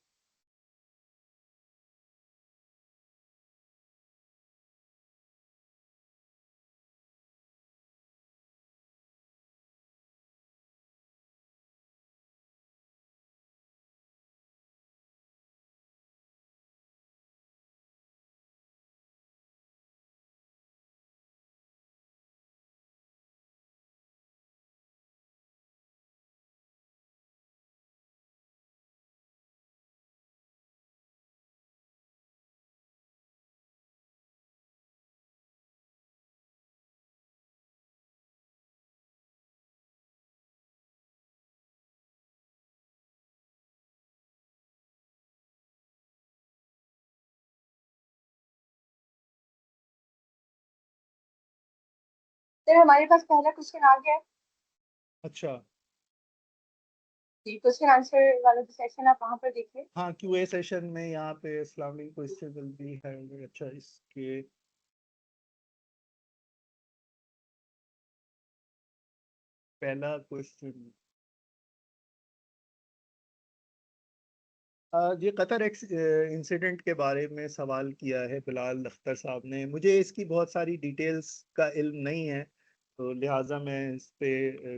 फिर हमारे पास पहला question आ गया है। अच्छा, जी, question answer वाला जो session आप वहां पर देखिए। हाँ, क्यूए सेशन में यहाँ पे Islamic question will be hand. अच्छा, इसके पहला क्वेश्चन, ये कतर इंसिडेंट के बारे में सवाल किया है बिलाल अख्तर साहब ने। मुझे इसकी बहुत सारी डिटेल्स का इल्म नहीं है, तो लिहाजा मैं इस पे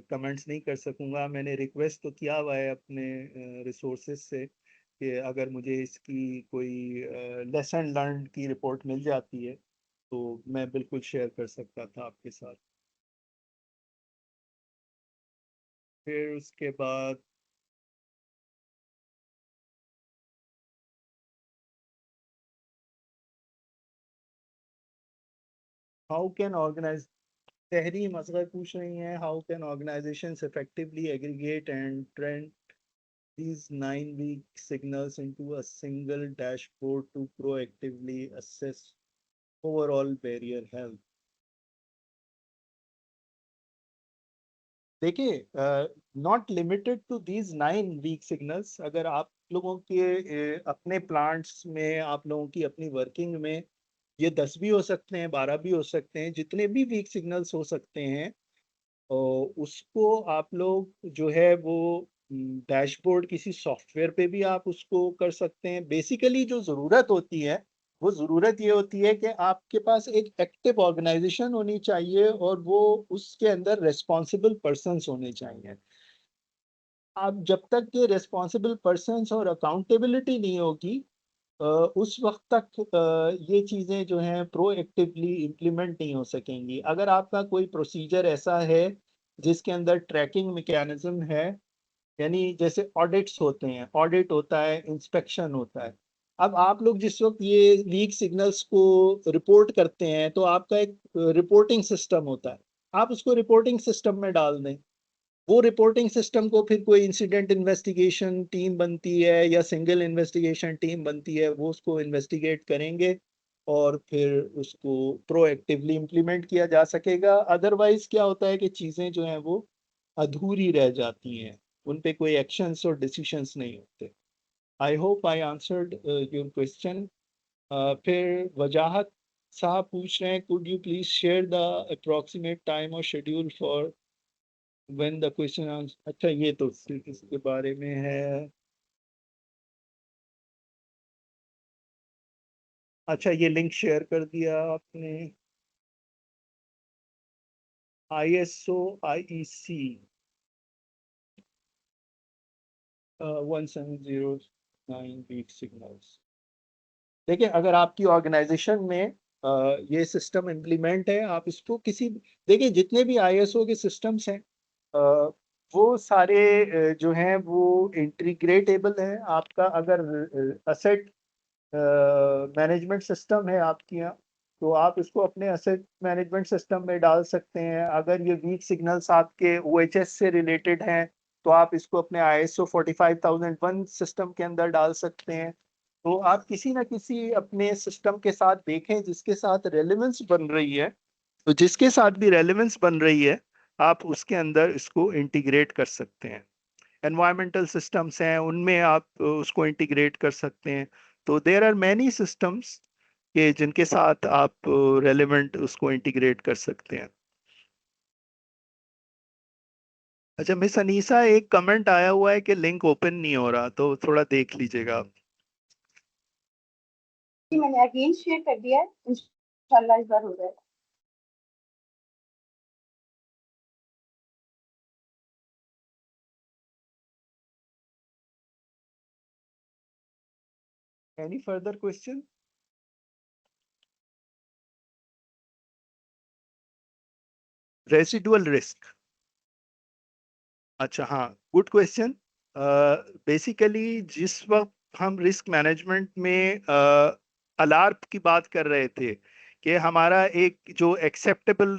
कमेंट्स नहीं कर सकूंगा। मैंने रिक्वेस्ट तो किया हुआ है अपने रिसोर्सेज से कि अगर मुझे इसकी कोई लेसन लर्न की रिपोर्ट मिल जाती है तो मैं बिल्कुल शेयर कर सकता था आपके साथ। फिर उसके बाद how can organise, Tahreem Asghar पूछ रही हैं, how can organisations effectively aggregate and trend these 9 week signals into a single dashboard to proactively assess overall barrier health? देखिए, not limited to these 9 week signals. अगर आप लोगों के अपने प्लांट्स में, आप लोगों की अपनी वर्किंग में ये 10 भी हो सकते हैं, 12 भी हो सकते हैं, जितने भी वीक सिग्नल्स हो सकते हैं, उसको आप लोग जो है वो डैशबोर्ड किसी सॉफ्टवेयर पे भी आप उसको कर सकते हैं। बेसिकली जो ज़रूरत होती है वो ज़रूरत ये होती है कि आपके पास एक एक्टिव ऑर्गेनाइजेशन होनी चाहिए और वो उसके अंदर रेस्पॉन्सिबल पर्सन्स होने चाहिए। आप जब तक ये रेस्पॉन्सिबल पर्सन्स और अकाउंटेबिलिटी नहीं होगी, उस वक्त तक ये चीज़ें जो हैं प्रोएक्टिवली इम्प्लीमेंट नहीं हो सकेंगी। अगर आपका कोई प्रोसीजर ऐसा है जिसके अंदर ट्रैकिंग मैकेनिज्म है, यानी जैसे ऑडिट्स होते हैं, ऑडिट होता है, इंस्पेक्शन होता है। अब आप लोग जिस वक्त ये वीक सिग्नल्स को रिपोर्ट करते हैं तो आपका एक रिपोर्टिंग सिस्टम होता है, आप उसको रिपोर्टिंग सिस्टम में डाल दें। वो रिपोर्टिंग सिस्टम को फिर कोई इंसिडेंट इन्वेस्टिगेशन टीम बनती है या सिंगल इन्वेस्टिगेशन टीम बनती है, वो उसको इन्वेस्टिगेट करेंगे और फिर उसको प्रोएक्टिवली इम्प्लीमेंट किया जा सकेगा। अदरवाइज क्या होता है कि चीज़ें जो हैं वो अधूरी रह जाती हैं, उन पे कोई एक्शंस और डिसीशंस नहीं होते। I hope I answered your question. फिर वजाहत साहब पूछ रहे हैं, could you please share the approximate time और schedule for when the question answer. अच्छा, ये तो इसके बारे में है। अच्छा, ये लिंक शेयर कर दिया आपने। ISO IEC 1709 weak signals. देखिए, अगर आपकी ऑर्गेनाइजेशन में ये सिस्टम इम्प्लीमेंट है, आप इसको किसी, देखिए जितने भी ISO के सिस्टम्स हैं वो सारे जो हैं वो इंटीग्रेटेबल हैं। आपका अगर असेट मैनेजमेंट सिस्टम है आपके यहाँ, तो आप इसको अपने असेट मैनेजमेंट सिस्टम में डाल सकते हैं। अगर ये वीक सिग्नल्स आपके OHS से रिलेटेड हैं तो आप इसको अपने ISO 45001 सिस्टम के अंदर डाल सकते हैं। तो आप किसी ना किसी अपने सिस्टम के साथ देखें जिसके साथ रेलेवेंस बन रही है, तो जिसके साथ भी रेलेवेंस बन रही है आप उसके अंदर इसको इंटीग्रेट कर सकते हैं। एनवायरमेंटल सिस्टम्स हैं उनमें आप उसको इंटीग्रेट कर सकते हैं। तो देयर आर मैनी सिस्टम्स के जिनके साथ आप रेलेवेंट उसको इंटीग्रेट कर सकते हैं। अच्छा, मिस अनीसा, एक कमेंट आया हुआ है कि लिंक ओपन नहीं हो रहा, तो थोड़ा देख लीजिएगा आप। जी, मैंने अगेन शेयर कर दिया है, इंशाल्लाह इस बार हो जाएगा। Any further question? Residual risk, अच्छा हाँ, गुड क्वेश्चन। बेसिकली जिस वक्त हम रिस्क मैनेजमेंट में अलार्म की बात कर रहे थे कि हमारा एक जो एक्सेप्टेबल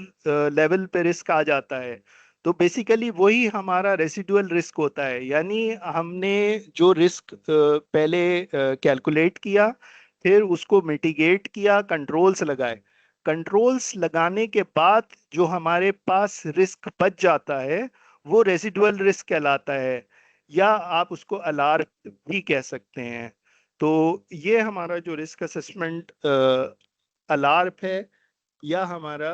लेवल पे रिस्क आ जाता है, तो बेसिकली वही हमारा रेसिडुअल रिस्क होता है। यानी हमने जो रिस्क पहले कैलकुलेट किया, फिर उसको मिटिगेट किया, कंट्रोल्स लगाए, कंट्रोल्स लगाने के बाद जो हमारे पास रिस्क बच जाता है वो रेसिडुअल रिस्क कहलाता है, या आप उसको अलार्म भी कह सकते हैं। तो ये हमारा जो रिस्क असेसमेंट अलार्म है, या हमारा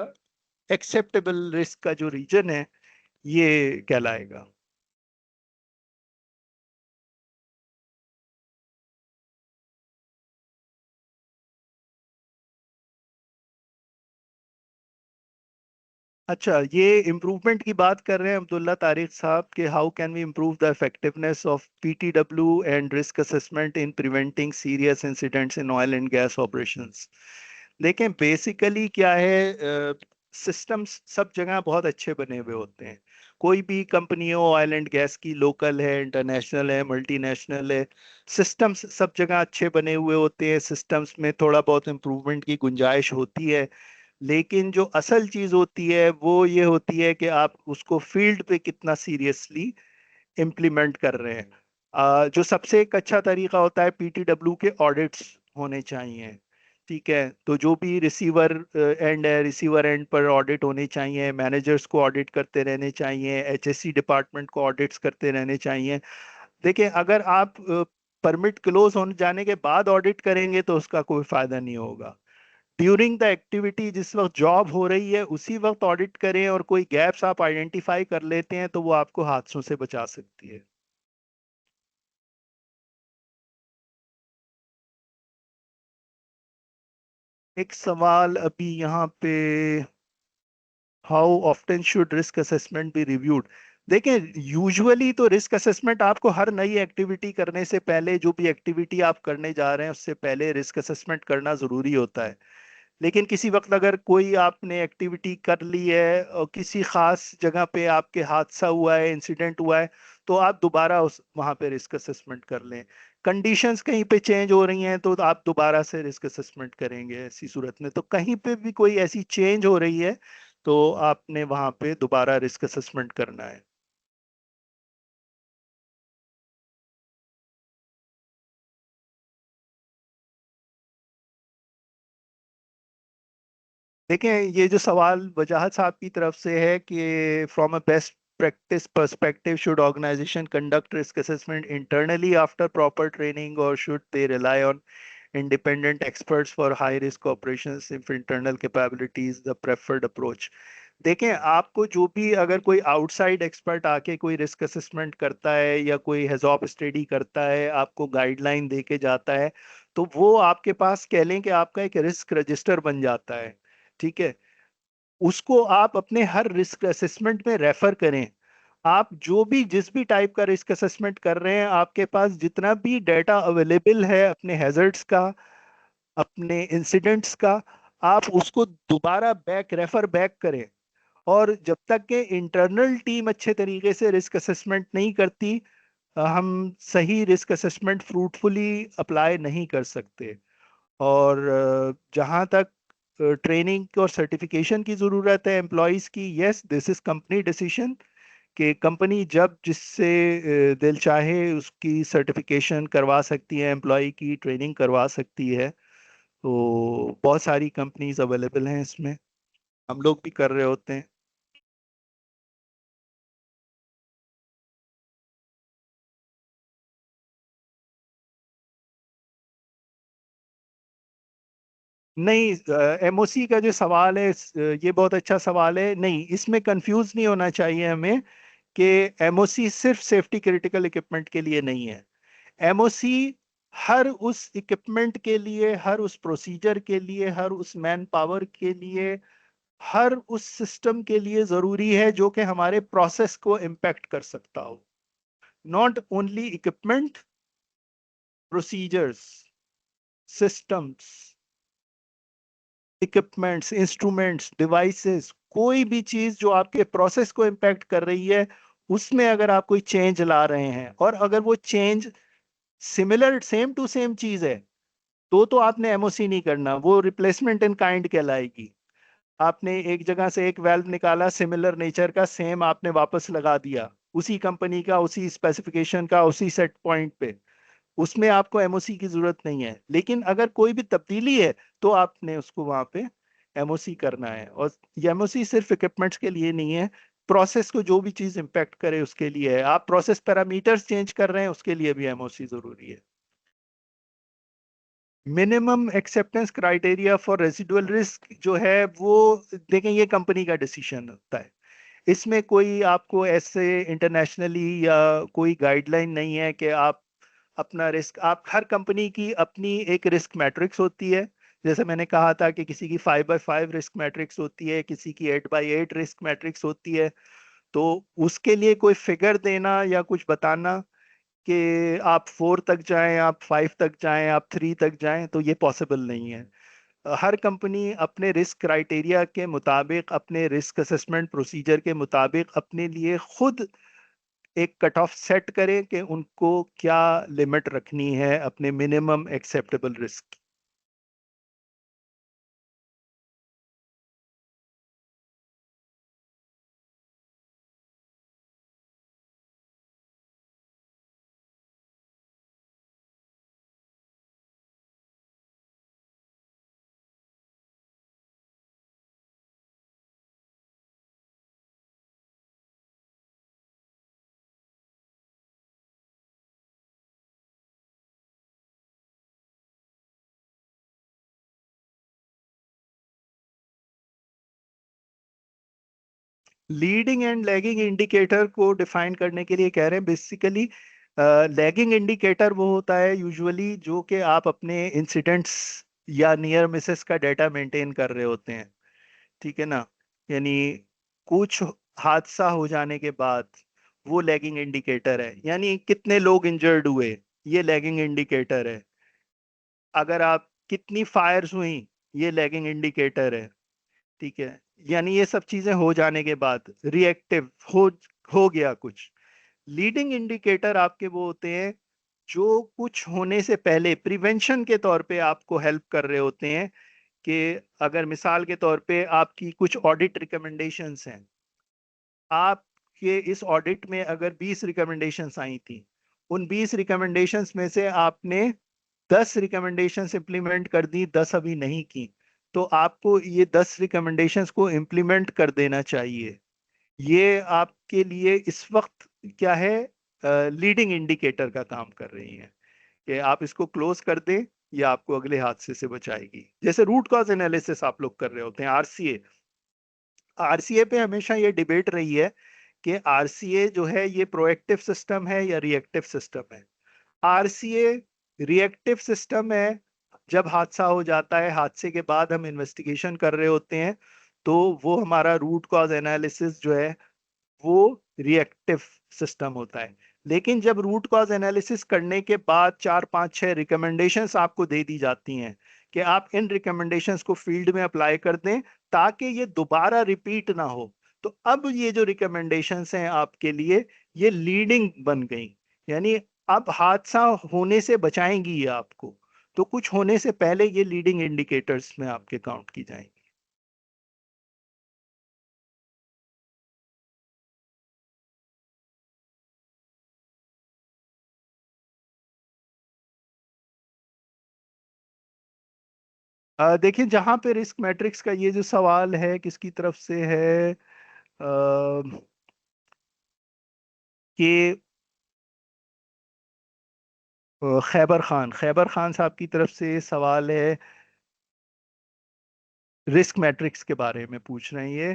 एक्सेप्टेबल रिस्क का जो रीजन है, ये कहलाएगा। अच्छा, ये इम्प्रूवमेंट की बात कर रहे हैं अब्दुल्ला तारिक साहब कि how can we improve the effectiveness of PTW and risk assessment in preventing serious incidents in oil and gas operations. देखें, बेसिकली क्या है, सिस्टम्स सब जगह बहुत अच्छे बने हुए होते हैं। कोई भी कंपनी हो, ऑयल एंड गैस की, लोकल है, इंटरनेशनल है, मल्टीनेशनल है, सिस्टम्स सब जगह अच्छे बने हुए होते हैं। सिस्टम्स में थोड़ा बहुत इम्प्रूवमेंट की गुंजाइश होती है, लेकिन जो असल चीज होती है वो ये होती है कि आप उसको फील्ड पे कितना सीरियसली इम्प्लीमेंट कर रहे हैं। जो सबसे एक अच्छा तरीका होता है, पीटीडब्ल्यू के ऑडिट्स होने चाहिए। ठीक है, तो जो भी रिसीवर एंड है, रिसीवर एंड पर ऑडिट होने चाहिए, मैनेजर्स को ऑडिट करते रहने चाहिए, एचएससी डिपार्टमेंट को ऑडिट्स करते रहने चाहिए। देखिए, अगर आप परमिट क्लोज होने जाने के बाद ऑडिट करेंगे तो उसका कोई फायदा नहीं होगा। ड्यूरिंग द एक्टिविटी, जिस वक्त जॉब हो रही है उसी वक्त ऑडिट करें, और कोई गैप्स आप आइडेंटिफाई कर लेते हैं तो वो आपको हादसों से बचा सकती है। एक सवाल अभी यहाँ पे, how often should risk assessment be reviewed. देखें, यूजुअली तो रिस्क असेसमेंट आपको हर नई एक्टिविटी करने से पहले, जो भी एक्टिविटी आप करने जा रहे हैं उससे पहले रिस्क असेसमेंट करना जरूरी होता है। लेकिन किसी वक्त अगर कोई आपने एक्टिविटी कर ली है और किसी खास जगह पे आपके हादसा हुआ है, इंसिडेंट हुआ है, तो आप दोबारा उस वहां पे रिस्क असेसमेंट कर लें। कंडीशंस कहीं पे चेंज हो रही हैं तो आप दोबारा से रिस्क असेसमेंट करेंगे। ऐसी सूरत में तो कहीं पे भी कोई ऐसी चेंज हो रही है तो आपने वहां पे दोबारा रिस्क असेसमेंट करना है। देखें, ये जो सवाल वजाहत साहब की तरफ से है कि from a best practice perspective, should organization conduct risk assessment internally after proper training, or should they rely on independent experts for high risk operations if internal capability is the preferred approach? देखें, आपको जो भी, अगर कोई outside expert आके कोई risk assessment करता है या कोई हैजॉप स्टडी करता है, आपको गाइडलाइन दे के जाता है, तो वो आपके पास कह लें कि आपका एक रिस्क रजिस्टर बन जाता है। ठीक है, उसको आप अपने हर रिस्क असेसमेंट में रेफर करें। आप जो भी, जिस भी टाइप का रिस्क असेसमेंट कर रहे हैं, आपके पास जितना भी डाटा अवेलेबल है अपने हैजर्ड्स का, अपने इंसिडेंट्स का, आप उसको दोबारा बैक रेफर बैक करें। और जब तक के इंटरनल टीम अच्छे तरीके से रिस्क असेसमेंट नहीं करती, हम सही रिस्क असेसमेंट फ्रूटफुली अप्लाई नहीं कर सकते। और जहाँ तक ट्रेनिंग और सर्टिफिकेशन की ज़रूरत है एम्प्लॉयज़ की, yes, this is company decision, कि कंपनी जब जिससे दिल चाहे उसकी सर्टिफिकेशन करवा सकती है, एम्प्लॉय की ट्रेनिंग करवा सकती है। तो बहुत सारी कंपनीज अवेलेबल हैं इसमें, हम लोग भी कर रहे होते हैं। नहीं, एमओसी का जो सवाल है, ये बहुत अच्छा सवाल है। नहीं, इसमें कंफ्यूज नहीं होना चाहिए हमें कि एमओसी सिर्फ सेफ्टी क्रिटिकल इक्विपमेंट के लिए नहीं है। एमओसी हर उस इक्विपमेंट के लिए, हर उस प्रोसीजर के लिए, हर उस मैन पावर के लिए, हर उस सिस्टम के लिए जरूरी है जो कि हमारे प्रोसेस को इम्पेक्ट कर सकता हो। Not only equipment, procedures, systems, equipments, instruments, devices, कोई भी चीज जो आपके प्रोसेस को इम्पेक्ट कर रही है, उसमें अगर आप कोई चेंज ला रहे हैं, और अगर वो change similar, same to same चीज है, तो आपने एमओसी नहीं करना, वो रिप्लेसमेंट इन काइंड कहलाएगी। आपने एक जगह से एक वेल्व निकाला सिमिलर नेचर का, सेम आपने वापस लगा दिया, उसी कंपनी का, उसी स्पेसिफिकेशन का, उसी सेट पॉइंट पे, उसमें आपको एमओसी की जरूरत नहीं है। लेकिन अगर कोई भी तब्दीली है तो आपने उसको वहां पे एमओसी करना है। और ये एमओसी सिर्फ इक्विपमेंट्स के लिए नहीं है, प्रोसेस को जो भी चीज इम्पेक्ट करे उसके लिए है। आप प्रोसेस पैरामीटर्स चेंज कर रहे हैं उसके लिए भी एमओसी जरूरी है। Minimum acceptance criteria for residual risk जो है वो, देखें, ये कंपनी का डिसीजन होता है। इसमें कोई आपको ऐसे इंटरनेशनली या कोई गाइडलाइन नहीं है कि आप अपना रिस्क, आप हर कंपनी की अपनी एक रिस्क मैट्रिक्स होती है। जैसे मैंने कहा था कि किसी की 5x5 रिस्क मैट्रिक्स होती है, किसी की 8x8 रिस्क मैट्रिक्स होती है। तो उसके लिए कोई फिगर देना या कुछ बताना कि आप 4 तक जाएं, आप 5 तक जाएं, आप 3 तक जाएं, तो ये पॉसिबल नहीं है। हर कंपनी अपने रिस्क क्राइटेरिया के मुताबिक, अपने रिस्क असेसमेंट प्रोसीजर के मुताबिक अपने लिए खुद एक कट ऑफ सेट करे कि उनको क्या लिमिट रखनी है अपने minimum acceptable risk. Leading and lagging indicator को डिफाइन करने के लिए कह रहे हैं बेसिकली, लैगिंग इंडिकेटर वो होता है यूजुअली जो कि आप अपने इंसिडेंट्स या नियर मिसेस का डाटा मेंटेन कर रहे होते हैं, ठीक है ना। यानी कुछ हादसा हो जाने के बाद वो लैगिंग इंडिकेटर है, यानी कितने लोग इंजर्ड हुए, ये लैगिंग इंडिकेटर है। अगर आप कितनी फायर्स हुई, ये लैगिंग इंडिकेटर है, ठीक है। यानी ये सब चीजें हो जाने के बाद रिएक्टिव हो गया कुछ। लीडिंग इंडिकेटर आपके वो होते हैं जो कुछ होने से पहले प्रिवेंशन के तौर पे आपको हेल्प कर रहे होते हैं। कि अगर मिसाल के तौर पे आपकी कुछ ऑडिट रिकमेंडेशंस हैं, आपके इस ऑडिट में अगर 20 रिकमेंडेशंस आई थी, उन 20 रिकमेंडेशंस में से आपने 10 रिकमेंडेशंस इंप्लीमेंट कर दी, 10 अभी नहीं की, तो आपको ये 10 रिकमेंडेशंस को इंप्लीमेंट कर देना चाहिए। ये आपके लिए इस वक्त क्या है, लीडिंग इंडिकेटर का काम कर रही है कि आप इसको क्लोज कर दें, या आपको अगले हादसे से बचाएगी। जैसे रूट कॉज एनालिसिस आप लोग कर रहे होते हैं, आरसीए। आरसीए पे हमेशा ये डिबेट रही है कि आरसीए जो है ये प्रोएक्टिव सिस्टम है या रिएक्टिव सिस्टम है। आरसीए रिएक्टिव सिस्टम है। जब हादसा हो जाता है, हादसे के बाद हम इन्वेस्टिगेशन कर रहे होते हैं, तो वो हमारा रूट कॉज एनालिसिस जो है वो रिएक्टिव सिस्टम होता है। लेकिन जब रूट कॉज एनालिसिस करने के बाद 4 5 6 रिकमेंडेशंस आपको दे दी जाती हैं कि आप इन रिकमेंडेशंस को फील्ड में अप्लाई कर दें ताकि ये दोबारा रिपीट ना हो, तो अब ये जो रिकमेंडेशंस हैं आपके लिए, ये लीडिंग बन गई। यानी अब हादसा होने से बचाएंगी ये आपको। तो कुछ होने से पहले ये लीडिंग इंडिकेटर्स में आपके काउंट की जाएंगी। देखिए, जहां पे रिस्क मैट्रिक्स का ये जो सवाल है किसकी तरफ से है, कि खैबर खान साहब की तरफ से सवाल है, रिस्क मैट्रिक्स के बारे में पूछ रहे हैं ये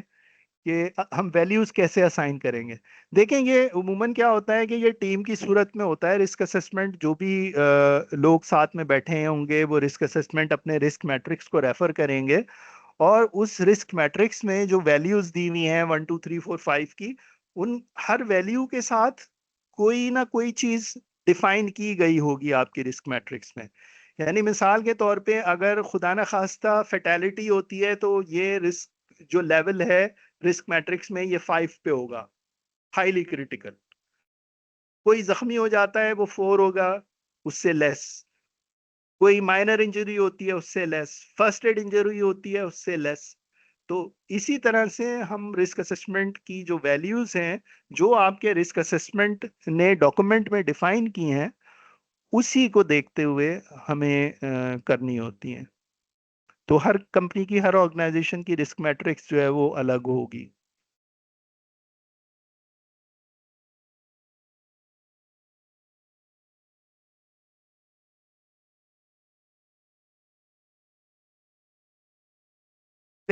कि हम वैल्यूज कैसे असाइन करेंगे। देखें, ये उमूमन क्या होता है कि ये टीम की सूरत में होता है रिस्क असेसमेंट। जो भी लोग साथ में बैठे होंगे वो रिस्क असेसमेंट अपने रिस्क मैट्रिक्स को रेफर करेंगे, और उस रिस्क मैट्रिक्स में जो वैल्यूज दी हुई हैं 1 2 3 4 5 की, उन हर वैल्यू के साथ कोई ना कोई चीज डिफाइन की गई होगी आपकी रिस्क मैट्रिक्स में। यानी मिसाल के तौर पे अगर खुदा न खास्ता फेटेलिटी होती है, तो ये रिस्क जो लेवल है रिस्क मैट्रिक्स में, ये 5 पे होगा, हाईली क्रिटिकल। कोई जख्मी हो जाता है वो 4 होगा, उससे लेस। कोई माइनर इंजरी होती है उससे लेस, फर्स्ट एड इंजरी होती है उससे लेस। तो इसी तरह से हम रिस्क असेसमेंट की जो वैल्यूज हैं, जो आपके रिस्क असेसमेंट ने डॉक्यूमेंट में डिफाइन की हैं, उसी को देखते हुए हमें करनी होती हैं। तो हर कंपनी की, हर ऑर्गेनाइजेशन की रिस्क मैट्रिक्स जो है वो अलग होगी।